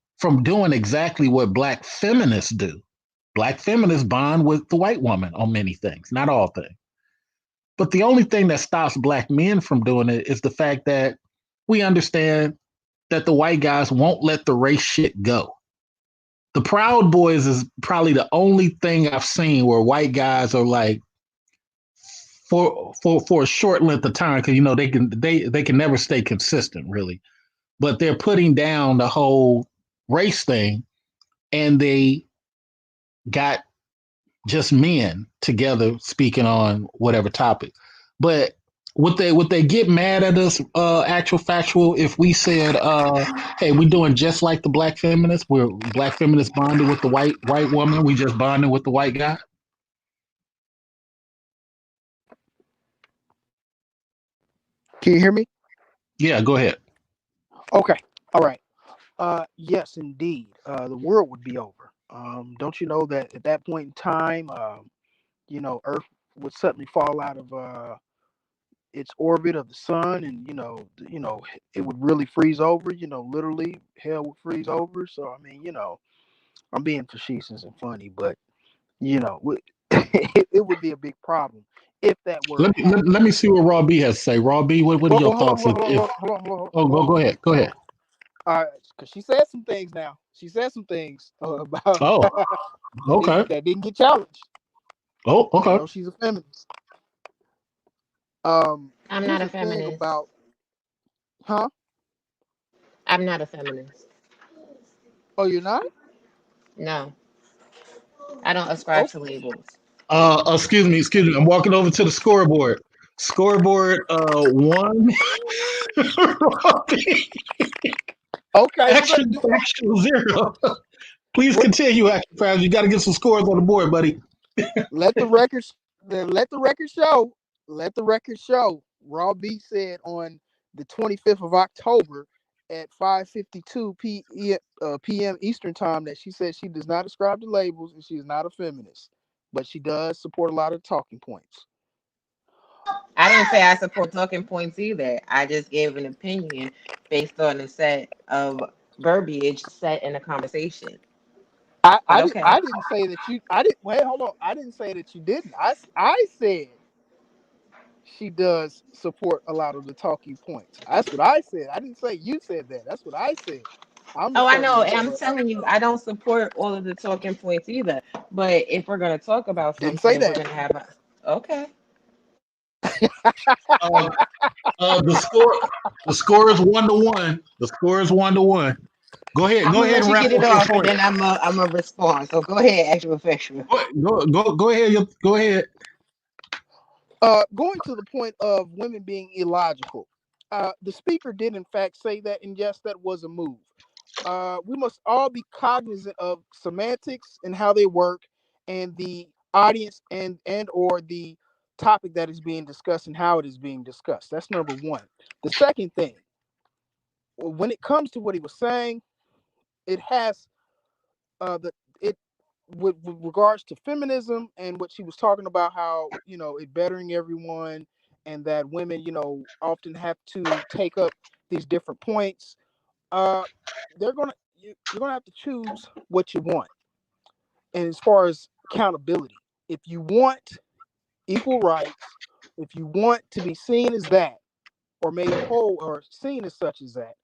Speaker 1: doing exactly what black feminists do, black feminists bond with the white woman on many things, not all things, but the only thing that stops black men from doing it is the fact that we understand that the white guys won't let the race shit go. The Proud Boys is probably the only thing I've seen where white guys are like, for a short length of time, because they can never stay consistent really, but they're putting down the whole race thing, and they got just men together speaking on whatever topic. But would they get mad at us, actual factual, if we said, hey, we're doing just like the black feminists, where black feminists bonded with the white woman, we just bonded with the white guy?
Speaker 3: Can you hear me?
Speaker 1: Yeah, go ahead.
Speaker 3: Okay. All right. Yes, indeed. The world would be over. Don't you know that at that point in time, Earth would suddenly fall out of its orbit of the sun, and it would really freeze over. Literally, hell would freeze over. So I mean, I'm being facetious and funny, but it would be a big problem if that were.
Speaker 1: Let me see what Raw B has to say. Raw B, what are your thoughts? Go ahead.
Speaker 3: Because she said some things now. She said some things about.
Speaker 1: Oh, okay.
Speaker 3: that didn't get challenged.
Speaker 1: Oh, okay.
Speaker 3: She's a feminist.
Speaker 4: I'm not a feminist.
Speaker 3: Huh?
Speaker 4: I'm not a feminist.
Speaker 3: Oh, you're not?
Speaker 4: No, I don't ascribe to labels.
Speaker 1: Excuse me. I'm walking over to the scoreboard. Scoreboard 1.
Speaker 3: Okay.
Speaker 1: Actual 0. Please continue, Action Fans. You got to get some scores on the board, buddy.
Speaker 3: Let the record show. Let the record show. Raw B said on the 25th of October at 5:52 p.m. Eastern time that she said she does not ascribe to labels and she is not a feminist, but she does support a lot of talking points.
Speaker 4: I didn't say I support talking points either. I just gave an opinion based on a set of verbiage set in a conversation.
Speaker 3: I
Speaker 4: Okay.
Speaker 3: didn't say that you. I didn't. Wait, hold on. I didn't say that you didn't. I said she does support a lot of the talking points. That's what I said. I didn't say you said that. That's what I said.
Speaker 8: I'm
Speaker 4: Oh,
Speaker 8: just
Speaker 4: I
Speaker 8: telling
Speaker 4: know.
Speaker 8: you
Speaker 4: And
Speaker 8: that,
Speaker 4: I'm
Speaker 8: bro.
Speaker 4: telling you, I don't support all of the talking points either. But if we're going to talk about
Speaker 8: Didn't say
Speaker 4: something, we're
Speaker 8: that.
Speaker 4: going to have a. Okay.
Speaker 1: Uh, the score, the score is 1-1. The score is 1-1.
Speaker 4: I'm
Speaker 1: Go
Speaker 4: going to
Speaker 1: ahead
Speaker 4: let
Speaker 1: and
Speaker 4: you
Speaker 1: wrap
Speaker 4: get it
Speaker 1: up your
Speaker 4: off and
Speaker 1: point.
Speaker 4: then I'm a respond. So go ahead, actual factual.
Speaker 1: Go ahead. Go ahead.
Speaker 8: Going to the point of women being illogical. The speaker did in fact say that, and yes, that was a move. We must all be cognizant of semantics and how they work, and the audience and or the topic that is being discussed and how it is being discussed. That's number one. The second thing, when it comes to what he was saying, it has the it with regards to feminism and what she was talking about, how it bettering everyone, and that women often have to take up these different points. uh they're gonna you're gonna have to choose what you want. And as far as accountability, if you want equal rights, if you want to be seen as that, or made whole or seen as such as that,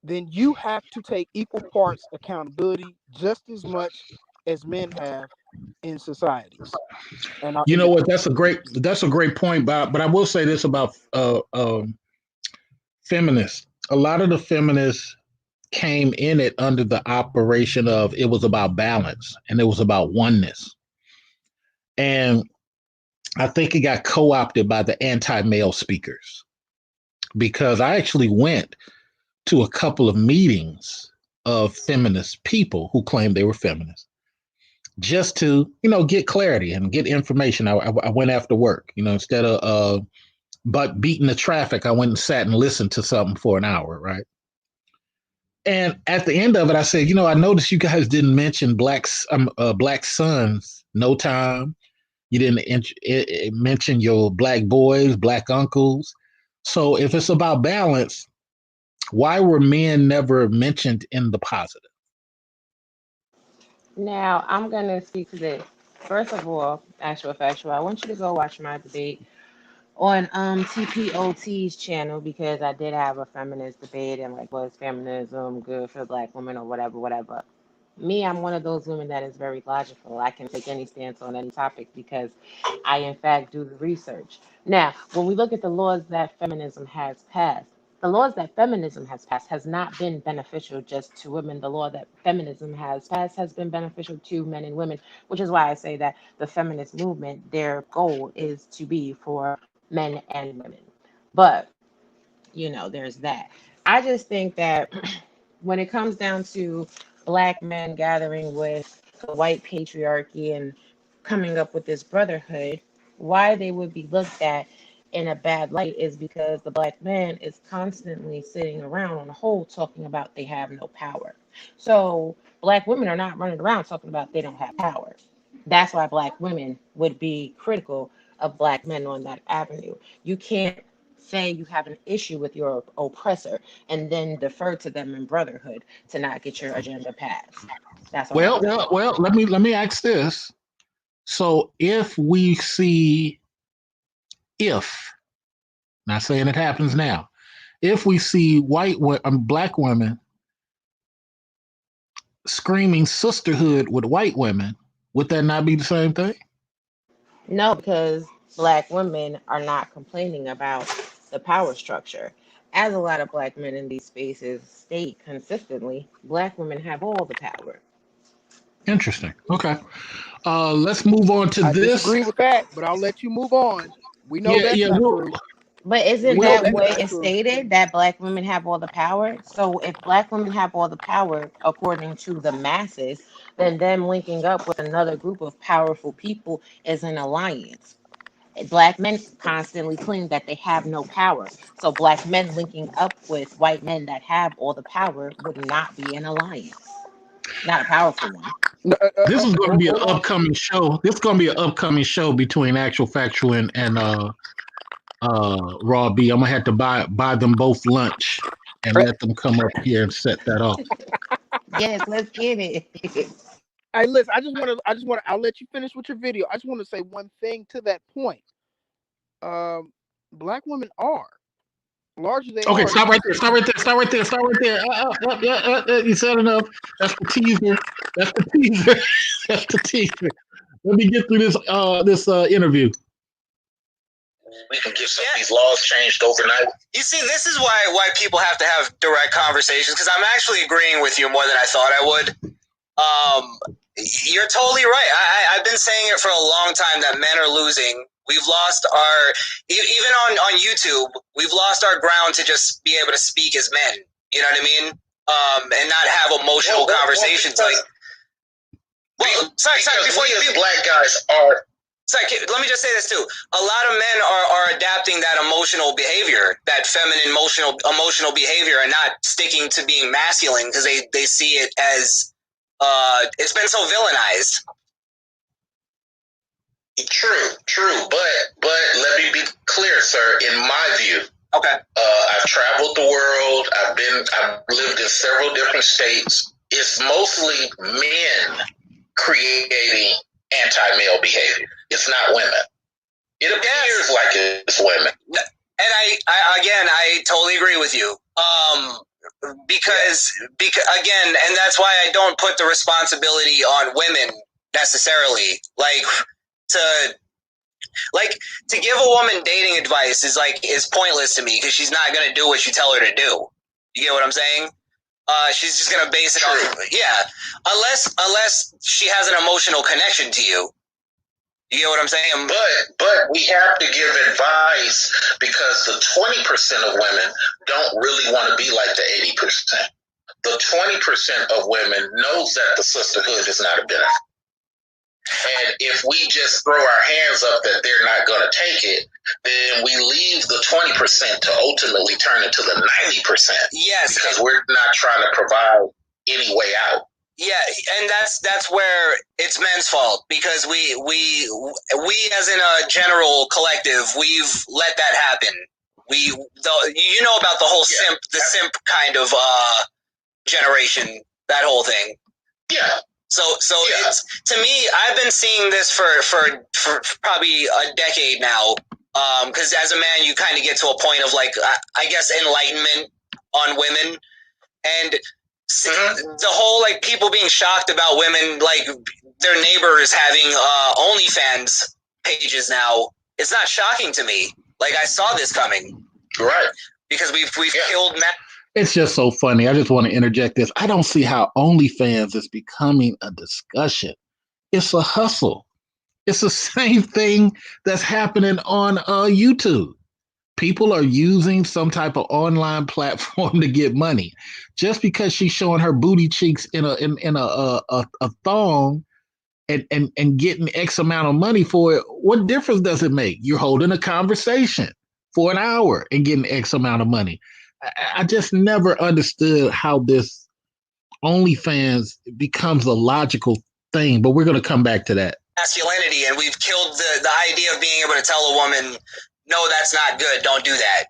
Speaker 8: then you have to take equal parts accountability just as much as men have in societies. And I'll
Speaker 1: You
Speaker 8: end
Speaker 1: know
Speaker 8: it
Speaker 1: what?
Speaker 8: there.
Speaker 1: That's a great point, Bob. But I will say this about feminists. A lot of the feminists came in it under the operation of it was about balance and it was about oneness. And I think it got co-opted by the anti-male speakers because I actually went to a couple of meetings of feminist people who claimed they were feminists just to, get clarity and get information. I went after work, instead of but beating the traffic, I went and sat and listened to something for an hour, right? And at the end of it, I said, I noticed you guys didn't mention black sons, no time. You didn't mention your black boys, black uncles. So if it's about balance, why were men never mentioned in the positive?
Speaker 4: Now, I'm going to speak to this. First of all, actual factual, I want you to go watch my debate on TPOT's channel because I did have a feminist debate and like was feminism good for black women or whatever, whatever. Me, I'm one of those women that is very logical. I can take any stance on any topic because I, in fact, do the research. Now, when we look at the laws that feminism has passed, the laws that feminism has passed has not been beneficial just to women. The law that feminism has passed has been beneficial to men and women, which is why I say that the feminist movement, their goal is to be for men and women. But, there's that. I just think that when it comes down to black men gathering with the white patriarchy and coming up with this brotherhood, why they would be looked at in a bad light is because the black man is constantly sitting around on the whole talking about they have no power. So black women are not running around talking about they don't have power. That's why black women would be critical of black men on that avenue. You can't say you have an issue with your oppressor and then defer to them in brotherhood to not get your agenda passed. That's all I'm
Speaker 1: Well,
Speaker 4: saying.
Speaker 1: well, well. Let me ask this. So if we see, if not saying it happens now, if we see black women screaming sisterhood with white women, would that not be the same thing?
Speaker 4: No, because black women are not complaining about the power structure. As a lot of black men in these spaces state consistently, black women have all the power.
Speaker 1: Interesting. Okay. Let's move on to
Speaker 8: I
Speaker 1: this.
Speaker 8: disagree with that, but I'll let you move on. We know
Speaker 1: Yeah,
Speaker 8: that's
Speaker 1: yeah.
Speaker 8: not true.
Speaker 4: But
Speaker 8: We
Speaker 4: isn't
Speaker 8: know
Speaker 4: that
Speaker 8: that's
Speaker 4: what
Speaker 8: not
Speaker 4: is
Speaker 8: true.
Speaker 4: stated that black women have all the power? So if black women have all the power, according to the masses, then them linking up with another group of powerful people is an alliance. Black men constantly claim that they have no power. So black men linking up with white men that have all the power would not be an alliance, not a powerful one.
Speaker 8: No,
Speaker 1: This is going to be an
Speaker 8: hold on.
Speaker 1: upcoming show. This is going to be an upcoming show between Actual Factual and Raw B. I'm gonna have to buy them both lunch and let them come up here and set that off.
Speaker 4: Yes, let's get it.
Speaker 8: Hey, listen. I just want to. I'll let you finish with your video. I just want to say one thing to that point. Um, Black women are Larger they
Speaker 1: Okay,
Speaker 8: are,
Speaker 1: stop right there. Stop right there. Stop right there. Stop right there. You said enough. That's the teaser. That's the teaser. That's the teaser. Let me get through this interview.
Speaker 6: We can get some of these laws changed overnight.
Speaker 5: You see, this is why people have to have direct conversations, because I'm actually agreeing with you more than I thought I would. You're totally right. I've been saying it for a long time that men are losing. We've lost even on YouTube, we've lost our ground to just be able to speak as men. You know what I mean? And not have emotional conversations. Sorry, before you
Speaker 6: black guys are.
Speaker 5: Sorry, let me just say this too. A lot of men are adapting that emotional behavior, that feminine emotional behavior, and not sticking to being masculine because they see it as it's been so villainized.
Speaker 6: True, but let me be clear, sir. In my view,
Speaker 5: okay,
Speaker 6: I've traveled the world. I've lived in several different states. It's mostly men creating anti-male behavior. It's not women. It appears like it's women.
Speaker 5: And I totally agree with you. Because again, and that's why I don't put the responsibility on women necessarily. To give a woman dating advice is pointless to me because she's not going to do what you tell her to do. You get what I'm saying? She's just gonna base it on unless she has an emotional connection to you. You get what I'm saying?
Speaker 6: But we have to give advice because the 20% of women don't really want to be like the 80%. The 20% of women knows that the sisterhood is not a benefit. And if we just throw our hands up that they're not going to take it, then we leave the 20% to ultimately turn into the 90%.
Speaker 5: Yes.
Speaker 6: Because we're not trying to provide any way out.
Speaker 5: Yeah, and that's where it's men's fault because we as in a general collective, we've let that happen. You know about the whole simp kind of generation, that whole thing.
Speaker 6: Yeah.
Speaker 5: So it's, to me, I've been seeing this for probably a decade now. Because as a man, you kind of get to a point of I guess enlightenment on women, and the whole people being shocked about women their neighbors having OnlyFans pages now. It's not shocking to me. I saw this coming,
Speaker 6: right?
Speaker 5: Because we've killed men.
Speaker 1: It's just so funny. I just want to interject this. I don't see how OnlyFans is becoming a discussion. It's a hustle. It's the same thing that's happening on YouTube. People are using some type of online platform to get money. Just because she's showing her booty cheeks in a thong and getting X amount of money for it, what difference does it make? You're holding a conversation for an hour and getting X amount of money. I just never understood how this OnlyFans becomes a logical thing, but we're going to come back to that.
Speaker 5: Masculinity, and we've killed the idea of being able to tell a woman, no, that's not good, don't do that.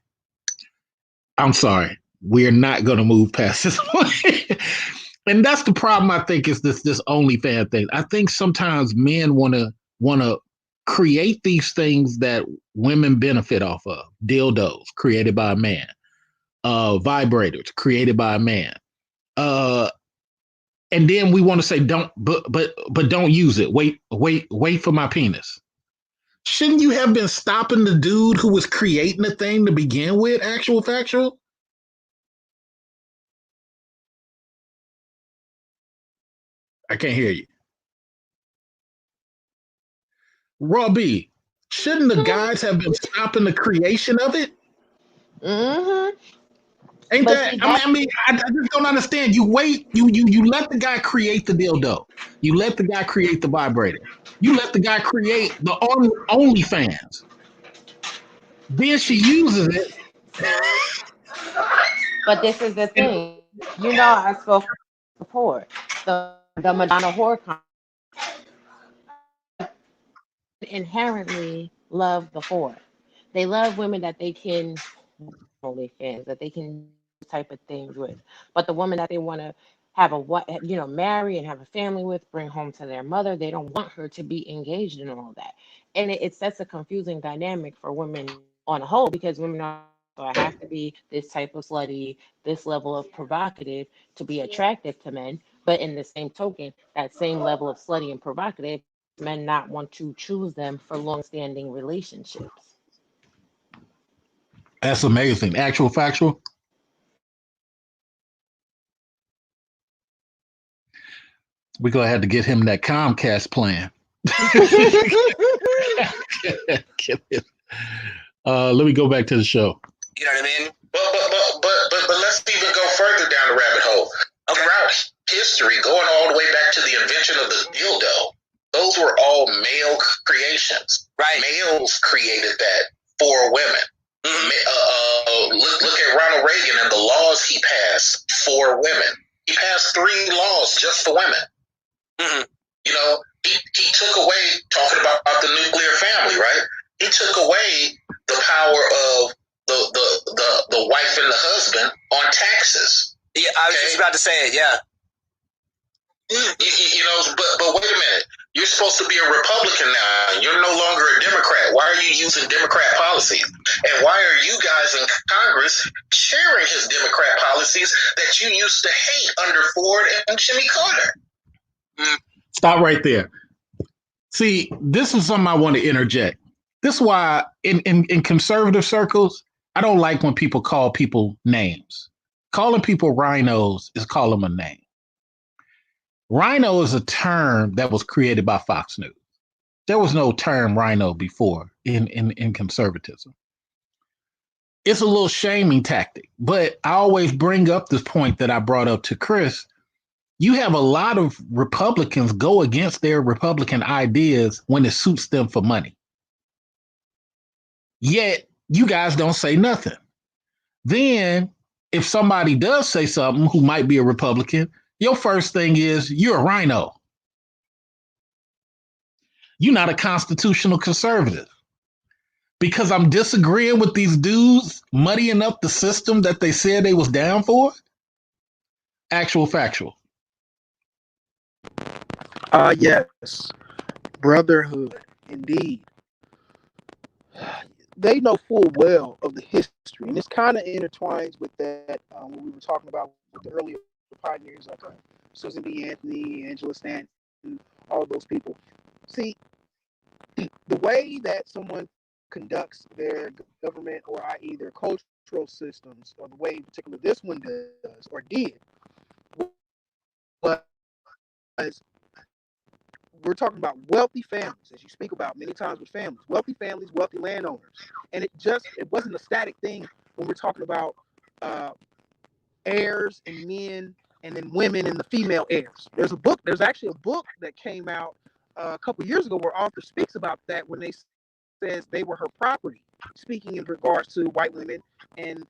Speaker 1: I'm sorry. We're not going to move past this one. And that's the problem, I think, is this OnlyFans thing. I think sometimes men want to create these things that women benefit off of. Dildos created by a man. Vibrators created by a man. And then we want to say don't don't use it. Wait for my penis. Shouldn't you have been stopping the dude who was creating the thing to begin with? Actual factual. I can't hear you. Robbie, shouldn't the guys have been stopping the creation of it?
Speaker 4: Mm-hmm.
Speaker 1: Ain't
Speaker 4: But
Speaker 1: that?
Speaker 4: see,
Speaker 1: I mean, I just don't understand. You wait. You let the guy create the dildo. You let the guy create the vibrator. You let the guy create the OnlyFans. Then she uses it.
Speaker 4: But this is the thing. I spoke before. The Madonna whore inherently love the whore. They love women that they can OnlyFans, that they can do type of things with. But the woman that they want to have marry and have a family with, bring home to their mother, they don't want her to be engaged in all that. And it sets a confusing dynamic for women on a whole because women are So I have to be this type of slutty, this level of provocative to be attractive to men. But in the same token, that same level of slutty and provocative, men not want to choose them for long-standing relationships.
Speaker 1: That's amazing. Actual factual. We're gonna have to get him that Comcast plan. Let me go back to the show.
Speaker 5: You know what I mean?
Speaker 6: But let's even go further down the rabbit hole.
Speaker 5: Okay.
Speaker 6: Throughout history, going all the way back to the invention of the dildo, those were all male creations.
Speaker 5: Right.
Speaker 6: Males created that for women. Look at Ronald Reagan and the laws he passed for women. He passed 3 laws just for women.
Speaker 5: Mm-hmm.
Speaker 6: You know, he took away, talking about the nuclear family, right? He took away the power of the wife and the husband on taxes.
Speaker 5: Yeah, I was just about to say it. Yeah.
Speaker 6: You know, but wait a minute. You're supposed to be a Republican now. You're no longer a Democrat. Why are you using Democrat policies? And why are you guys in Congress sharing his Democrat policies that you used to hate under Ford and Jimmy Carter?
Speaker 1: Stop right there. See, this is something I want to interject. This is why in conservative circles, I don't like when people call people names. Calling people rhinos is calling them a name. Rhino is a term that was created by Fox News. There was no term rhino before in conservatism. It's a little shaming tactic, but I always bring up this point that I brought up to Chris. You have a lot of Republicans go against their Republican ideas when it suits them for money. Yet you guys don't say nothing. Then if somebody does say something who might be a Republican, your first thing is you're a rhino. You're not a constitutional conservative. Because I'm disagreeing with these dudes muddying up the system that they said they was down for? Actual factual.
Speaker 8: Yes. Brotherhood, indeed. They know full well of the history, and this kind of intertwines with that what we were talking about with the earlier pioneers like Susan B. Anthony, Angela Stanton, all of those people. See, the way that someone conducts their government, or i.e. their cultural systems, or the way in particular this one does or did, was we're talking about wealthy families, as you speak about many times with families, wealthy families, wealthy landowners. And it wasn't a static thing when we're talking about heirs and men and then women and the female heirs. There's actually a book that came out a couple years ago where author speaks about that when they says they were her property, speaking in regards to white women and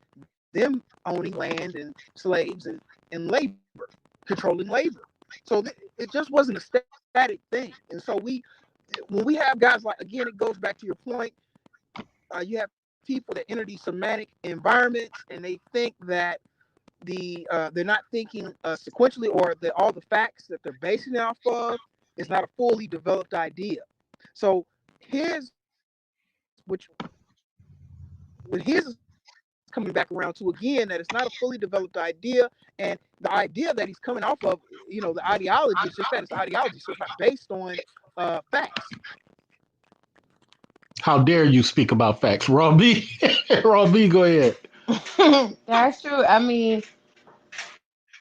Speaker 8: them owning land and slaves and labor, controlling labor. So it just wasn't a static thing. And so when we have guys like, again, it goes back to your point, you have people that enter these Semitic environments and they think that they're not thinking sequentially, or that all the facts that they're basing it off of is not a fully developed idea. So his is coming back around to, again, that it's not a fully developed idea, and the idea that he's coming off of, the ideology is just that it's ideology, so it's not based on facts.
Speaker 1: How dare you speak about facts, Raw B? Raw B, go ahead.
Speaker 4: That's true. I mean,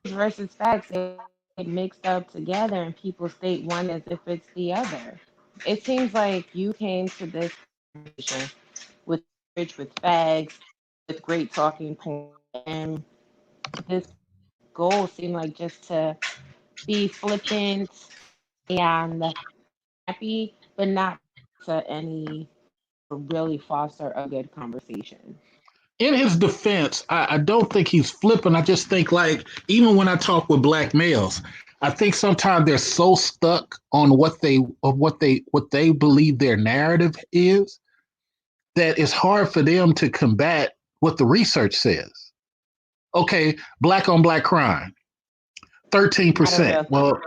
Speaker 4: versus facts, they mixed up together, and people state one as if it's the other. It seems like you came to this conversation with facts, with great talking points, and this goal seemed like just to be flippant and happy, but not to any really foster a good conversation.
Speaker 1: In his defense, I don't think he's flipping. I just think, like, even when I talk with black males, I think sometimes they're so stuck on what they believe their narrative is that it's hard for them to combat what the research says. Okay, black on black crime, 13%. Well,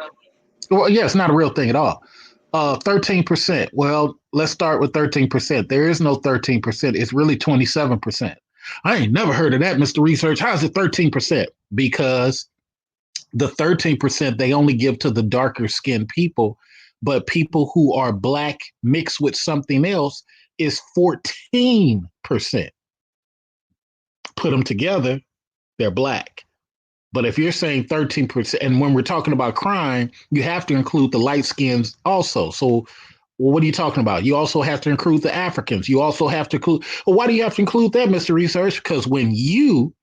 Speaker 1: yeah, it's not a real thing at all. 13%. Well, let's start with 13%. There is no 13%. It's really 27%. I ain't never heard of that, Mr. Research. How is it 13%? Because the 13% they only give to the darker skinned people, but people who are black mixed with something else is 14%. Put them together, they're black. But if you're saying 13%, and when we're talking about crime, you have to include the light skins also. So what are you talking about? You also have to include the Africans. You also have to include, well, why do you have to include that, Mr. Research? Because when you,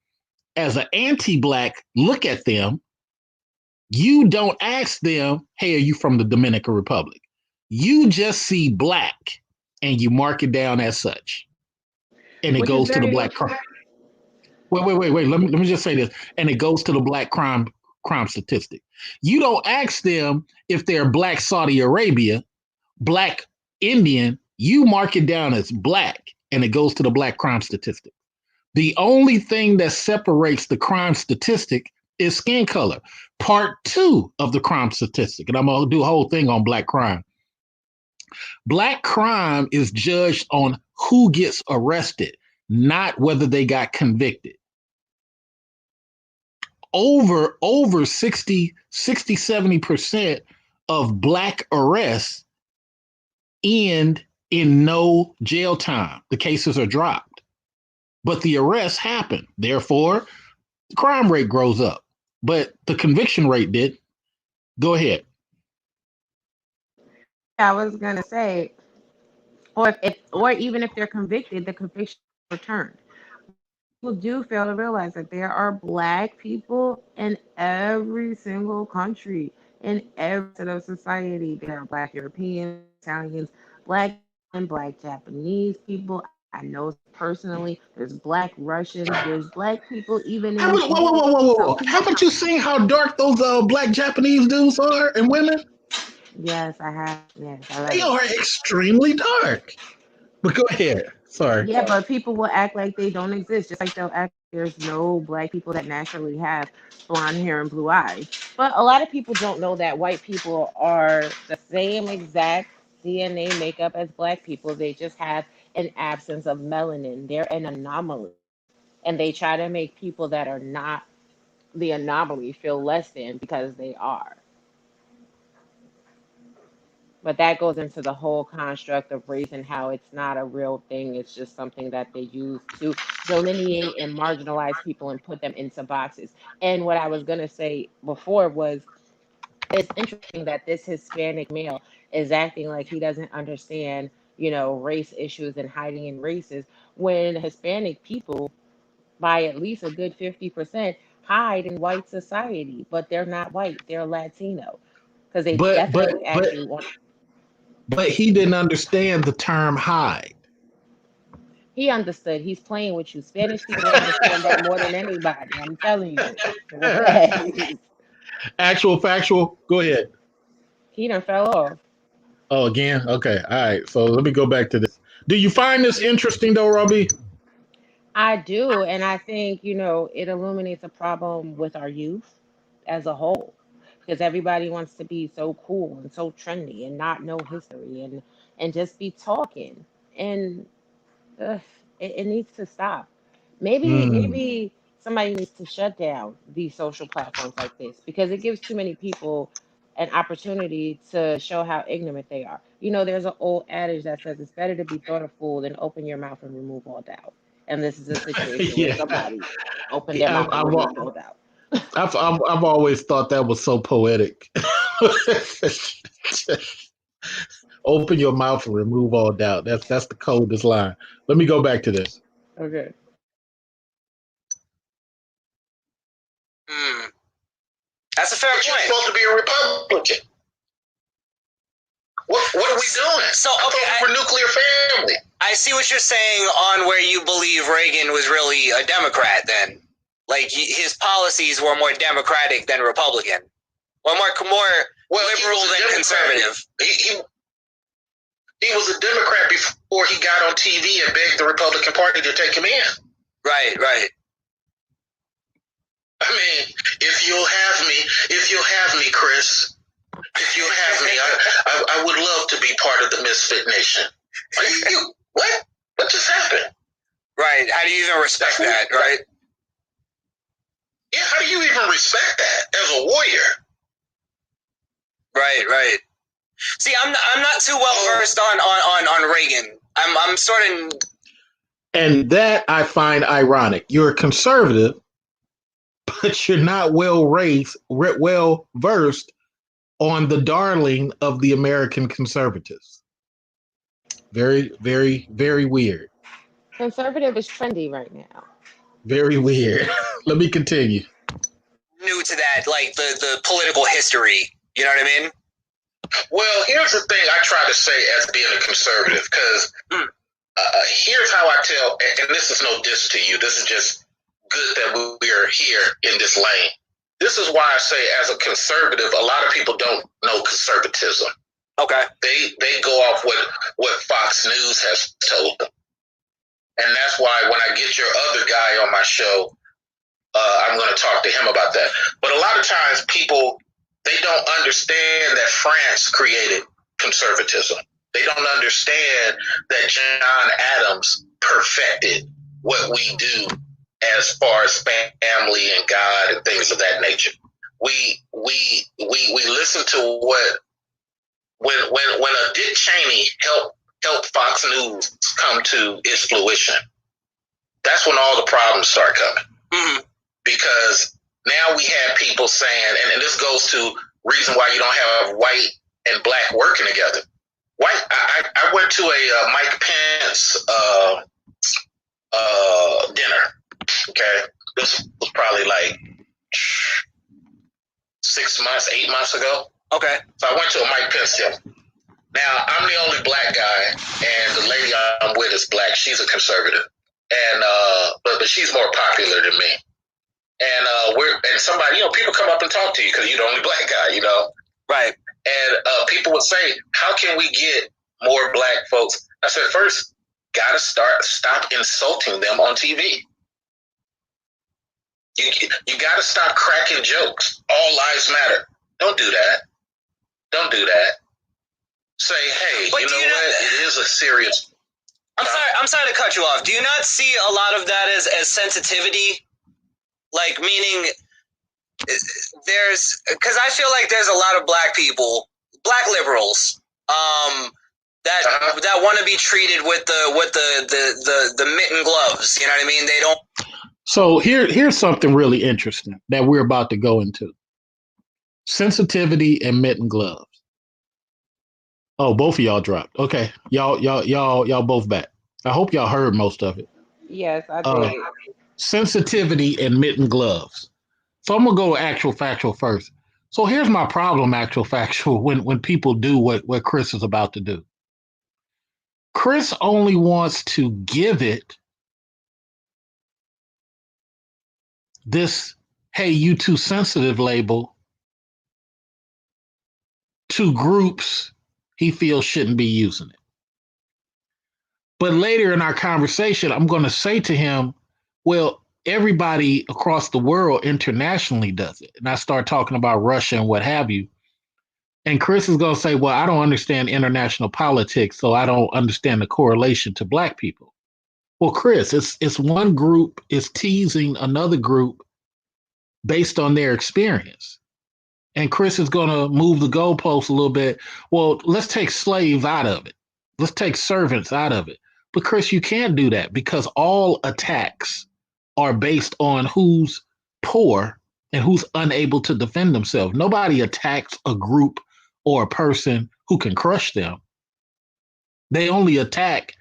Speaker 1: as an anti-black, look at them, you don't ask them, hey, are you from the Dominican Republic? You just see black and you mark it down as such. And it
Speaker 4: Which is
Speaker 1: goes to the
Speaker 4: very
Speaker 1: black crime. Wait. Let me just say this. And it goes to the black crime statistic. You don't ask them if they're black Saudi Arabia, black Indian. You mark it down as black and it goes to the black crime statistic. The only thing that separates the crime statistic is skin color. Part 2 of the crime statistic, and I'm going to do a whole thing on black crime. Black crime is judged on who gets arrested, not whether they got convicted. Over 60, 70% of black arrests end in no jail time. The cases are dropped, but the arrests happen. Therefore, the crime rate grows up, but the conviction rate did. Go ahead.
Speaker 4: I was gonna say, or even if they're convicted, the conviction is returned. People do fail to realize that there are black people in every single country, in every set of society. There are black Europeans, Italians, black and black Japanese people. I know personally. There's black Russians. There's black people even
Speaker 1: How
Speaker 4: in
Speaker 1: about, whoa.
Speaker 4: so
Speaker 1: How
Speaker 4: people.
Speaker 1: about you seeing how dark those black Japanese dudes are and women?
Speaker 4: Yes, I have. Yes, I love
Speaker 1: They
Speaker 4: it.
Speaker 1: are extremely dark. But go ahead. Sorry.
Speaker 4: Yeah, but people will act like they don't exist, just like they'll act there's no black people that naturally have blonde hair and blue eyes. But a lot of people don't know that white people are the same exact DNA makeup as black people. They just have an absence of melanin. They're an anomaly. And they try to make people that are not the anomaly feel less than because they are. But that goes into the whole construct of race and how it's not a real thing. It's just something that they use to delineate and marginalize people and put them into boxes. And what I was going to say before was it's interesting that this Hispanic male is acting like he doesn't understand, race issues and hiding in races when Hispanic people, by at least a good 50%, hide in white society, but they're not white, they're Latino. Because they
Speaker 1: But but
Speaker 4: definitely
Speaker 1: but
Speaker 4: actually want.
Speaker 1: but he didn't understand the term hide.
Speaker 4: He understood. He's playing with you. Spanish people understand that more than anybody. I'm telling you. For a fact.
Speaker 1: Actual factual. Go ahead.
Speaker 4: He done fell off.
Speaker 1: Oh, again. Okay. All right. So let me go back to this. Do you find this interesting though, Robbie?
Speaker 4: I do, and I think, it illuminates a problem with our youth as a whole. Because everybody wants to be so cool and so trendy and not know history and just be talking. And ugh, it needs to stop. Maybe
Speaker 1: Mm.
Speaker 4: maybe somebody needs to shut down these social platforms like this because it gives too many people an opportunity to show how ignorant they are. There's an old adage that says it's better to be thought a fool than open your mouth and remove all doubt. And this is a situation where
Speaker 1: Yeah.
Speaker 4: somebody opened their mouth and removed all doubt.
Speaker 1: I've always thought that was so poetic. Open your mouth and remove all doubt. That's the coldest line. Let me go back to this.
Speaker 4: Okay.
Speaker 5: Hmm. That's a fair
Speaker 6: But you're
Speaker 5: point.
Speaker 6: supposed to be a Republican. What are we doing?
Speaker 5: So,
Speaker 6: I
Speaker 5: okay,
Speaker 6: thought we were nuclear family.
Speaker 5: I see what you're saying on where you believe Reagan was really a Democrat then. Like, his policies were more Democratic than Republican. Or more liberal than conservative.
Speaker 6: He was a Democrat before he got on TV and begged the Republican Party to take him in.
Speaker 5: Right.
Speaker 6: I mean, if you'll have me, Chris, if you'll have me, I would love to be part of the Misfit Nation. What? What just happened?
Speaker 5: Right. How do you even respect that, right?
Speaker 6: Yeah, how do you even respect that as a warrior?
Speaker 5: Right. See, I'm not too well versed on Reagan. I'm starting.
Speaker 1: And that I find ironic. You're a conservative, but you're not well versed on the darling of the American conservatives. Very, very, very weird.
Speaker 4: Conservative is trendy right now.
Speaker 1: Very weird. Let me continue.
Speaker 5: New to that, like the political history. You know what I mean?
Speaker 6: Well, here's the thing I try to say as being a conservative, because here's how I tell, and this is no diss to you. This is just good that we are here in this lane. This is why I say, as a conservative, a lot of people don't know conservatism.
Speaker 5: Okay.
Speaker 6: They go off what Fox News has told them. And that's why when I get your other guy on my show, I'm going to talk to him about that. But a lot of times people, they don't understand that France created conservatism. They don't understand that John Adams perfected what we do as far as family and God and things of that nature. We listen to what when a Dick Cheney helped Fox News come to its fruition. That's when all the problems start coming.
Speaker 5: Mm-hmm.
Speaker 6: Because now we have people saying, and this goes to reason why you don't have white and black working together. I went to a Mike Pence dinner. Okay, this was probably like 8 months ago.
Speaker 5: Okay,
Speaker 6: so I went to a Mike Pence dinner. Now I'm the only black guy, and the lady I'm with is black. She's a conservative, and but she's more popular than me. And somebody, people come up and talk to you because you're the only black guy,
Speaker 5: Right.
Speaker 6: And people would say, how can we get more black folks? I said, first, gotta stop insulting them on TV. You gotta stop cracking jokes. All lives matter. Don't do that. Don't do that. Say, hey, but you know what? It is a serious.
Speaker 5: I'm sorry to cut you off. Do you not see a lot of that as sensitivity? Like, meaning because I feel like there's a lot of black people, black liberals, that want to be treated with the mitten gloves. You know what I mean? They don't.
Speaker 1: So here's something really interesting that we're about to go into. Sensitivity and mitten gloves. Oh, both of y'all dropped. Okay, y'all both back. I hope y'all heard most of it.
Speaker 4: Yes, I did.
Speaker 1: Sensitivity and mitten gloves. So I'm gonna go actual factual first. So here's my problem, actual factual, when people do what Chris is about to do. Chris only wants to give it this, hey, you too sensitive label to groups he feels shouldn't be using it. But later in our conversation, I'm going to say to him, well, everybody across the world internationally does it. And I start talking about Russia and what have you. And Chris is going to say, well, I don't understand international politics, so I don't understand the correlation to black people. Well, Chris, it's one group is teasing another group based on their experience. And Chris is going to move the goalpost a little bit. Well, let's take slaves out of it. Let's take servants out of it. But Chris, you can't do that because all attacks are based on who's poor and who's unable to defend themselves. Nobody attacks a group or a person who can crush them. They only attack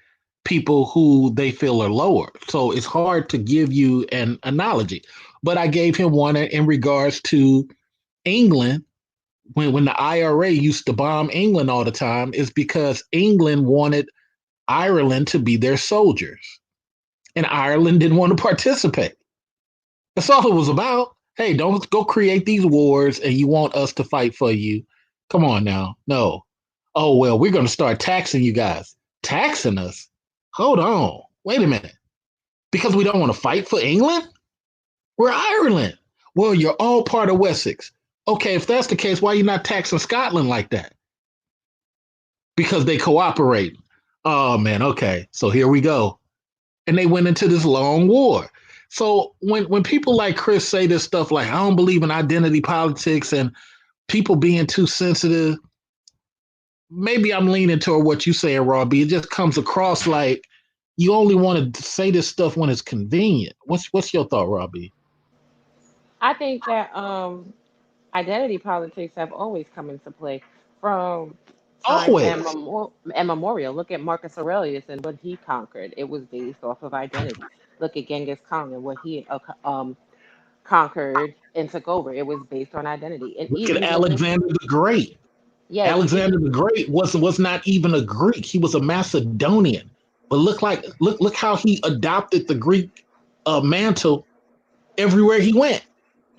Speaker 1: people who they feel are lower. So it's hard to give you an analogy. But I gave him one in regards to England. When the IRA used to bomb England all the time, is because England wanted Ireland to be their soldiers. And Ireland didn't want to participate. That's all it was about. Hey, don't go create these wars and you want us to fight for you. Come on now. No. Oh, well, we're going to start taxing you guys. Taxing us? Hold on. Wait a minute. Because we don't want to fight for England? We're Ireland. Well, you're all part of Wessex. Okay, if that's the case, why are you not taxing Scotland like that? Because they cooperate. Oh, man, okay. So here we go. and they went into this long war. So when people like Chris say this stuff like, I don't believe in identity politics and people being too sensitive, maybe I'm leaning toward what you saying, Robbie. It just comes across like you only want to say this stuff when it's convenient. What's your thought, Robbie?
Speaker 4: I think that identity politics have always come into play from time
Speaker 1: Always.
Speaker 4: immemorial. Look at Marcus Aurelius and what he conquered. It was based off of identity. Look at Genghis Khan and what he conquered and took over. It was based on identity. And
Speaker 1: Look at
Speaker 4: even look at,
Speaker 1: Alexander the Great.
Speaker 4: yeah, you
Speaker 1: Alexander
Speaker 4: even,
Speaker 1: the Great was not even a Greek. He was a Macedonian. But look how he adopted the Greek mantle everywhere he went.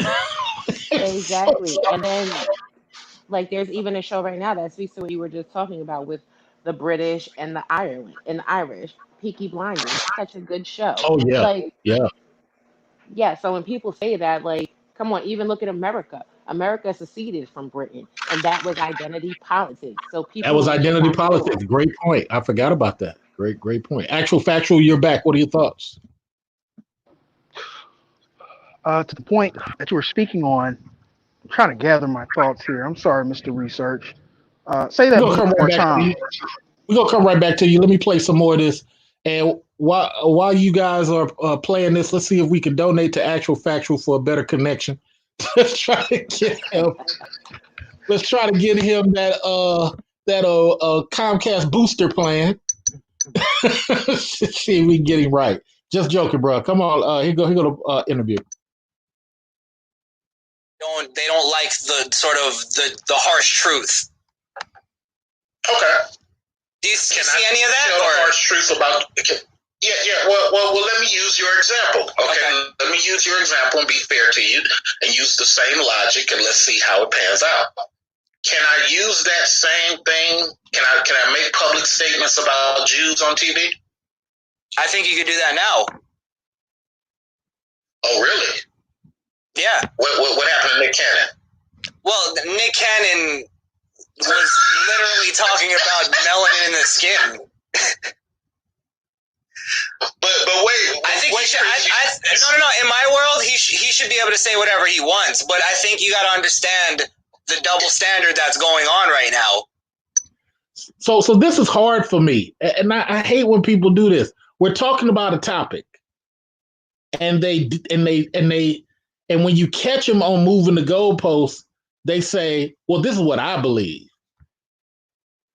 Speaker 1: So,
Speaker 4: exactly. And then, like, there's even a show right now that speaks to what you were just talking about with the British and the Ireland and the Irish. Peaky Blinders, such a good show.
Speaker 1: oh yeah,
Speaker 4: Like,
Speaker 1: yeah.
Speaker 4: yeah, so when people say that, like, come on, even look at America. America seceded from Britain, and that was identity politics. So
Speaker 1: That
Speaker 4: people
Speaker 1: was
Speaker 4: need to get
Speaker 1: identity
Speaker 4: back to it.
Speaker 1: politics. Great point. I forgot about that. Great point. Actual factual, you're back. What are your thoughts?
Speaker 3: To the point that you were speaking on, I'm trying to gather my thoughts here. I'm sorry, Mr. Research. Say
Speaker 1: We're
Speaker 3: that
Speaker 1: gonna
Speaker 3: one
Speaker 1: come
Speaker 3: more
Speaker 1: right back to
Speaker 3: time.
Speaker 1: you. We're gonna come right back to you. Let me play some more of this. And while you guys are playing this, let's see if we can donate to Actual Factual for a better connection. let's try to get him. Let's try to get him that Comcast booster plan. See if we can get him right. Just joking, bro. Come on. Here go the interview.
Speaker 5: They don't like the sort of the harsh truth.
Speaker 6: Okay.
Speaker 5: Do you
Speaker 6: Can
Speaker 5: see
Speaker 6: I
Speaker 5: any of that?
Speaker 6: tell the
Speaker 5: Or
Speaker 6: harsh truth about? Yeah. Well. Let me use your example. Okay. Let me use your example and be fair to you, and use the same logic, and let's see how it pans out. Can I use that same thing? Can I make public statements about Jews on TV?
Speaker 5: I think you could do that now.
Speaker 6: Oh, really?
Speaker 5: Yeah.
Speaker 6: What happened to Nick Cannon?
Speaker 5: Well, Nick Cannon was literally talking about melanin in the skin.
Speaker 6: But wait,
Speaker 5: I think he should. No. In my world, he should be able to say whatever he wants. But I think you got to understand the double standard that's going on right now.
Speaker 1: So this is hard for me, and I hate when people do this. We're talking about a topic, and when you catch them on moving the goalposts, they say, "Well, this is what I believe."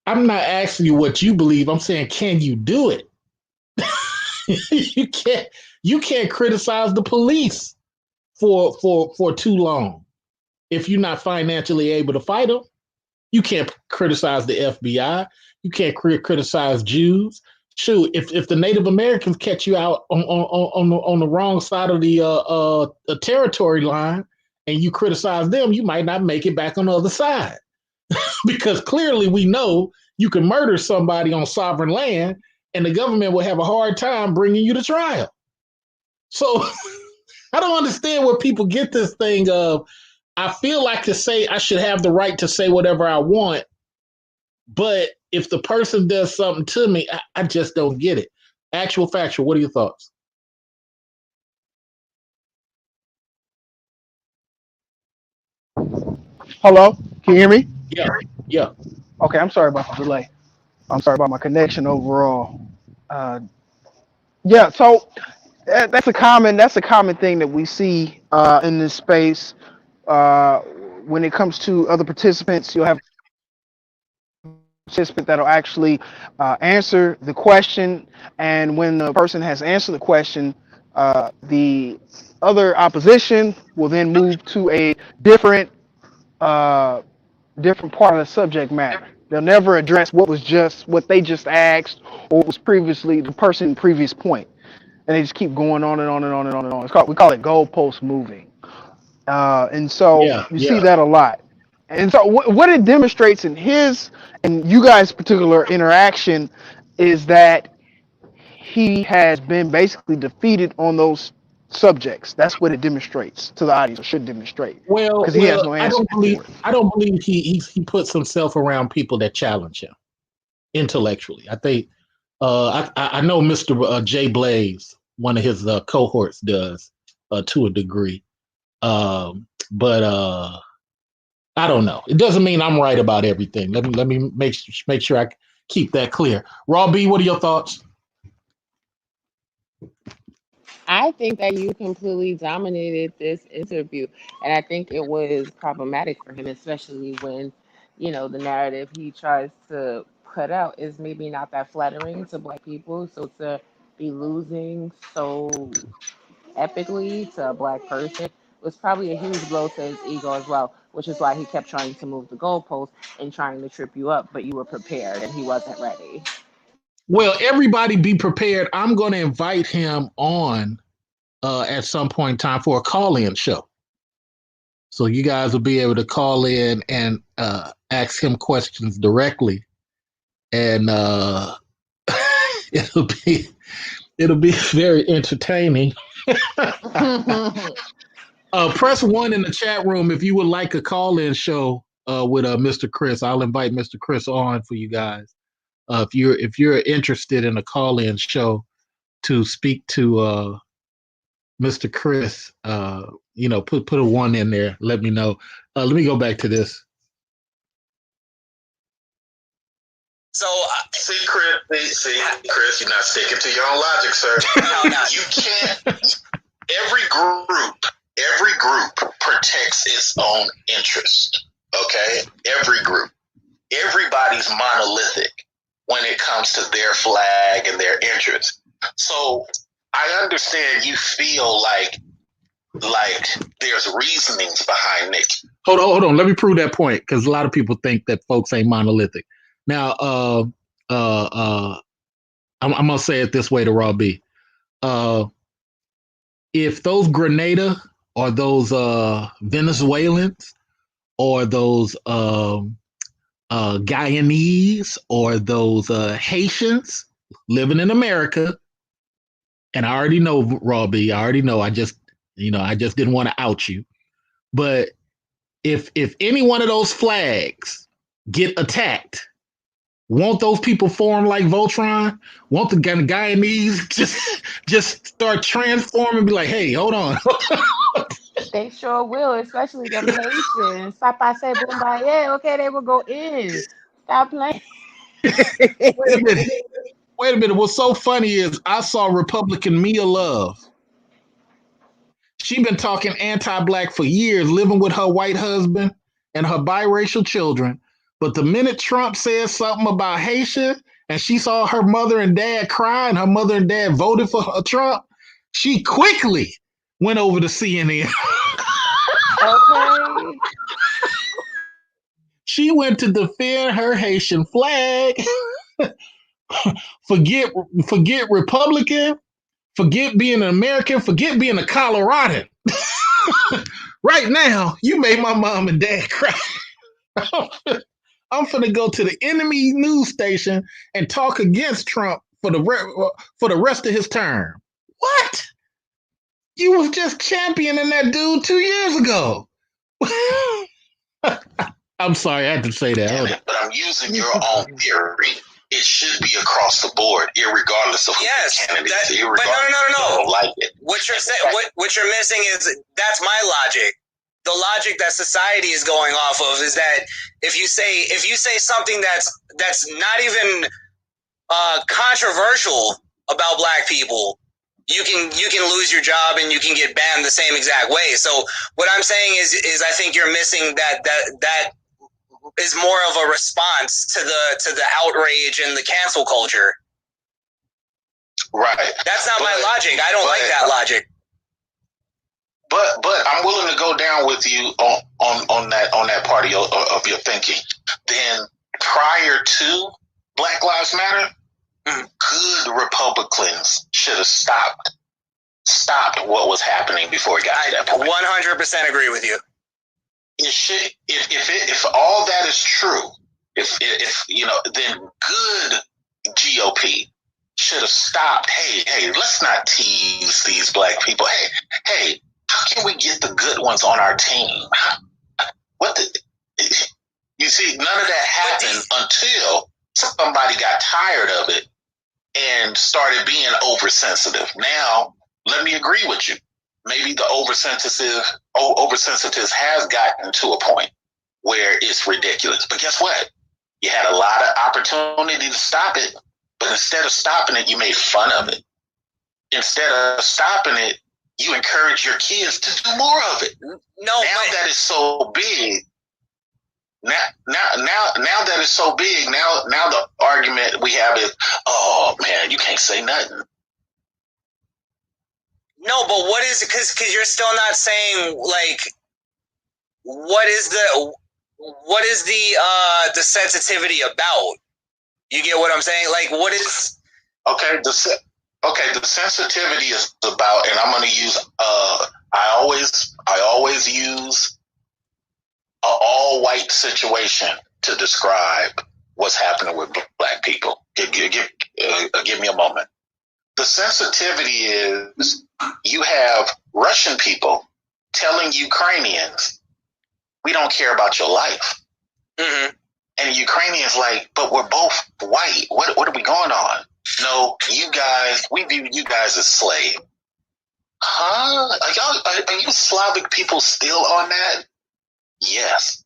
Speaker 1: I'm not asking you what you believe. I'm saying, can you do it? You can't criticize the police for too long if you're not financially able to fight them. You can't criticize the FBI. You can't criticize Jews. Shoot, if the Native Americans catch you out on the wrong side of the territory line and you criticize them, you might not make it back on the other side. Because clearly we know you can murder somebody on sovereign land and the government will have a hard time bringing you to trial. So I don't understand where people get this thing of, I feel like to say I should have the right to say whatever I want, but if the person does something to me, I just don't get it. Actual factual, what are your thoughts?
Speaker 3: Hello, can you hear me?
Speaker 1: Yeah.
Speaker 3: Okay, I'm sorry about the delay. I'm sorry about my connection overall. Yeah, so that's a common thing that we see in this space. When it comes to other participants, you'll have participant that'll actually answer the question, and when the person has answered the question, the other opposition will then move to a different different part of the subject matter. They'll never address what they just asked or what was previously the person's previous point, and they just keep going on and on and on and on and on. We call it goalpost moving, and so you see
Speaker 1: Yeah.
Speaker 3: that a lot. And so what it demonstrates in his and you guys' particular interaction is that he has been basically defeated on those subjects. That's what it demonstrates to the audience, or should demonstrate,
Speaker 1: Well,
Speaker 3: because he has no
Speaker 1: I
Speaker 3: answer for it.
Speaker 1: don't believe he puts himself around people that challenge him intellectually. I think I know Mr. Jay Blaze, one of his cohorts, does to a degree. But I don't know. It doesn't mean I'm right about everything. Let me make sure I keep that clear. Raw B, what are your thoughts?
Speaker 4: I think that you completely dominated this interview, and I think it was problematic for him, especially when, the narrative he tries to put out is maybe not that flattering to Black people. So to be losing so epically to a Black person was probably a huge blow to his ego as well, which is why he kept trying to move the goalpost and trying to trip you up, but you were prepared and he wasn't ready.
Speaker 1: Well, everybody be prepared. I'm going to invite him on at some point in time for a call-in show. So you guys will be able to call in and ask him questions directly, and it'll be very entertaining. Press 1 in the chat room if you would like a call-in show with Mr. Chris. I'll invite Mr. Chris on for you guys. If you're interested in a call-in show to speak to Mr. Chris, put a 1 in there. Let me know. Let me go back to this.
Speaker 5: So,
Speaker 6: Chris, you're not sticking to your own logic, sir.
Speaker 5: no.
Speaker 6: You can't. Every group protects its own interest. Okay, every group. Everybody's monolithic when it comes to their flag and their interest. So I understand you feel like there's reasonings behind Nick.
Speaker 1: Hold on. Let me prove that point, because a lot of people think that folks ain't monolithic. Now, I'm gonna say it this way to Raw B. If those Grenada or those Venezuelans or those Guyanese or those Haitians living in America, and I already know, Raw B, I already know, I just didn't want to out you, but if any one of those flags get attacked, won't those people form like Voltron? Won't the Guyanese just start transforming and be like, hey, hold on.
Speaker 4: They sure will, especially them Haitians. Papa say boomba, yeah, okay, they will go in. Stop playing.
Speaker 1: Wait a minute. What's so funny is I saw Republican Mia Love. She been talking anti-Black for years, living with her white husband and her biracial children. But the minute Trump said something about Haitian and she saw her mother and dad cry and her mother and dad voted for Trump, she quickly went over to CNN.
Speaker 4: Okay.
Speaker 1: She went to defend her Haitian flag. Forget Republican. Forget being an American. Forget being a Coloradan. Right now, you made my mom and dad cry. I'm finna go to the enemy news station and talk against Trump for the rest of his term. What? You was just championing that dude 2 years ago. I'm sorry, I had to say that.
Speaker 6: But I'm using your own theory. It should be across the board, irregardless of who the candidate is.
Speaker 5: But no.
Speaker 6: Don't like it.
Speaker 5: What you're saying, what you're missing is that's my logic. The logic that society is going off of is that if you say something that's not even controversial about Black people, you can lose your job and you can get banned the same exact way. So what I'm saying is I think you're missing that is more of a response to the outrage and the cancel culture.
Speaker 6: Right.
Speaker 5: That's not my logic. I don't like that logic.
Speaker 6: But I'm willing to go down with you on that part of your thinking. Then prior to Black Lives Matter, good Republicans should have stopped what was happening before it got to that point.
Speaker 5: 100% agree with you.
Speaker 6: It should, if all that is true, if then good GOP should have stopped. Hey, let's not tease these Black people. Hey, how can we get the good ones on our team? You see, none of that happened until somebody got tired of it and started being oversensitive. Now, let me agree with you. Maybe the oversensitive has gotten to a point where it's ridiculous. But guess what? You had a lot of opportunity to stop it, but instead of stopping it, you made fun of it. Instead of stopping it, you encourage your kids to do more of it.
Speaker 5: No,
Speaker 6: now that it's so big, now that it's so big, now the argument we have is, oh man, you can't say nothing.
Speaker 5: No, but what is it? Because you're still not saying, like, what is the sensitivity about? You get what I'm saying? Like, what is?
Speaker 6: Okay, the sensitivity is about, and I'm going to use. I always use an all-white situation to describe what's happening with black people. Give me a moment. The sensitivity is you have Russian people telling Ukrainians, we don't care about your life.
Speaker 5: Mm-hmm.
Speaker 6: And the Ukrainians like, but we're both white. What are we going on? No, you guys, we view you guys as slaves. Huh? Are you Slavic people still on that? Yes.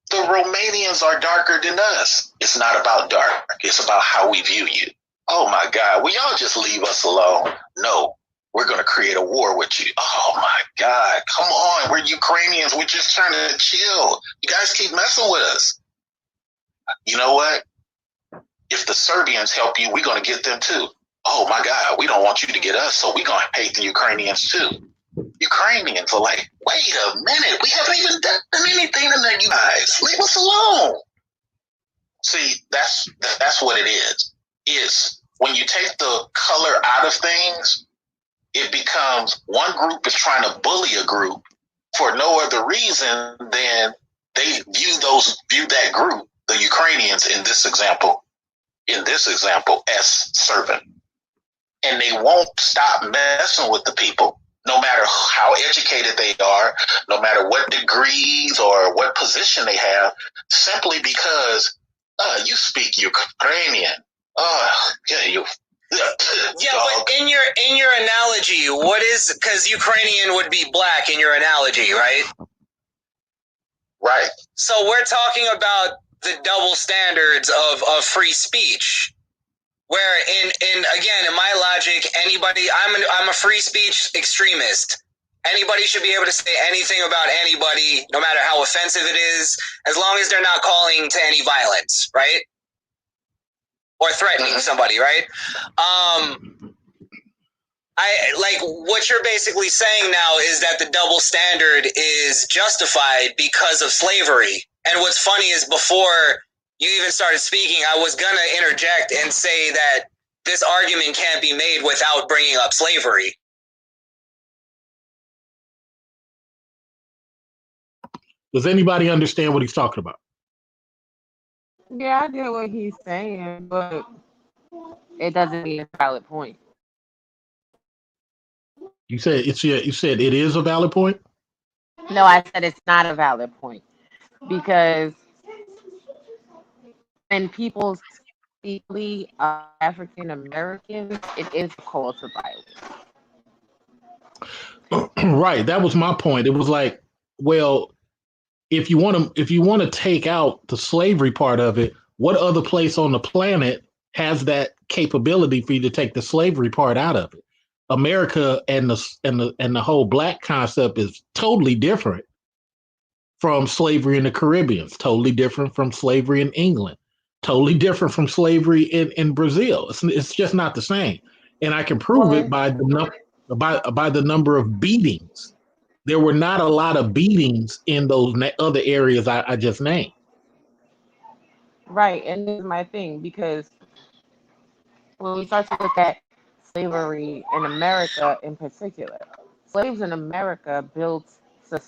Speaker 6: The Romanians are darker than us. It's not about dark. It's about how we view you. Oh my God, will y'all just leave us alone? No, we're going to create a war with you. Oh my God, come on. We're Ukrainians. We're just trying to chill. You guys keep messing with us. You know what? If the Serbians help you, we're going to get them too. Oh my God, we don't want you to get us, so we're going to hate the Ukrainians too. Ukrainians are like, wait a minute, we haven't even done anything to you guys. Leave us alone. See, that's what it is. It's when you take the color out of things, it becomes one group is trying to bully a group for no other reason than they view that group, the Ukrainians in this example, as servant. And they won't stop messing with the people, no matter how educated they are, no matter what degrees or what position they have, simply because you speak Ukrainian. Yeah,
Speaker 5: but in your analogy, what is, because Ukrainian would be black in your analogy, right?
Speaker 6: Right.
Speaker 5: So we're talking about the double standards of free speech. Where in my logic, anybody, I'm a free speech extremist. Anybody should be able to say anything about anybody, no matter how offensive it is, as long as they're not calling to any violence, right? Or threatening somebody, right? What you're basically saying now is that the double standard is justified because of slavery. And what's funny is before you even started speaking, I was going to interject and say that this argument can't be made without bringing up slavery.
Speaker 1: Does anybody understand what he's talking about?
Speaker 4: Yeah, I get what he's saying, but it doesn't mean it's a valid point.
Speaker 1: You said it is a valid point?
Speaker 4: No, I said it's not a valid point because when people speak African Americans, it is a call to violence.
Speaker 1: Right, that was my point. It was like, well, if you want to take out the slavery part of it, what other place on the planet has that capability for you to take the slavery part out of it? America and the whole black concept is totally different from slavery in the Caribbean. It's totally different from slavery in England. Totally different from slavery in Brazil. It's just not the same. And I can prove it by the number of beatings. There were not a lot of beatings in those other areas I just named.
Speaker 4: Right, and this is my thing, because when we start to look at slavery in America in particular, slaves in America built a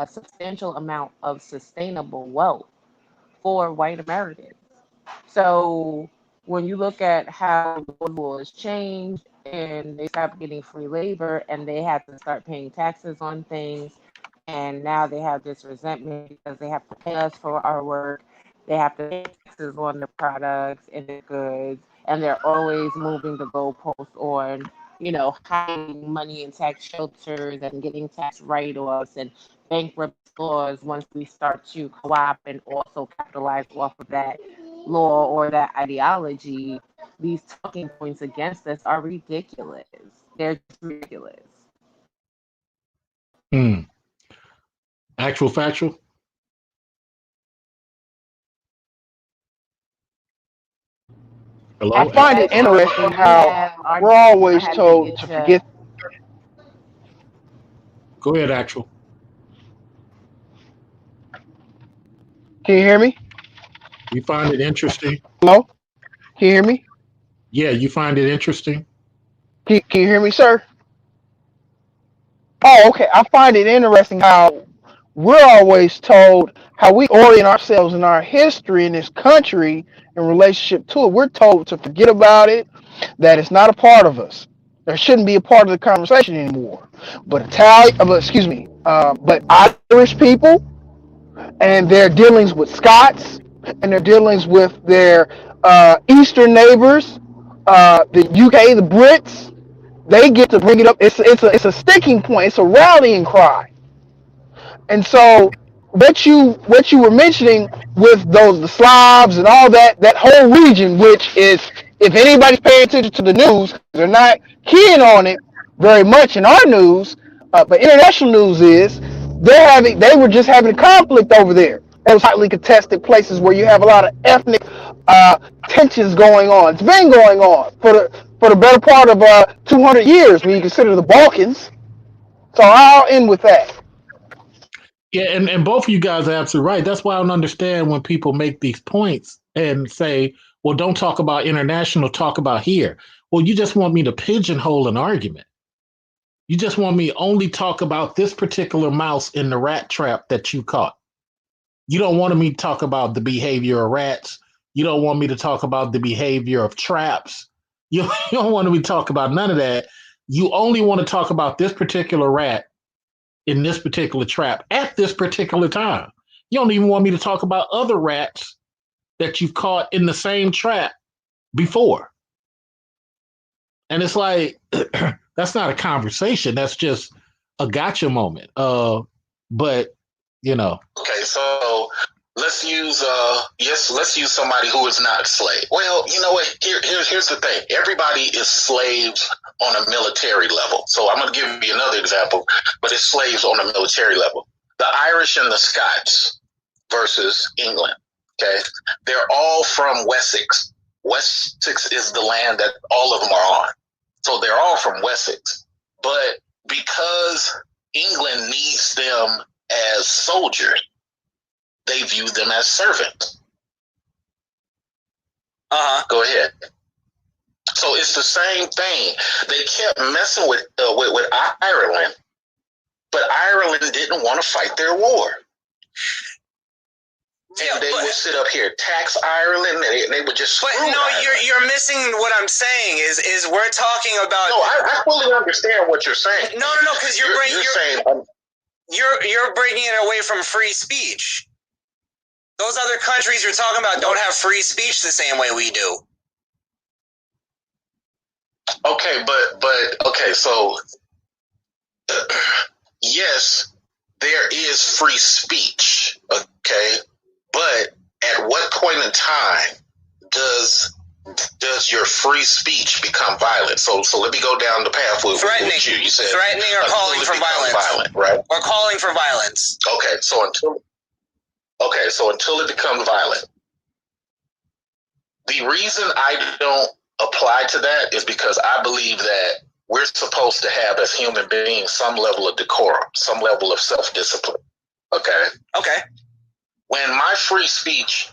Speaker 4: substantial amount of sustainable wealth for white Americans. So when you look at how the world has changed and they stopped getting free labor and they had to start paying taxes on things, and now they have this resentment because they have to pay us for our work. They have to pay taxes on the products and the goods. and they're always moving the goalposts on, hiding money in tax shelters and getting tax write-offs and bankrupt laws once we start to co-opt and also capitalize off of that law or that ideology. These talking points against us are ridiculous. They're just ridiculous.
Speaker 1: Hmm. Actual factual.
Speaker 3: I
Speaker 1: Hello.
Speaker 3: find it interesting how we're always told to forget.
Speaker 1: Go ahead, actual.
Speaker 3: Can you hear me?
Speaker 1: You find it interesting?
Speaker 3: Hello? Can you hear me?
Speaker 1: Yeah, you find it interesting?
Speaker 3: Can you hear me, sir? Oh, okay. I find it interesting how we're always told how we orient ourselves in our history in this country in relationship to it. We're told to forget about it, that it's not a part of us. There shouldn't be a part of the conversation anymore. But but Irish people and their dealings with Scots and their dealings with their Eastern neighbors, the UK, the Brits, they get to bring it up. It's a sticking point. It's a rallying cry. And so what you were mentioning with the Slavs and all that whole region, which is, if anybody's paying attention to the news, they're not keying on it very much in our news, but international news is they were just having a conflict over there. Those highly contested places where you have a lot of ethnic tensions going on. It's been going on for the better part of 200 years when you consider the Balkans. So I'll end with that.
Speaker 1: Yeah, and both of you guys are absolutely right. That's why I don't understand when people make these points and say, well, don't talk about international, talk about here. Well, you just want me to pigeonhole an argument. You just want me only talk about this particular mouse in the rat trap that you caught. You don't want me to talk about the behavior of rats. You don't want me to talk about the behavior of traps. You don't want me to talk about none of that. You only want to talk about this particular rat in this particular trap at this particular time. You don't even want me to talk about other rats that you've caught in the same trap before. And it's like, that's not a conversation. That's just a gotcha moment. But
Speaker 6: Okay, so let's use let's use somebody who is not a slave. Well, you know what? Here's the thing. Everybody is slaves on a military level. So I'm going to give you another example, but it's slaves on a military level. The Irish and the Scots versus England. Okay, they're all from Wessex. Wessex is the land that all of them are on. So they're all from Wessex. But because England needs them as soldiers, they view them as servants. Go ahead. So it's the same thing. They kept messing with Ireland, but Ireland didn't want to fight their war. And they would sit up here, tax Ireland, and they would just screw
Speaker 5: But no,
Speaker 6: Ireland.
Speaker 5: you're missing what I'm saying. Is we're talking about.
Speaker 6: No, I fully understand what you're saying.
Speaker 5: No, because you're
Speaker 6: saying
Speaker 5: you're breaking it away from free speech. Those other countries you're talking about don't have free speech the same way we do.
Speaker 6: Okay, but okay, so yes, there is free speech. Okay, but at what point in time does your free speech become violent? So let me go down the path with you. You said
Speaker 5: threatening or calling for violence,
Speaker 6: right?
Speaker 5: Or calling for violence.
Speaker 6: Okay, so until it becomes violent, the reason I don't apply to that is because I believe that we're supposed to have, as human beings, some level of decorum, some level of self-discipline. Okay. When my free speech,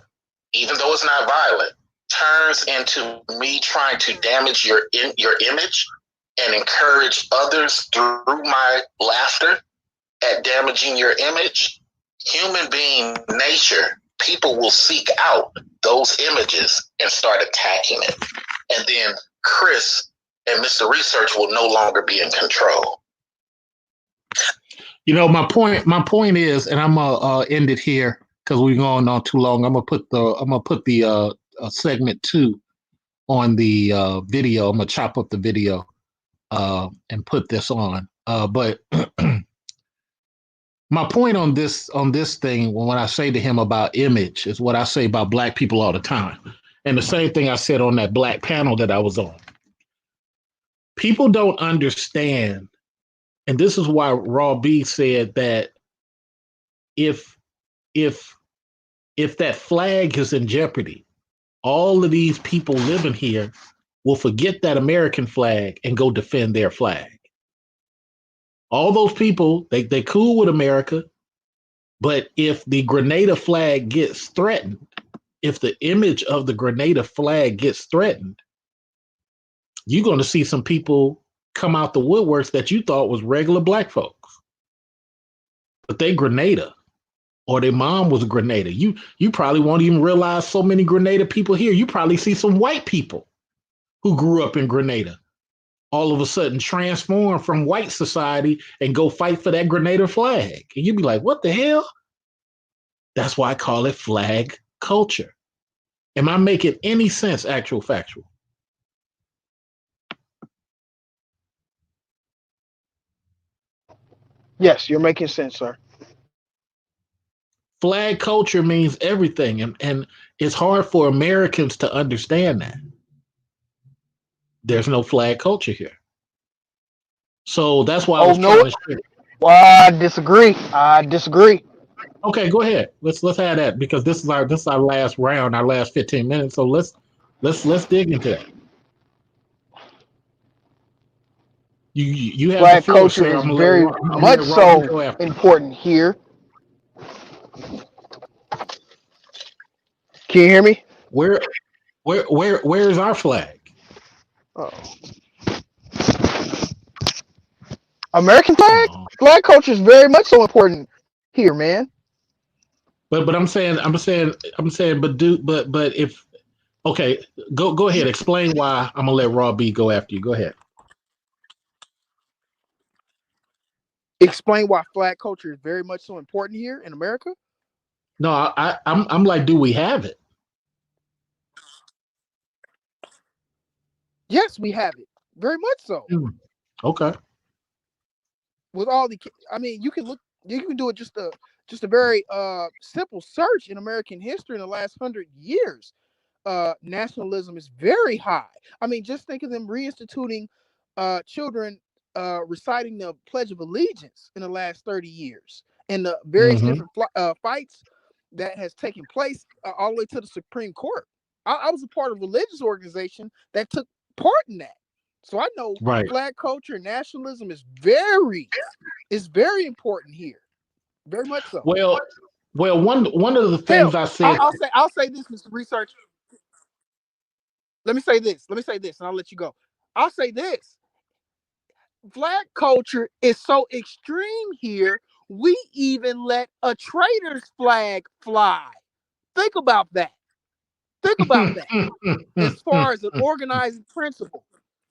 Speaker 6: even though it's not violent, turns into me trying to damage your image and encourage others through my laughter at damaging your image, human being nature, people will seek out those images and start attacking it. And then Chris and Mr. Research will no longer be in control.
Speaker 1: My point is, and I'm gonna end it here because we're going on too long. I'm gonna put the segment 2 on the video. I'm gonna chop up the video and put this on. But my point on this thing, when I say to him about image, is what I say about black people all the time, and the same thing I said on that black panel that I was on. People don't understand, and this is why Raw B said that if that flag is in jeopardy, all of these people living here will forget that American flag and go defend their flag. All those people, they cool with America, but if the Grenada flag gets threatened, if the image of the Grenada flag gets threatened, you're going to see some people come out the woodworks that you thought was regular black folks, but they Grenada, or their mom was a Grenada. You probably won't even realize so many Grenada people here. You probably see some white people who grew up in Grenada all of a sudden transform from white society and go fight for that Grenada flag. And you'd be like, what the hell? That's why I call it flag culture. Am I making any sense, actual factual?
Speaker 3: Yes, you're making sense, sir.
Speaker 1: Flag culture means everything. And it's hard for Americans to understand that. There's no flag culture here. So that's why I was trying to share.
Speaker 3: Well, I disagree.
Speaker 1: Okay, go ahead. Let's have that, because this is our last round, our last 15 minutes. So let's dig into that. You have
Speaker 3: Black
Speaker 1: the floor,
Speaker 3: culture
Speaker 1: sir.
Speaker 3: is
Speaker 1: I'm
Speaker 3: very much so important here. Can you hear me?
Speaker 1: Where is our flag?
Speaker 3: Oh. American flag? Flag culture is very much so important here, man.
Speaker 1: But I'm saying, but if okay, go ahead. Explain why. I'm gonna let Raw B go after you. Go ahead.
Speaker 8: Explain why flag culture is very much so important here in America.
Speaker 1: No, I'm like, do we have it?
Speaker 8: Yes, we have it. Very much so.
Speaker 1: Okay.
Speaker 8: With all the, I mean, you can do it just a very simple search in American history in the last 100 years. Nationalism is very high. I mean, just think of them reinstituting children reciting the Pledge of Allegiance in the last 30 years, and the various different fights that has taken place all the way to the Supreme Court. I was a part of a religious organization that took part in that. So I know flag culture and nationalism is very important here. Very much so.
Speaker 1: Well, one of the things I said.
Speaker 8: I'll say this, Mr. Research. Let me say this, and I'll let you go. I'll say this. Flag culture is so extreme here, we even let a traitor's flag fly. Think about that. As far as an organizing principle.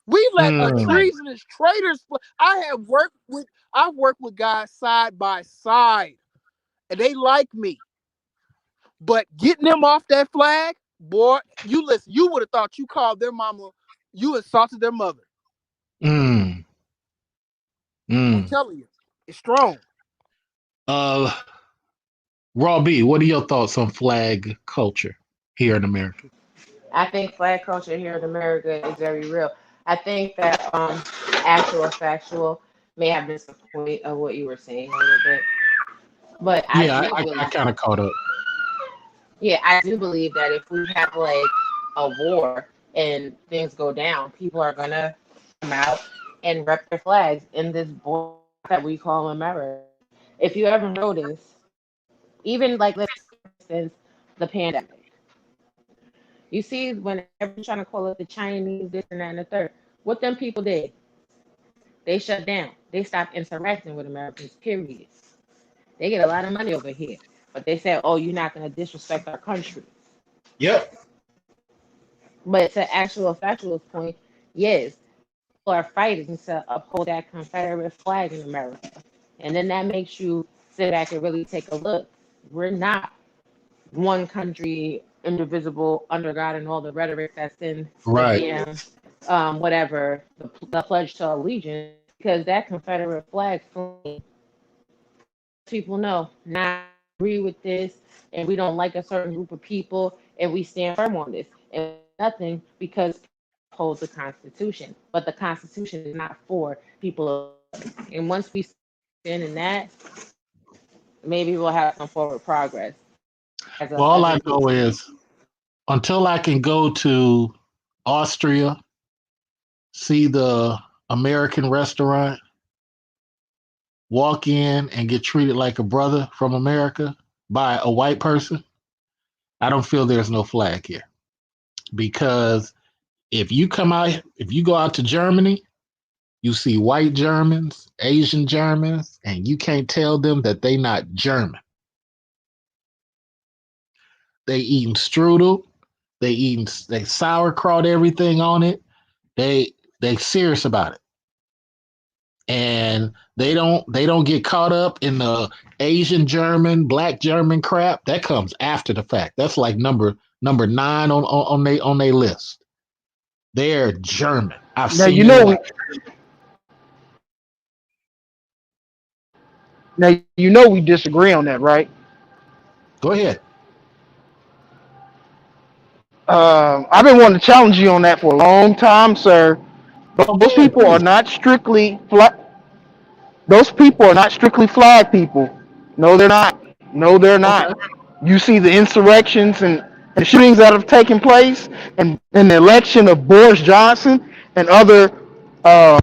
Speaker 8: We let a treasonous traitor's flag. I've worked with guys side by side, and they like me. But getting them off that flag, boy, you would have thought you called their mama, you assaulted their mother. I'm telling you, it's strong.
Speaker 1: Raw B, what are your thoughts on flag culture here in America?
Speaker 4: I think flag culture here in America is very real. I think that actual factual may have missed the point of what you were saying a little bit. But
Speaker 1: I kind of caught up.
Speaker 4: Yeah, I do believe that if we have like a war and things go down, people are gonna come out and rep their flags in this border that we call America. If you ever notice, even like let's for instance, the pandemic. You see, when everyone's trying to call it the Chinese, this and that and the third, what them people did, they shut down. They stopped interacting with Americans, period. They get a lot of money over here. But they said, oh, you're not going to disrespect our country.
Speaker 1: Yep.
Speaker 4: But to actual factual point, yes, people are fighting to uphold that Confederate flag in America. And then that makes you sit back and really take a look. We're not one country indivisible, under God, and all the rhetoric that's in the
Speaker 1: Right.
Speaker 4: damn whatever the pledge to allegiance, because that Confederate flag flying, people know not agree with this, and we don't like a certain group of people, and we stand firm on this, and nothing because holds the Constitution, but the Constitution is not for people. And once we stand in that, maybe we'll have some forward progress as
Speaker 1: Well, all
Speaker 4: as
Speaker 1: I
Speaker 4: a
Speaker 1: know is until I can go to Austria, see the American restaurant, walk in and get treated like a brother from America by a white person, I don't feel there's no flag here. Because if you go out to Germany, you see white Germans, Asian Germans, and you can't tell them that they not German. They eating strudel, they sauerkraut everything on it. They serious about it. And they don't get caught up in the Asian German, black German crap. That comes after the fact. That's like number 9 on their list. They're German. I've
Speaker 3: Now
Speaker 1: seen
Speaker 3: you
Speaker 1: it.
Speaker 3: know we disagree on that, right?
Speaker 1: Go ahead.
Speaker 3: I've been wanting to challenge you on that for a long time, sir. Those
Speaker 1: Okay,
Speaker 3: people are
Speaker 1: please.
Speaker 3: not strictly Those people are not strictly flag people. No, they're not. No, they're
Speaker 1: Okay.
Speaker 3: not. You see the insurrections and the shootings that have taken place, and the election of Boris Johnson and other uh,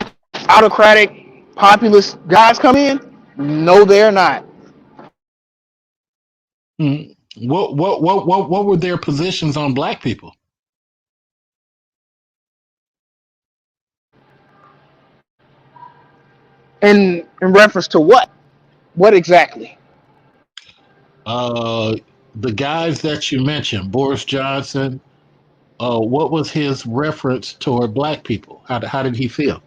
Speaker 3: autocratic populist guys come in. No, they're not.
Speaker 1: Mm. What were their positions on black people?
Speaker 3: In reference to what? What exactly?
Speaker 1: Uh, the guys that you mentioned, Boris Johnson. What was his reference toward black people? How did he feel?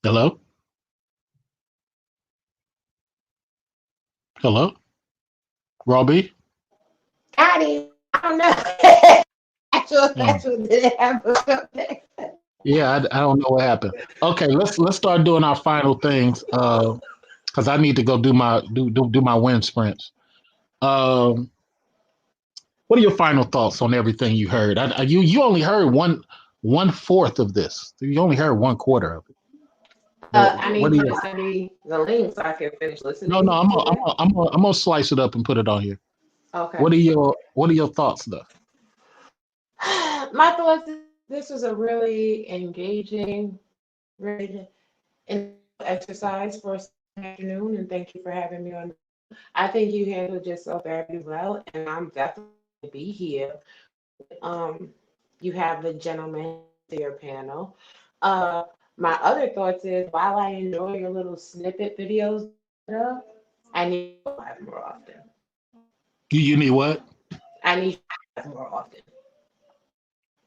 Speaker 1: Hello, hello, Robbie.
Speaker 4: Scotty, I don't know.
Speaker 1: Mm.
Speaker 4: That's what did happen.
Speaker 1: Yeah, I don't know what happened. Okay, let's start doing our final things. Because I need to go do my wind sprints. Um, what are your final thoughts on everything you heard? You only heard one fourth of this. You only heard one quarter of it.
Speaker 4: I
Speaker 1: What
Speaker 4: need
Speaker 1: do
Speaker 4: you
Speaker 1: you?
Speaker 4: to send me the link so I can finish
Speaker 1: No, no,
Speaker 4: listening to that.
Speaker 1: I'm gonna slice it up and put it on here.
Speaker 4: Okay.
Speaker 1: What are your thoughts though?
Speaker 4: My thoughts. This was a really engaging, really exercise for Sunday afternoon, and thank you for having me on. I think you handled yourself very well, and I'm definitely gonna be here. Um, you have the gentleman to your panel. Uh, my other thoughts is while I enjoy your little snippet videos, I need to live more often.
Speaker 1: You need what?
Speaker 4: I need to live more often.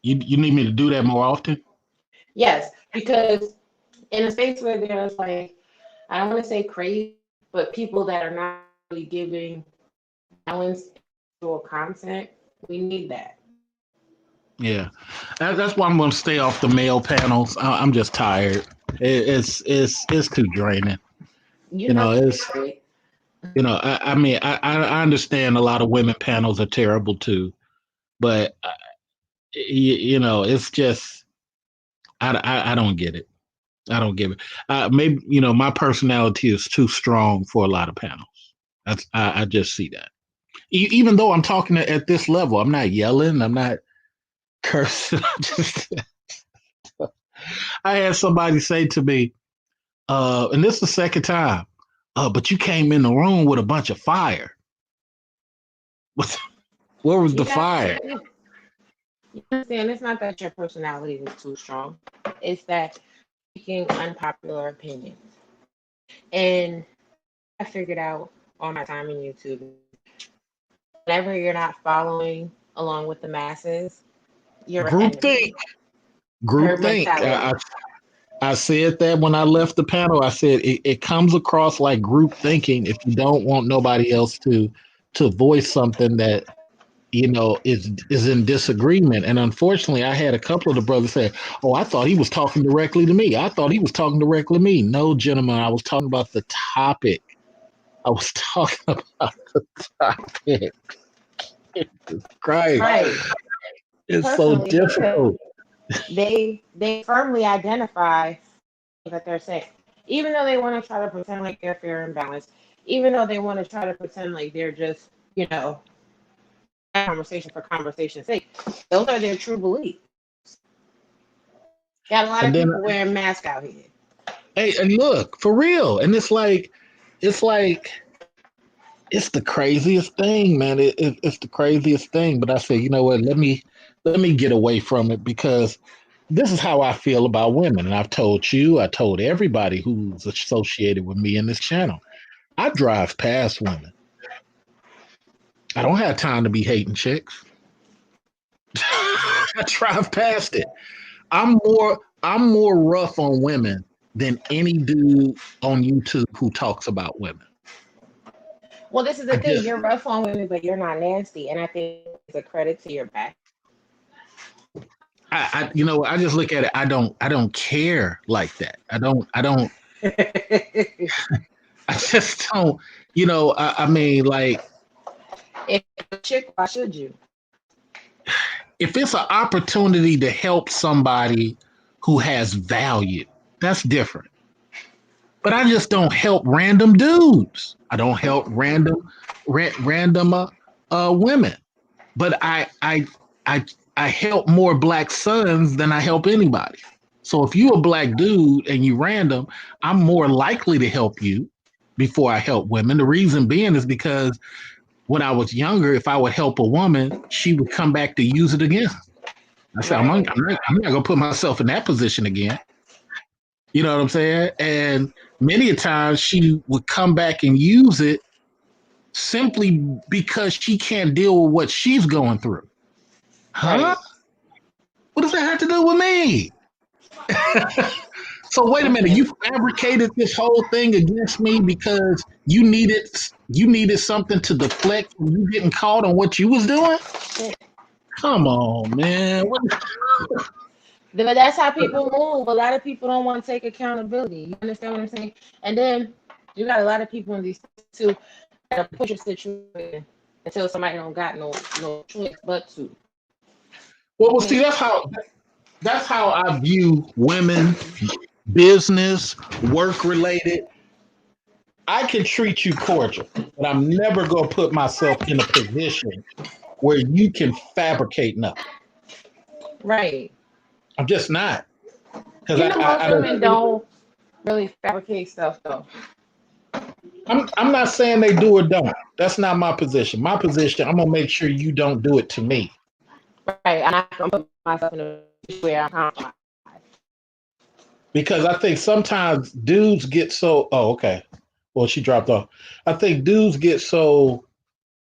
Speaker 1: You need me to do that more often?
Speaker 4: Yes, because in a space where there's like, I don't want to say crazy, but people that are not really giving balance to content, we need that.
Speaker 1: Yeah, that's why I'm going to stay off the male panels. I'm just tired. It's too draining.
Speaker 4: You're
Speaker 1: You know,
Speaker 4: not
Speaker 1: it's
Speaker 4: married.
Speaker 1: I mean I understand a lot of women panels are terrible too, but it's just I don't get it. I don't get it. Maybe my personality is too strong for a lot of panels. I just see that. Even though I'm talking at this level, I'm not yelling. I'm not cursing. I had somebody say to me, and this is the second time, but you came in the room with a bunch of fire. Where was the
Speaker 4: You got
Speaker 1: fire?
Speaker 4: you understand it's not that your personality is too strong. It's that speaking unpopular opinions. And I figured out on my time in YouTube, whenever you're not following along with the masses, you're
Speaker 1: Group
Speaker 4: enemy.
Speaker 1: think. Group
Speaker 4: Herd
Speaker 1: think.
Speaker 4: mentality.
Speaker 1: I said that when I left the panel. I said it comes across like group thinking if you don't want nobody else to voice something that is in disagreement. And unfortunately, I had a couple of the brothers say, "Oh, I thought he was talking directly to me. I thought he was talking directly to me." No, gentlemen, I was talking about the topic. I was talking about the topic. Christ,
Speaker 4: Right.
Speaker 1: it's so
Speaker 4: Personally, because
Speaker 1: difficult.
Speaker 4: they firmly identify that they're saying, even though they want to try to pretend like they're fair and balanced, even though they want to try to pretend like they're just, conversation for conversation's sake, those are their true beliefs. Got a lot
Speaker 1: And
Speaker 4: of
Speaker 1: then,
Speaker 4: people wearing masks out here.
Speaker 1: hey, and look, for real. And it's like it's the craziest thing, man. It's the craziest thing. But I said, you know what? Let me get away from it because this is how I feel about women. And I've told you, I told everybody who's associated with me in this channel. I drive past women. I don't have time to be hating chicks. I drive past it. I'm more rough on women than any dude on YouTube who talks about women.
Speaker 4: Well, this is the thing. You're rough on women, but you're not nasty. And I think it's a credit to your back.
Speaker 1: I just look at it. I don't care like that. I just don't, I mean, like,
Speaker 4: if a chick, why should you?
Speaker 1: If it's an opportunity to help somebody who has value, that's different. But I just don't help random dudes. I don't help random women. But I help more black sons than I help anybody. So if you're a black dude and you random, I'm more likely to help you before I help women. The reason being is because when I was younger, if I would help a woman, she would come back to use it again. I said, right. I'm not gonna put myself in that position again. You know what I'm saying? And many a times she would come back and use it simply because she can't deal with what she's going through. Huh? Right. What does that have to do with me? So wait a minute, you fabricated this whole thing against me because you needed something to deflect from you getting caught on what you was doing? Come on, man.
Speaker 4: But that's how people move. A lot of people don't want to take accountability. You understand what I'm saying? And then you got a lot of people in these too that push a situation until somebody don't got no choice but to.
Speaker 1: Well, see, that's how I view women, business, work related. I can treat you cordial, but I'm never going to put myself in a position where you can fabricate nothing.
Speaker 4: Right.
Speaker 1: I'm just not.
Speaker 4: Most women don't really fabricate stuff, though.
Speaker 1: I'm not saying they do or don't. That's not my position. My position, I'm going to make sure you don't do it to me.
Speaker 4: Right. I'm not going to put myself in a position where I'm compromised.
Speaker 1: Because I think sometimes dudes get so, okay. Well, she dropped off. I think dudes get so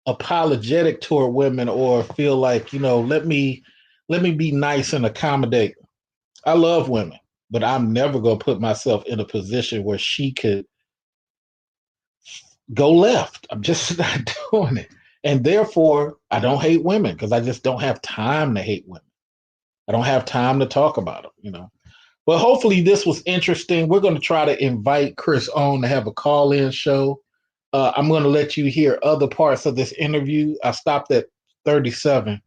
Speaker 1: apologetic toward women or feel like, let me be nice and accommodate. I love women, but I'm never going to put myself in a position where she could go left. I'm just not doing it. And therefore, I don't hate women because I just don't have time to hate women. I don't have time to talk about them, But hopefully this was interesting. We're going to try to invite Chris on to have a call-in show. I'm going to let you hear other parts of this interview. I stopped at 37.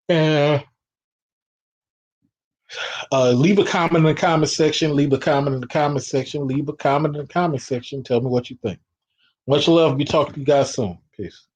Speaker 1: And leave a comment in the comment section. Leave a comment in the comment section. Leave a comment in the comment section. Tell me what you think. Much love. Be talking to you guys soon. Peace.